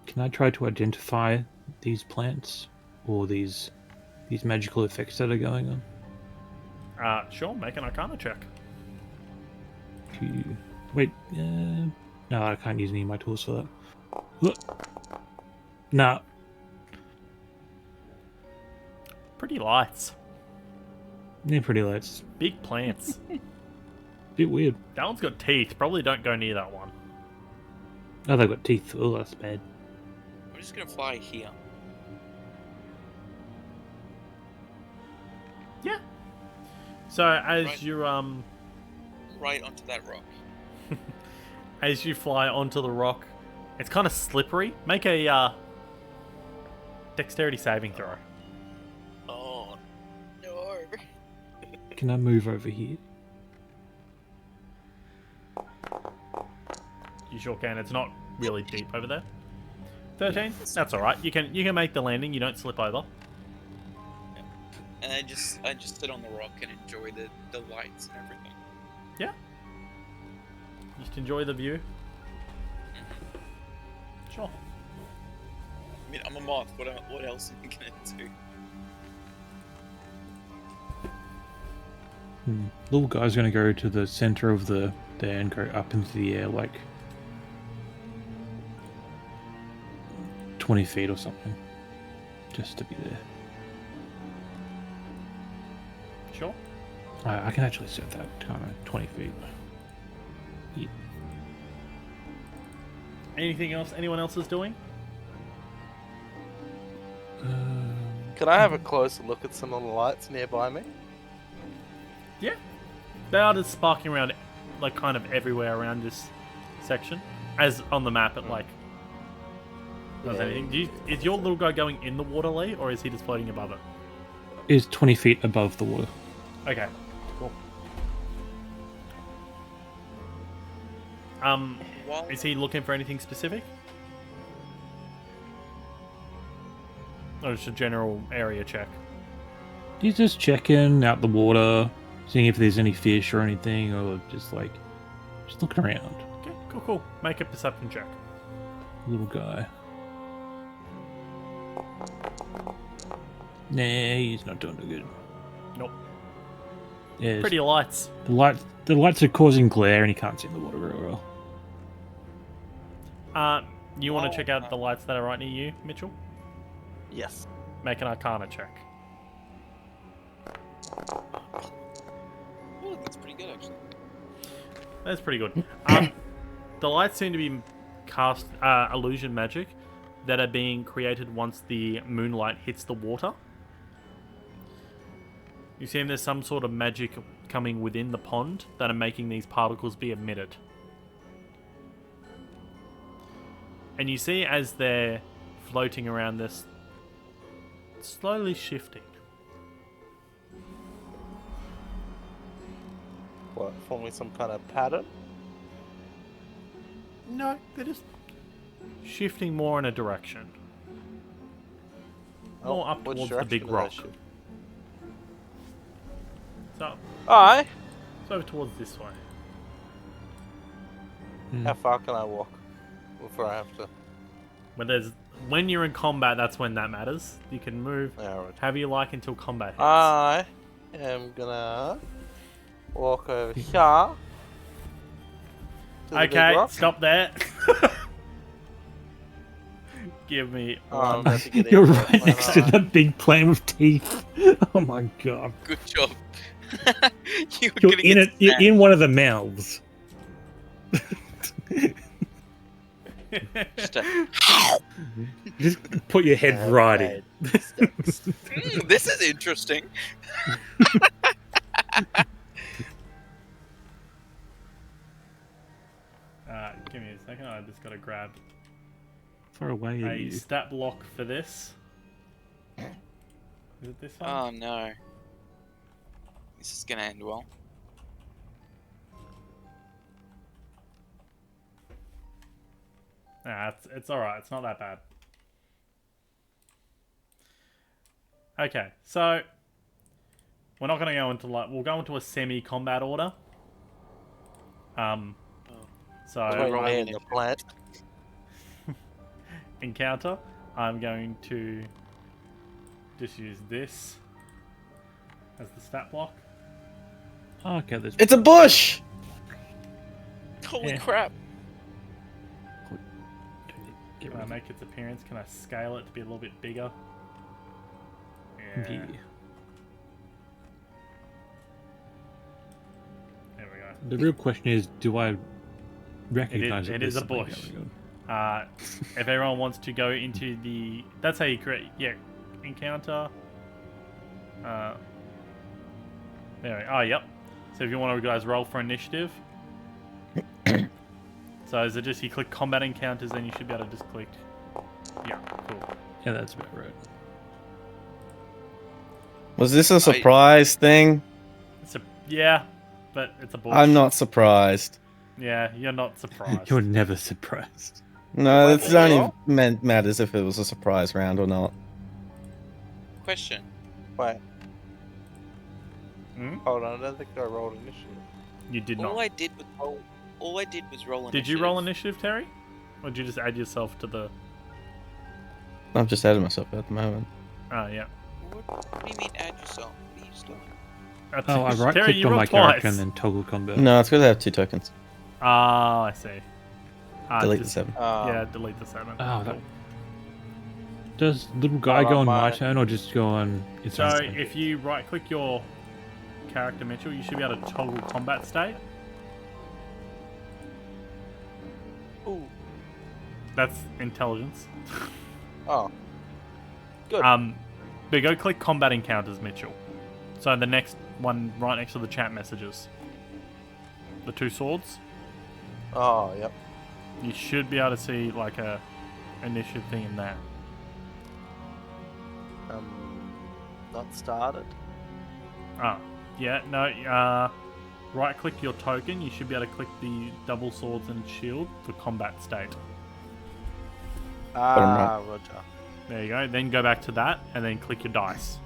Can I try to identify these plants or these magical effects that are going on? Sure, make an Arcana check. Wait, no, I can't use any of my tools for that. Nah. Pretty lights. They're pretty lights. Big plants. Bit weird. That one's got teeth. Probably don't go near that one. Oh, they've got teeth. Oh, that's bad. I'm just gonna fly here. Yeah. So as Right. you Right onto that rock. as you fly onto the rock, it's kind of slippery. Make a dexterity saving throw. Oh no. Can I move over here? You sure can. It's not really deep over there. 13. That's all right. You can make the landing. You don't slip over. And I just sit on the rock and enjoy the lights and everything. Yeah. Just enjoy the view. Sure. I mean, I'm a moth. What else am I gonna do? Little guy's gonna go to the center of the there and go up into the air like 20 feet or something, just to be there. Sure. I can actually set that kind of 20 feet. Yeah. Anything else anyone else is doing? Can I have a closer look at some of the lights nearby me? Yeah. They are just sparking around, like, kind of everywhere around this section. As on the map, it, like, does Yeah. anything. Is your little guy going in the water, Lee, or is he just floating above it? Is 20 feet above the water. Okay, cool. While Is he looking for anything specific? Or just a general area check? He's just checking out the water, seeing if there's any fish or anything, or just looking around. Okay, cool. Make a perception check. Little guy. Nah, he's not doing too good. Nope. Yeah, it's- Pretty lights. the lights are causing glare, and he can't see in the water very well. You want to check out the lights that are right near you, Mitchell? Yes. Make an Arcana check. oh, that's pretty good actually. That's pretty good. The lights seem to be cast illusion magic that are being created once the moonlight hits the water. You see there's some sort of magic coming within the pond that are making these particles be emitted. And you see as they're floating around this, slowly shifting. What, forming some kind of pattern? No, they're just shifting more in a direction. More up which towards the direction big do they rock. shift? So, Aye. it's over towards this way. How far can I walk before I have to? When you're in combat, that's when that matters. You can move Alright. however you like until combat hits. I am gonna walk over here. To the big Okay, rock. stop there. Give me Oh, I'm one. about to get You're into right it. next to that big plant with teeth. Oh my god. Good job. you were You're gonna in get it. You're in one of the mouths. Just a, Just put your head right in. this is interesting. Give me a second. I just got to grab Far away are a you? stat block for this. Is it this one? Oh no. This is gonna end well. Nah, it's alright. It's not that bad. Okay, so we're not going to go into we'll go into a semi-combat order. So Wait, Right. me in the plant. encounter. I'm going to just use this as the stat block. Oh, okay, there's. It's a bush! Holy Yeah. crap. Get Can rid I of make its appearance? Can I scale it to be a little bit bigger? it. Yeah. Yeah. The real question is, do I It recognize is a something bush. going on? If everyone wants to go into the... That's how you create... Yeah, encounter. There we go. Oh, yep. So if you want to guys roll for initiative. So is it just you click combat encounters, then you should be able to just click... Yeah, cool. Yeah, that's about right. Was this a surprise thing? It's a... Yeah, but it's a bush. I'm not surprised. Yeah, you're not surprised. You're never surprised. No, Wait, this only what? matters if it was a surprise round or not. Question. Wait, Hmm? hold on. I don't think I rolled initiative. You did not. All I did was roll. All I did was roll initiative. Did you roll initiative, Terry? Or did you just add yourself to the... I've just added myself at the moment. Oh, yeah. What do you mean add yourself? What are you doing? That's... Oh, I right Terry, clicked you on my rolled character twice. and then toggle combat. No, it's good to have 2 tokens. Oh, I see. Delete the just- 7. Yeah, delete the 7. Oh, that- Cool. Does little guy Hold go on, on my my- turn or just go on its So own turn? if you right-click your character, Mitchell, you should be able to toggle combat state. Ooh. That's intelligence. Oh. Good. But go click combat encounters, Mitchell. So the next one right next to the chat messages. The 2 swords. Oh, yep. You should be able to see like a initiative thing in there. Not started. Oh, yeah, no, right click your token, you should be able to click the double swords and shield for combat state. Ah, Roger. There you go, then go back to that and then click your dice.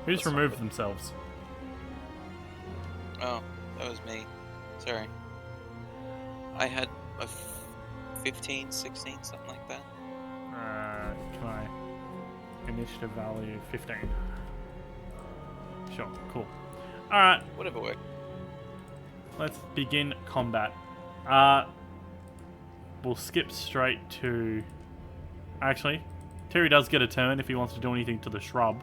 Who just removed themselves? Oh, that was me. Sorry. I had a 15, 16, something like that. Can I... Initiative value 15. Sure, cool. Alright, Whatever worked. let's begin combat. We'll skip straight to... Actually, Terry does get a turn if he wants to do anything to the shrub.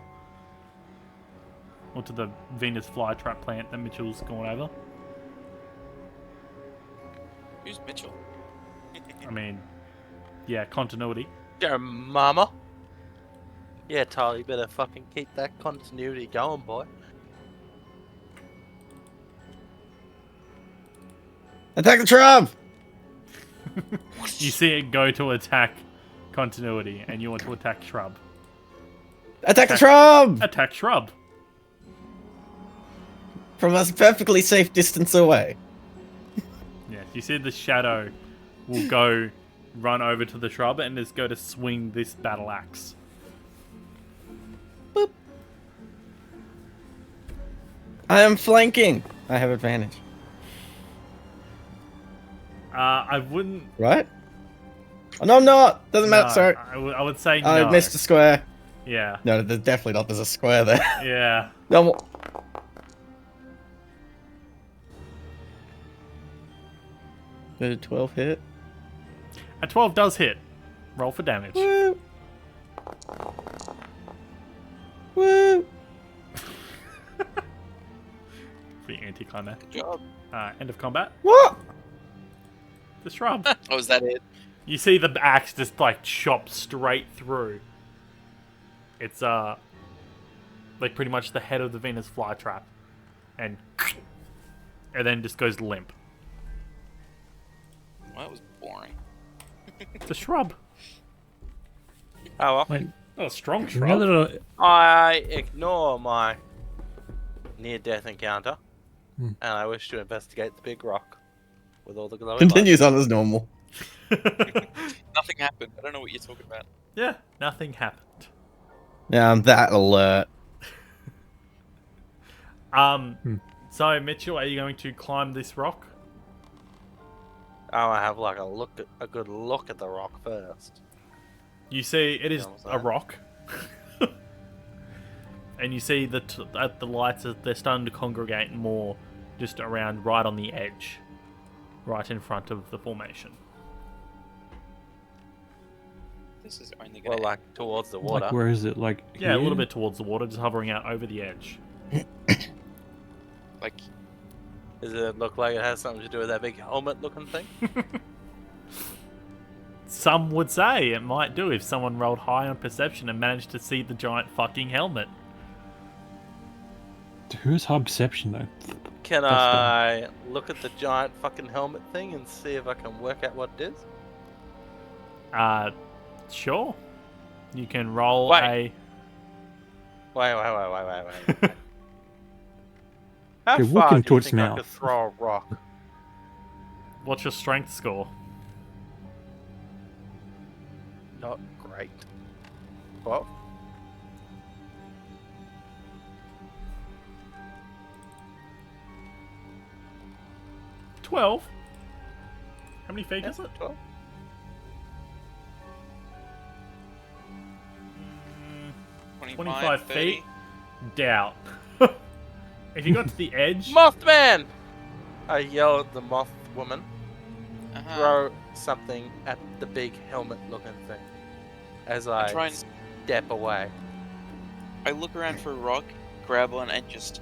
Or to the Venus flytrap plant that Mitchell's gone over. Who's Mitchell? I mean, yeah, continuity. Go, mama. Yeah, Tyler, you better fucking keep that continuity going, boy. Attack the shrub! You see it go to attack continuity, and you want to attack shrub. Attack the shrub! Attack shrub. From a perfectly safe distance away. Yeah, you see the shadow will go run over to the shrub and just go to swing this battle axe. Boop. I am flanking. I have advantage. I wouldn't. Right? Oh, no, I'm not. Doesn't matter. No, Sorry. I would say I no. missed a square. Yeah, No, there's definitely not. There's a square there. yeah. No. Did a 12 hit? A 12 does hit. Roll for damage. Woo! Woo! Pretty anticlimactic. Good job. End of combat. What? The shrub. Oh, is that it? You see the axe just like chop straight through. It's like pretty much the head of the Venus flytrap, and then just goes limp. Well, that was boring. The shrub. Oh, well. Wait, Oh, a strong now shrub. that I ignore my near-death encounter, Hmm. and I wish to investigate the big rock with all the glowing Continues on as normal. Nothing happened. I don't know what you're talking about. Yeah, nothing happened. Yeah, I'm that alert. So Mitchell, are you going to climb this rock? I want to have like a good look at the rock first. You see, it is Yeah, what's a that? rock, and you see that at the lights they're starting to congregate more, just around right on the edge, right in front of the formation. This is only gonna Well, like towards the like, water. where is it? Like Yeah, a little here? bit towards the water, just hovering out over the edge. Does it look like it has something to do with that big helmet-looking thing? Some would say it might do if someone rolled high on perception and managed to see the giant fucking helmet. Who's high perception though? Can That's I look at the giant fucking helmet thing and see if I can work out what it is? Sure. You can roll Wait. a... Wait. How You're far walking do you towards think I mouth. could throw a rock? What's your strength score? Not great. 12? $12? How many feet is it? 12? 25 feet? Doubt. If you got to the edge... Mothman! I yell at the moth woman. Uh-huh. Throw something at the big helmet-looking thing as I try and- step away. I look around for a rock, grab one, and just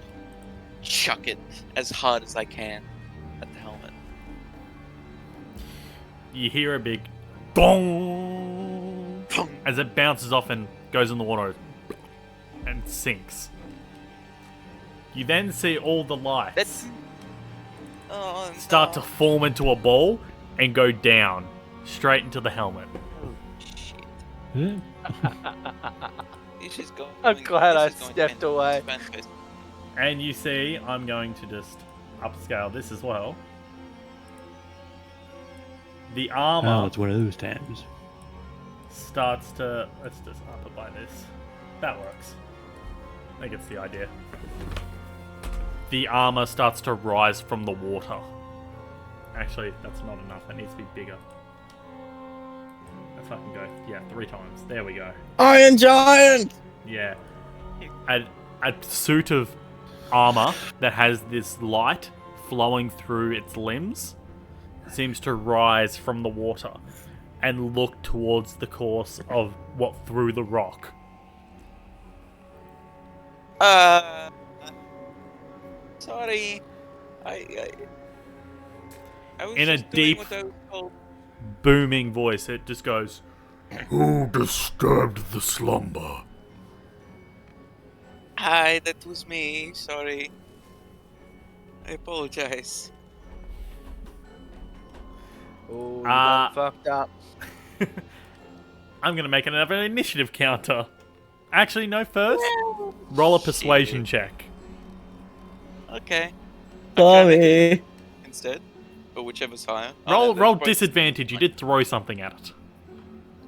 chuck it as hard as I can at the helmet. You hear a big gong as it bounces off and goes in the water and sinks. You then see all the lights That's... Oh, start to form into a ball and go down straight into the helmet. Oh, shit. Yeah. This is going... I'm glad I this is going stepped away. fantastic. And you see, I'm going to just upscale this as well. The Oh, armor it's one of those times. starts to... Let's just up it by this. That works. I think it's the idea. The armor starts to rise from the water. Actually, that's not enough. It needs to be bigger. Let's fucking go. Yeah, 3 times. There we go. Iron Giant! Yeah. A suit of armor that has this light flowing through its limbs seems to rise from the water and look towards the course of what threw the rock. Sorry. I was In a just doing deep- what I was told. Booming voice, it just goes, "Who disturbed the slumber?" Hi, that was me. Sorry. I apologize. Oh, you Ah. done fucked up. I'm gonna make another initiative counter. Actually, no, first. Roll a persuasion check. Okay. Sorry. Instead, but whichever's higher. Roll they're both- disadvantage. You did throw something at it.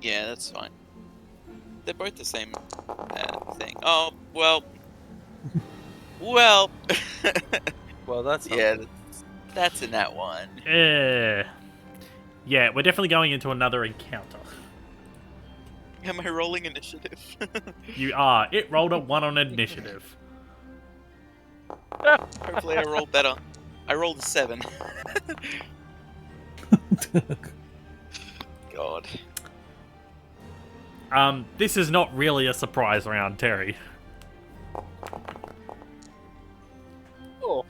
Yeah, that's fine. They're both the same thing. Oh well. Well. Well, that's not yeah, good. that's in that one. Yeah, we're definitely going into another encounter. Am I rolling initiative? You are. It rolled a 1 on initiative. Hopefully, I roll better. I rolled a 7. God. This is not really a surprise round, Terry. Oh,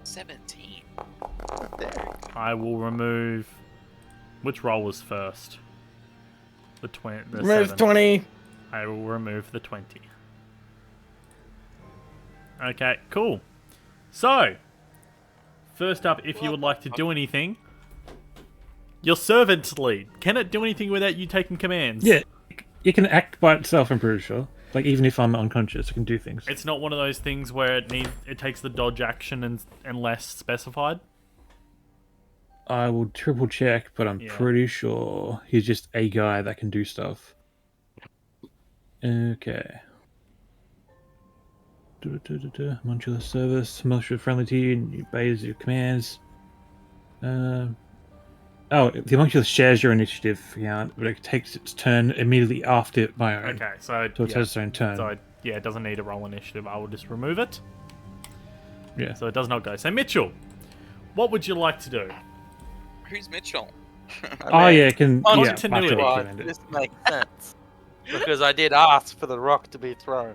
17. there. I will remove... Which roll was first? The Remove 7. 20. I will remove the 20. Okay, cool. So, first up, if you would like to do anything, your servant's lead. Can it do anything without you taking commands? Yeah, it can act by itself, I'm pretty sure. Like, even if I'm unconscious, it can do things. It's not one of those things where it takes the dodge action unless specified. I will triple check, but I'm Yeah. pretty sure he's just a guy that can do stuff. Okay. Modular service, most friendly to you, and obeys your commands. The homunculus shares your initiative count, but it takes its turn immediately after my own. Okay, so So it yeah. has its own turn. So it doesn't need a roll initiative. I will just remove it. Yeah. So it does not go. So Mitchell, what would you like to do? Who's Mitchell? Oh yeah, it can. Yeah, Continuity. after Well, recommend it. this makes sense. Because I did ask for the rock to be thrown.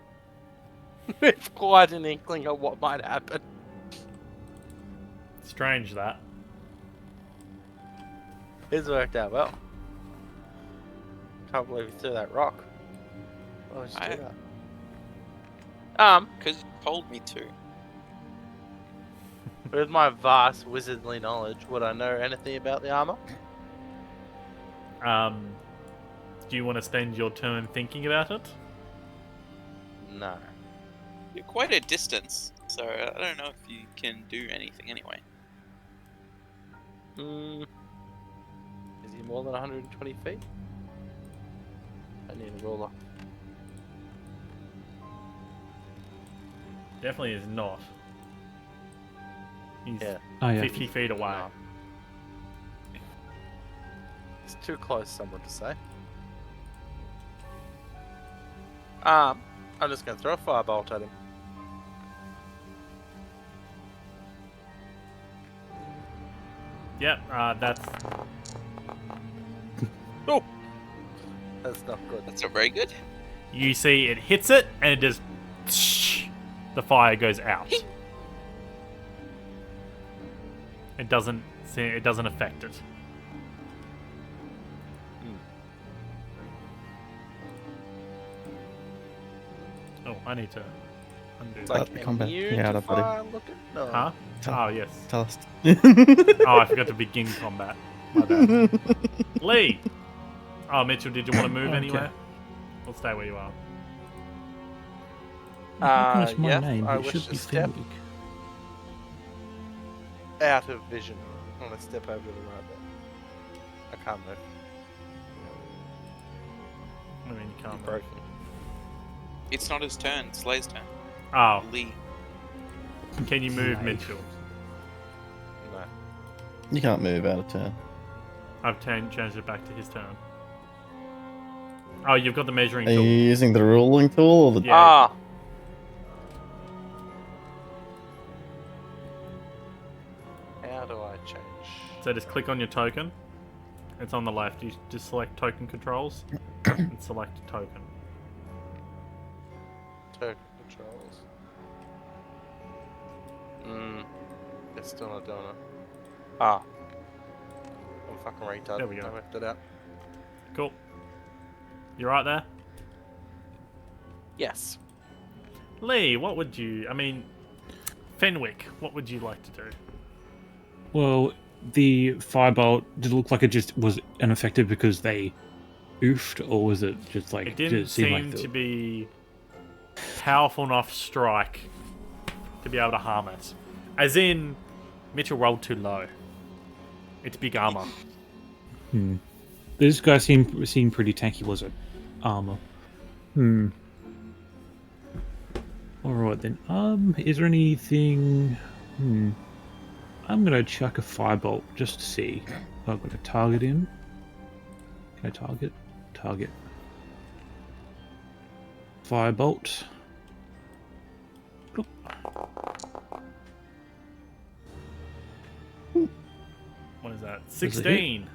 With quite an inkling of what might happen. Strange that. It's worked out well. Can't believe you threw that rock. Why would you do that? Because you told me to. With my vast wizardly knowledge, would I know anything about the armor? Do you want to spend your turn thinking about it? No. You're quite a distance, so I don't know if you can do anything anyway. Is he more than 120 feet? I need a ruler. Definitely is not. He's Yeah. Oh, yeah. 50 feet away. No. It's too close, someone to say. I'm just gonna throw a firebolt at him. Yep, that's... Oh! That's not good. That's not very good. You see it hits it, and it just... The fire goes out. It doesn't affect it. Oh, I need to undo It's that. like the combat. immune Yeah, to buddy. fire looking? No. Huh? Oh, yes. Tell us. Oh, I forgot to begin combat. My bad. Lee! Oh, Mitchell, did you want to move Okay. anywhere? Or stay where you are? I recognize my yes, name, I but it wish should to be step Fenwick. out of vision. I'm gonna step over to the right bit. I can't move. I mean, you can't move. Broken. It's not his turn. It's Lay's turn. Oh, Lee. can you move, Lee. Mitchell? No. You can't move out of turn. I've changed it back to his turn. Oh, you've got the measuring Are you tool. using the ruling tool or the? Yeah. Ah! How do I change? So just click on your token. It's on the left. You just select token controls and select token. Token controls. It's still not doing it. Ah. I'm fucking retarded. There we go. I left it out. Cool. You right there? Yes. Lee, what would you... I mean, Fenwick, what would you like to do? Well, the firebolt, did it look like it just was ineffective because they oofed, or was it just like... It did didn't seem seem like the- to be powerful enough strike to be able to harm it. As in, Mitchell rolled too low. It's big armor. This guy seemed pretty tanky, was it? Armor. Alright then. Is there anything... I'm gonna chuck a firebolt just to see. I've got a target in. Can I target? Target. Firebolt. Bloop. What is that? Does it hit? 16.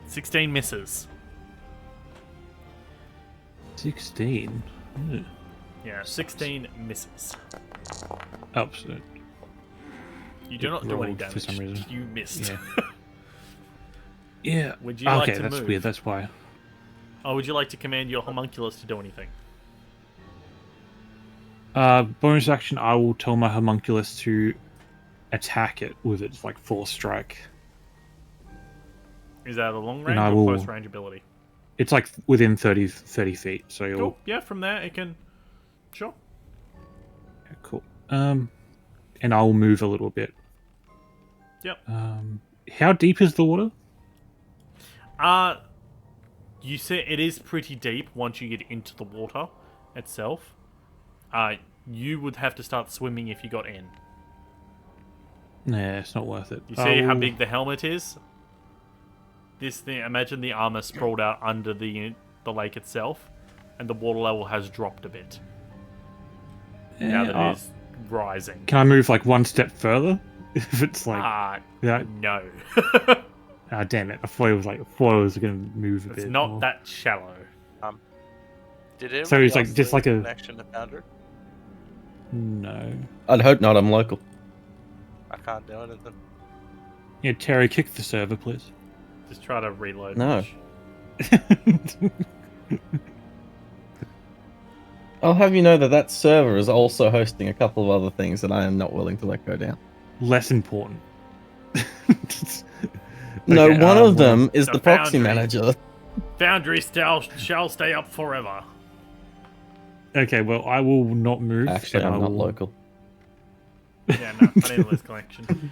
16 misses. 16. Yeah, 16 misses. Oh, so You do not do any rolled for damage. some reason. You missed. Yeah. Yeah. Would you like okay, to that's move? weird. That's why. Or would you like to command your homunculus to do anything? Bonus action, I will tell my homunculus to attack it with its like force strike. Is that a long range I or will- close range ability? It's like within 30 feet, so you'll... Cool. Yeah, from there it can... Sure. Yeah, cool. And I'll move a little bit. Yep. How deep is the water? You see it is pretty deep once you get into the water itself. You would have to start swimming if you got in. Nah, it's not worth it. You see how big the helmet is? This thing, imagine the armor sprawled out under the lake itself, and the water level has dropped a bit. Now that it is rising. Can I move like one step further? If it's like... yeah. No. Damn it. I thought it was going to move a It's bit not more. that shallow. Did it? So it's like- just like a- connection to Foundry? No. I'd hope not. I'm local. Okay. can't do anything. Yeah, Terry, kick the server, please. Just try to reload. No. Mitch. I'll have you know that server is also hosting a couple of other things that I am not willing to let go down. Less important. No, Okay, one of them well, is the the proxy Foundry. manager. Foundry shall stay up forever. Okay, well, I will not move. Actually, but I'm I not will- local. Yeah, no, I need to lose connection.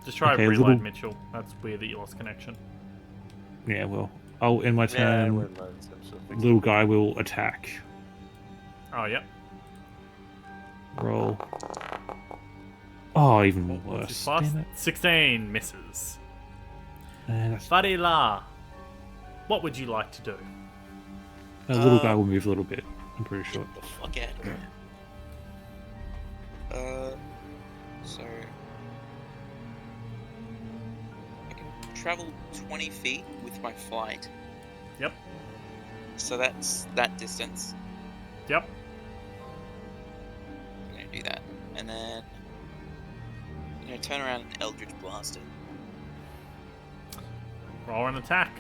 Just try Okay, to reload little- Mitchell. That's weird that you lost connection. Yeah, well, I'll end my Yeah, turn. we're loads of sort of things. Little guy will attack. Oh, yep. Roll. Oh, even more What's his worse. plus? Damn it. 16 misses. That's Fadila, what would you like to do? a little guy will move a little bit. I'm pretty sure. Get the fuck out of here. So I can travel 20 feet with my flight. Yep. So that's that distance. Yep. I'm gonna do that, and then I'm gonna turn around and Eldritch Blast it. Roll an attack.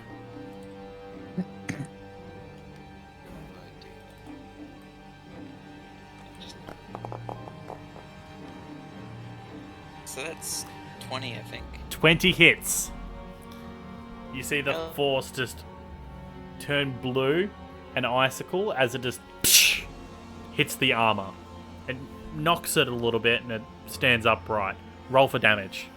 So that's 20, I think. 20 hits. You see the Oh. force just turn blue and icicle as it just hits the armor. It knocks it a little bit and it stands upright. Roll for damage.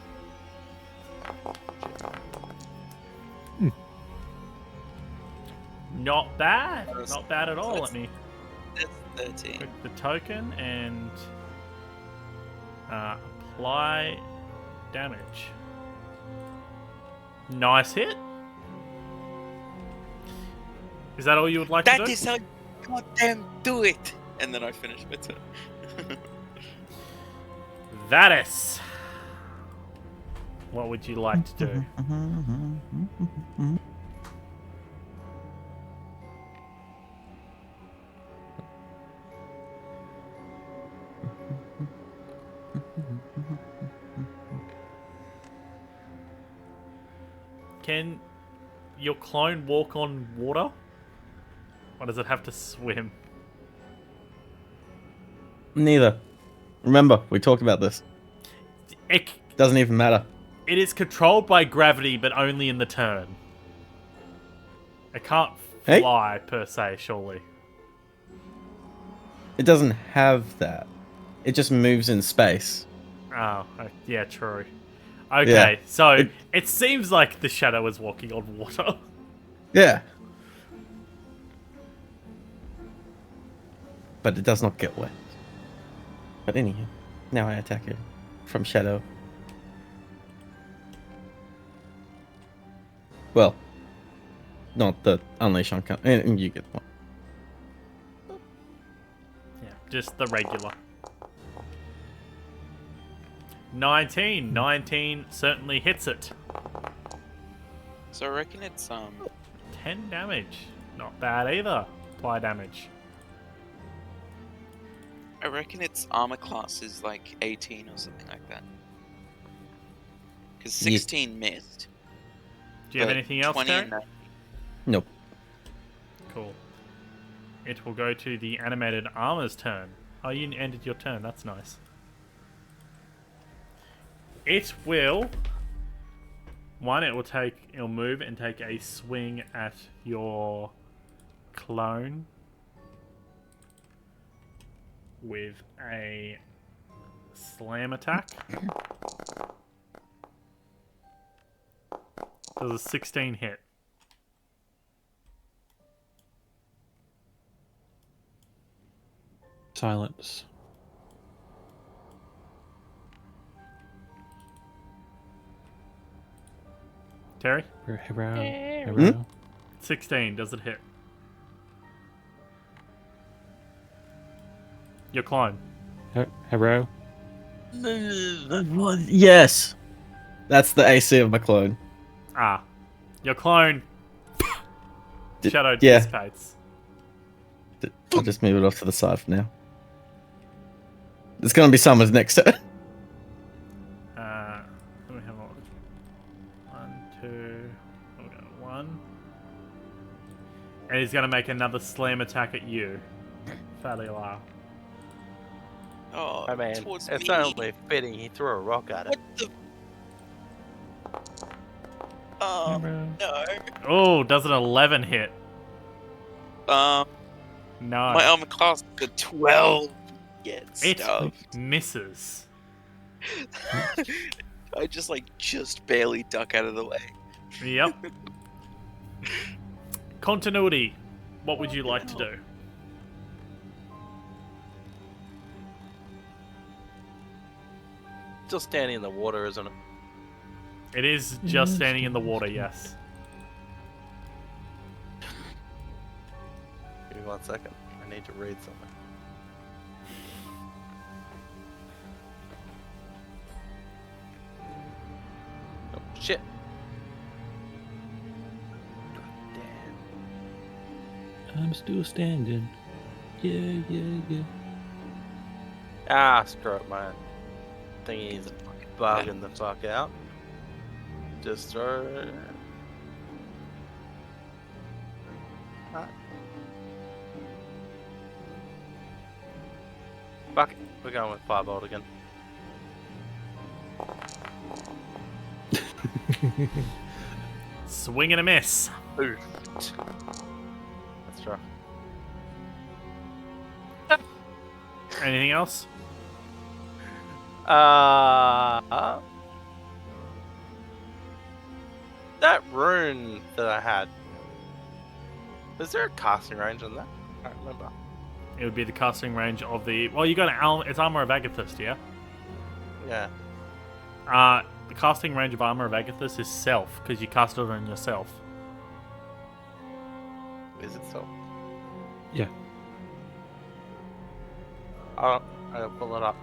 Not bad. Not bad at all. Let me That's 13. click the token and apply damage. Nice hit. Is that all you would like to That do? is how you goddamn do it! And then I finish my turn. That is. What would you like to do? Can your clone walk on water? Or does it have to swim? Neither. Remember, we talked about this. It, Doesn't even matter. it is controlled by gravity, but only in the turn. It can't Hey? fly, per se, surely. It doesn't have that. It just moves in space. Oh, yeah, true. Okay, Yeah. so it seems like the shadow is walking on water. Yeah. But it does not get wet. But anyhow, now I attack it from shadow. Well, not the unleash on and you get one. Yeah, just the regular. 19. 19 certainly hits it. So I reckon it's 10 damage. Not bad either. Apply damage. I reckon its armor class is like 18 or something like that. Because 16 missed. Do you have but anything else, 20 Terry? and 19. Nope. Cool. It will go to the animated armor's turn. Oh, you ended your turn. That's nice. It will... It'll move and take a swing at your clone with a slam attack. Does a 16 hit? Silence. Terry? Hero. 16, does it hit? Your clone. Hero. Yes. That's the AC of my clone. Ah. Your clone. Shadow yeah. dissipates. I'll just move it off to the side for now. It's gonna be someone's next turn. he's going to make another slam attack at you. Fadila. Oh, I mean, towards it's me. only fitting he threw a rock at it. What the? Oh no. Oh, does an 11 hit? Um, No. my armor class is a 12. Get It stuffed. misses. I just barely duck out of the way. Yep. Continuity. What would you like to do? Just standing in the water, isn't it? It is just standing in the water, yes. Give me 1 second. I need to read something. Oh, shit. Damn. I'm still standing. Yeah, yeah, yeah. Ah, screw it, man. Thingy's bugging the fuck out. Just throw it. Ah. Fuck it. We're going with Firebolt again. Swing and a miss. Oof. That's right. Anything else? That rune that I had. Is there a casting range on that? I don't remember. It would be the casting range of the... Well, you got it's Armor of Agathis, yeah? Yeah. The casting range of Armor of Agathis is self, because you cast it on yourself. Is it so? Yeah. I'll pull it up.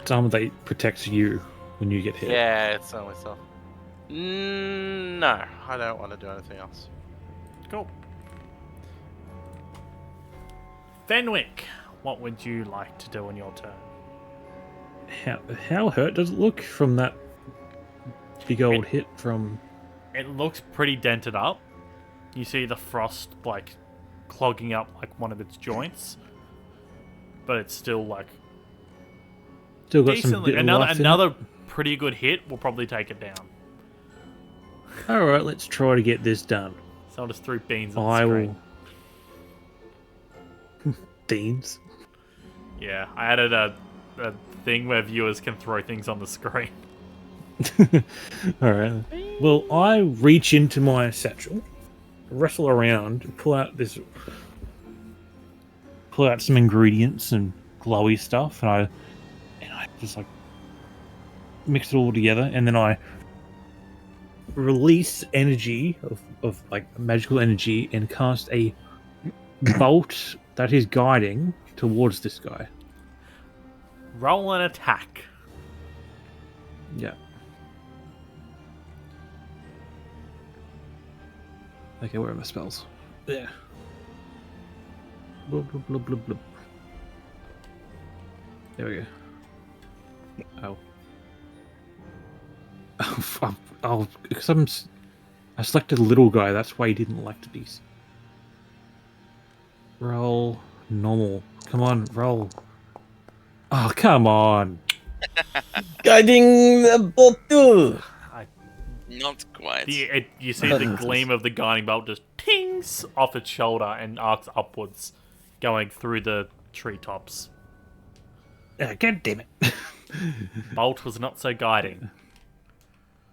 It's armor that protects you when you get hit. Yeah, it's only self. No, I don't want to do anything else. Cool. Fenwick, what would you like to do on your turn? How hurt does it look from that big old hit from... It looks pretty dented up. You see the frost, clogging up, one of its joints. But it's still, Still got some decently... bit of life in it? Another pretty good hit will probably take it down. Alright, let's try to get this done. Someone just threw beans at the I screen. will... Beans? Yeah, I added a thing where viewers can throw things on the screen. Alright. Well, I reach into my satchel, wrestle around, and pull out some ingredients and glowy stuff, and I just mix it all together, and then I release energy of magical energy and cast a bolt that is guiding towards this guy. Roll an attack. Yeah. Okay, where are my spells? There. Blub, blub, blub, blub, blub. There we go. Oh, because I selected little guy. That's why he didn't elect these. Roll normal. Come on, roll. Oh, come on. Guiding the bolt too. Not quite. You see the gleam of the guiding bolt just tings off its shoulder and arcs upwards, going through the treetops. God damn it. Bolt was not so guiding.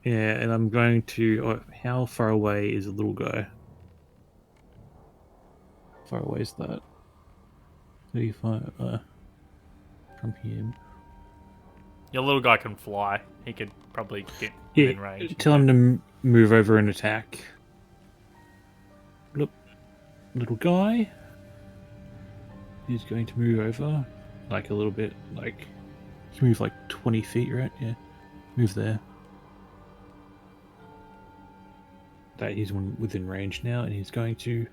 Yeah, and I'm going to... Oh, how far away is the little guy? How far away is that? 35 from him. Your little guy can fly. He could probably get Yeah, within range. tell him to move over and attack. Look, little guy. He's going to move over, a little bit, he can move 20 feet, right? Yeah, move there. That he's within range now, and he's going to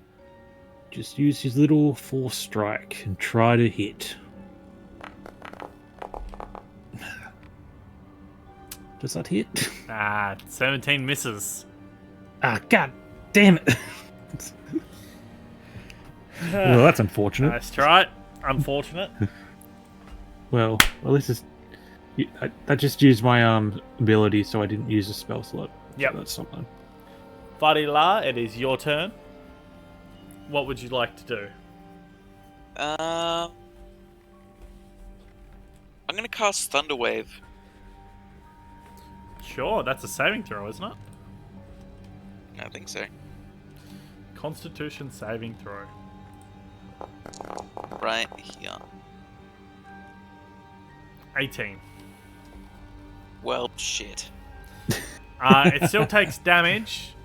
just use his little force strike and try to hit. Does that hit? 17 misses. Ah, god damn it! Well, that's unfortunate. That's right. Unfortunate. Well, at least it's... I just used my ability, so I didn't use a spell slot. Yep. So that's something. Varila, it is your turn. What would you like to do? I'm gonna cast Thunderwave. Sure, that's a saving throw, isn't it? I think so. Constitution saving throw. Right here. 18. Well, shit. It still takes damage.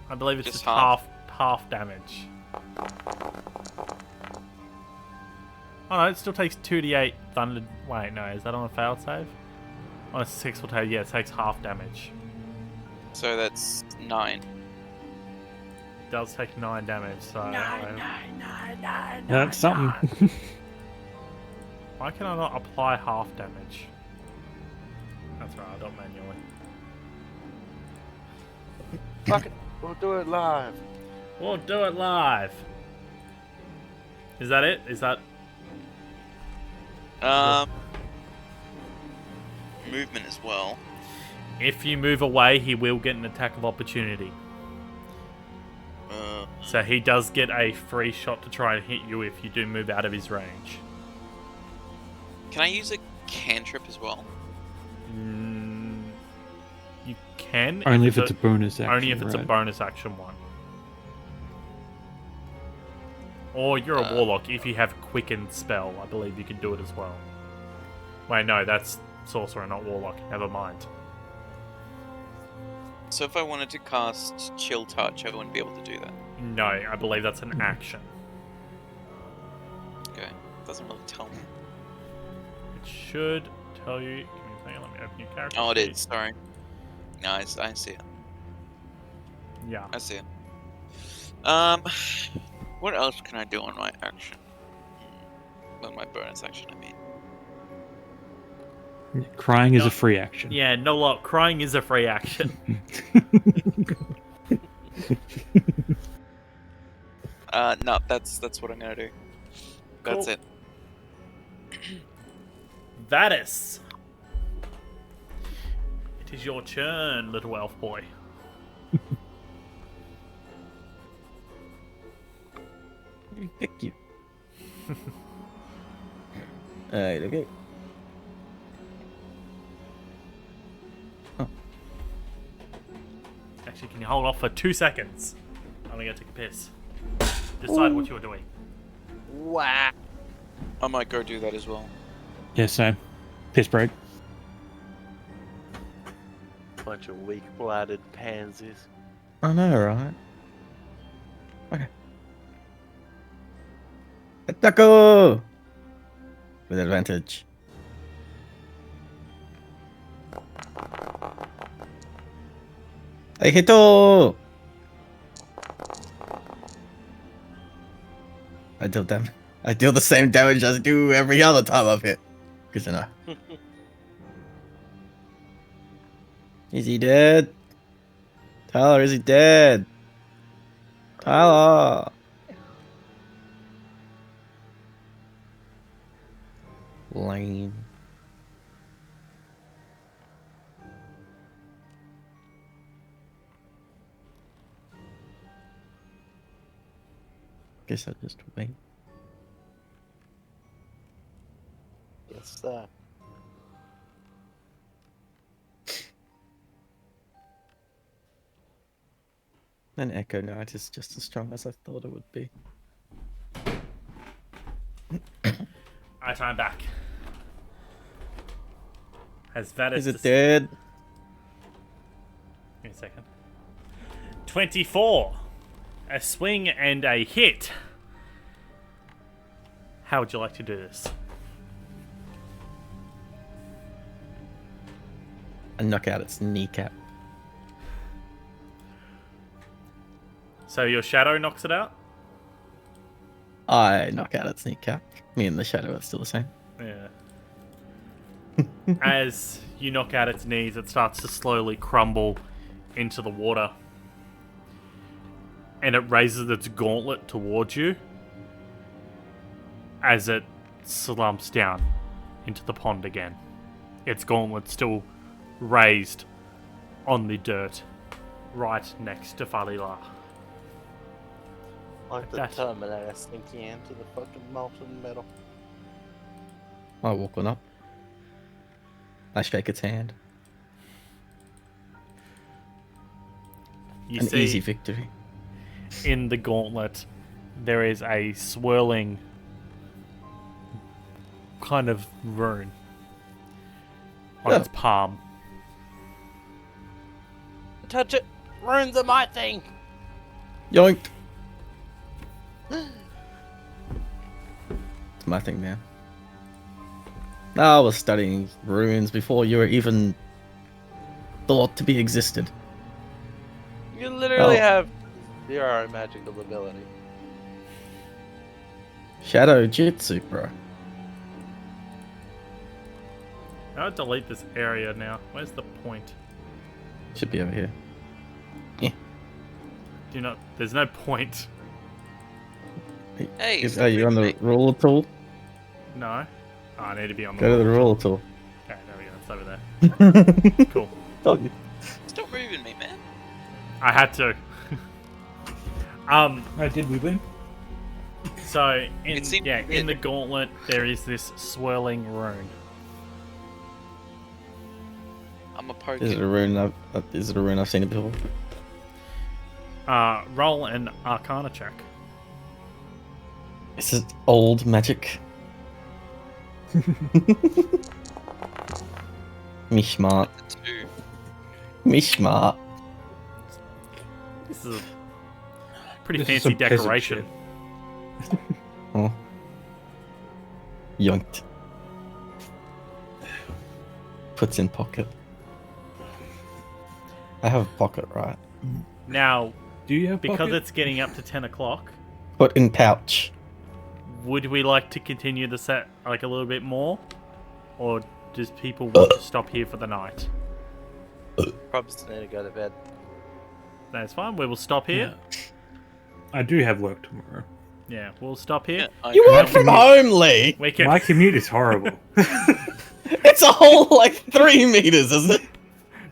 I believe it's Just just half damage. Oh no, it still takes 2d8 thunder. Wait, no, is that on a failed save? On a 6 will take, yeah, it takes half damage. So that's 9. It does take 9 damage, so. That's something. Why can I not apply half damage? That's right, I don't manually. Fuck it. We'll do it live. We'll do it live. Is that it? Is that... Movement as well. If you move away, he will get an attack of opportunity. So he does get a free shot to try and hit you if you do move out of his range. Can I use a cantrip as well? You can. Only if it's a bonus action. Only if it's a right? bonus action one. Or you're a warlock. If you have quicken spell, I believe you can do it as well. Wait, no, that's sorcerer, not warlock. Never mind. So if I wanted to cast Chill Touch, I wouldn't be able to do that. No, I believe that's an action. Okay. Doesn't really tell me. It should tell you. Give me a second. Let me open your character. Oh, it sheet. is. Sorry. No, I see it. Yeah. I see it. What else can I do on my action? On my bonus action, I mean. Crying is a free action. Yeah, no lot. Crying is a free action. No, that's what I'm gonna do. That's Cool. it. Vadis. It is your turn, little elf boy. Thank you. Alright, okay. Actually, can you hold off for 2 seconds? I'm gonna go take a piss. Decide what you're doing. Wow. I might go do that as well. Yeah, same. Piss break. Bunch of weak-blooded pansies. I know, right? Okay. Taco! With advantage. I hit all! I deal the same damage as I do every other time I've hit. Good to know. Is he dead? Tyler, is he dead? Tyler! Lame. Guess I'll just wait. Yes, sir. An Echo Knight is just as strong as I thought it would be. Alright, I'm back. Has Vadis... Is it dead? Give me a second. 24. A swing and a hit. How would you like to do this? I knock out its kneecap. So your shadow knocks it out? I knock out its kneecap. Me and the shadow are still the same. Yeah. As you knock out its knees, it starts to slowly crumble into the water. And it raises its gauntlet towards you. as it slumps down into the pond again. Its gauntlet still raised on the dirt right next to Falila. Like the That's- Terminator sinking into the fucking molten metal. I walk on up. I shake its hand. You An see easy victory. in the gauntlet there is a swirling kind of rune on Oh. its palm. Touch it! Runes are my thing! Yoink! It's my thing now. I was studying runes before you were even thought to be existed. You literally Oh. have zero magical ability. Shadow Jitsu, bro. I'll delete this area now. Where's the point? Should be over here. Do not. There's no point. Hey, Are you on the ruler tool? No. Oh, I need to be on the Go to the wall. ruler tool. Okay, there we go. It's over there. Cool. Told you. stop moving me, man. I had to. Oh, did we win? So in It seemed in weird. the gauntlet there is this swirling rune. I'm a poke. Is it a rune? Is it a rune I've seen it before? Roll an Arcana check. This is old magic. Me smart. Two. Me smart. This is a pretty This is fancy some peasant decoration. shit. Oh. Yoinked. Puts in pocket. I have a pocket, right? Now, Do you have because pocket? it's getting up to 10 o'clock, Put in pouch. would we like to continue the set like a little bit more? Or does people want to stop here for the night? Probably just need to go to bed. That's fine. We will stop here. Yeah. I do have work tomorrow. Yeah, we'll stop here. Yeah, You My work from commute- home, Lee. We can. My commute is horrible. It's a whole like 3 meters, isn't it?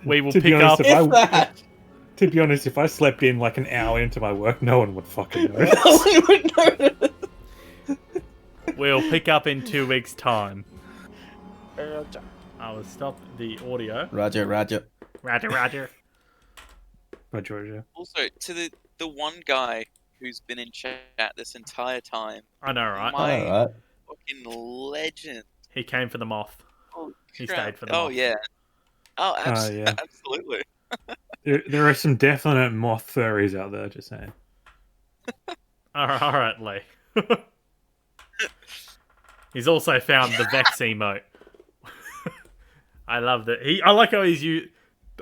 We will To be pick honest, up. if I- If that. To be honest, if I slept in like an hour into my work, no one would fucking know. No one would notice. We'll pick up in 2 weeks' time. I will stop the audio. Roger, Roger. Roger, Roger. By Georgia. Also, to the one guy who's been in chat this entire time, I know, right? My- Alright. fucking legend. He came for the moth. Oh, He crap. stayed for the Oh moth. yeah. Oh, yeah. absolutely. There are some definite moth furries out there, just saying. All right, Lee. He's also found the Vex emote. I love that. I like how he's used.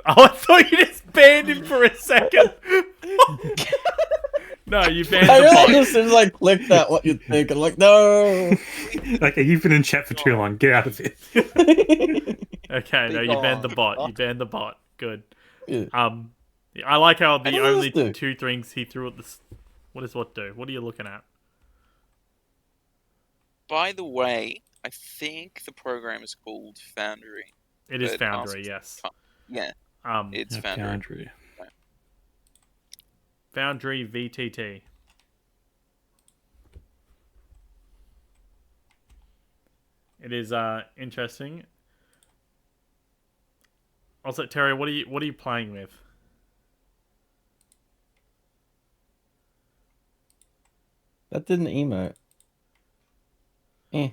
Oh, I thought you just banned him for a second. No, you banned I the really bot. just as I clicked that, what you'd think. I'm like, no. Okay, you've been in chat for too long. Get out of it. Okay, no, you banned the bot. You banned the bot. Good. Yeah. I like how What the does only this do? 2 things he threw at this. What does what do? What are you looking at? By the way, I think the program is called Foundry. It is But Foundry, ask- yes. Yeah, it's Yeah, Foundry. Foundry. Foundry VTT. It is interesting. Also, Terry, what are you playing with? That didn't emote. Oh,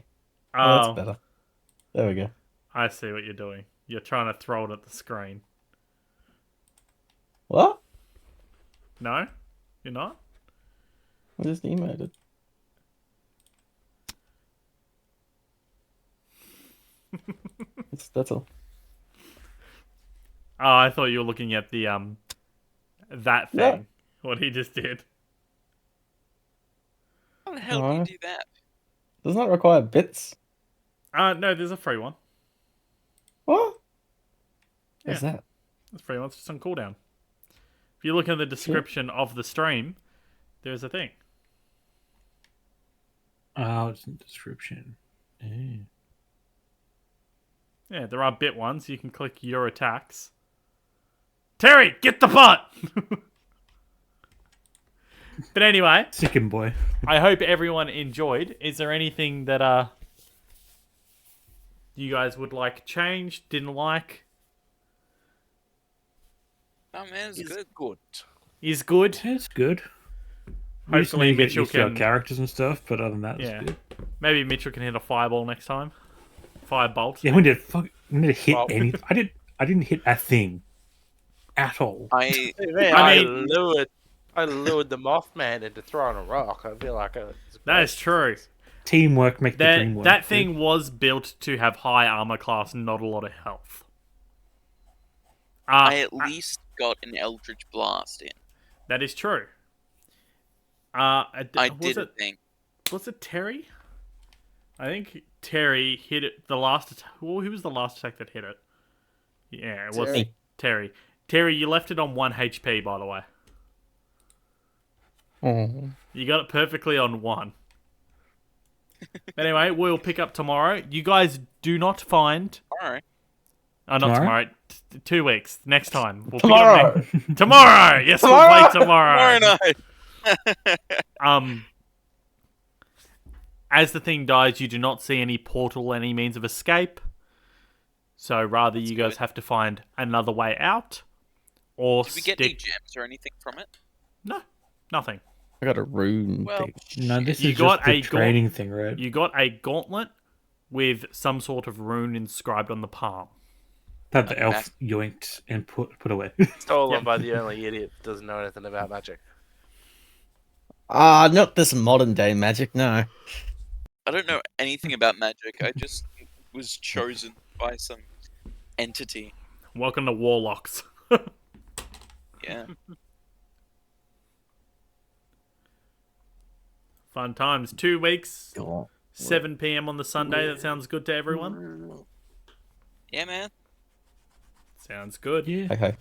Oh, that's better. There we go. I see what you're doing. You're trying to throw it at the screen. What? No? You're not? I just emoted. That's all. Oh, I thought you were looking at the that thing. Yeah. What he just did. How the hell do Alright. you do that? Doesn't that require bits? No, there's a free one. What? Yeah. What's that? It's free one. It's just on cooldown. If you look at the description of the stream, there's a thing. Oh, it's in the description. Yeah, there are bit ones. You can click your attacks. Terry, get the pot! But anyway, Second boy. I hope everyone enjoyed. Is there anything that you guys would like changed, didn't like? Oh man, it's It's good. good. Is good? Yeah, it's good. We just Hopefully need to get Mitchell used to our can. characters and stuff, but other than that, it's Yeah. good. Maybe Mitchell can hit a fireball next time. Firebolt. Yeah, we did hit Well- anything. I didn't hit a thing at all. I Man, I I lured the Mothman into throwing a rock. I feel like That is true. Teamwork make the dream work. That dude. thing was built to have high armor class, not a lot of health. I at least got an Eldritch Blast in. That is true. I did a thing. Was it Terry? I think Terry hit it the last attack. Well, who was the last attack that hit it? Yeah, it was Terry. Terry. Terry, you left it on 1 HP, by the way. Oh. You got it perfectly on 1. Anyway, we'll pick up tomorrow. You guys do not find... Alright. Oh, not Tomorrow? tomorrow. 2 weeks. Next time. We'll Tomorrow. Pick it up tomorrow! Yes, we'll play tomorrow. Tomorrow night. As the thing dies, you do not see any portal, any means of escape. So rather, you guys have to find another way out, or Did we get any gems or anything from it? No, nothing. I got a rune Well, thing. No, this You is got just the a training thing, right? You got a gauntlet with some sort of rune inscribed on the palm. That the elf yoinked and put away. stolen Yep. by the only idiot that doesn't know anything about magic. Not this modern day magic, no. I don't know anything about magic. I just was chosen by some entity. Welcome to Warlocks. Yeah. Fun times. 2 weeks, Cool. 7 p.m. on the Sunday. That sounds good to everyone? Yeah, man. Sounds good. Yeah. Okay.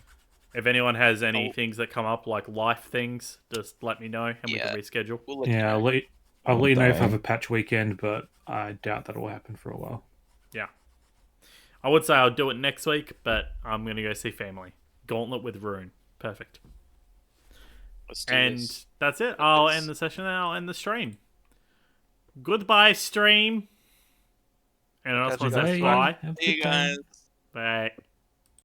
If anyone has any Oh. things that come up, like life things, just let me know and we Yeah. can reschedule. We'll let you Yeah, know. I'll let you know if I have dying. a patch weekend, but I doubt that'll happen for a while. I would say I'll do it next week, but I'm going to go see family. Gauntlet with Rune. Perfect. Let's do And this. that's it. I'll end the session and I'll end the stream. Goodbye, stream. Anyone else Catch you want to guys. say Bye. bye? Have a See you good time. guys. Bye.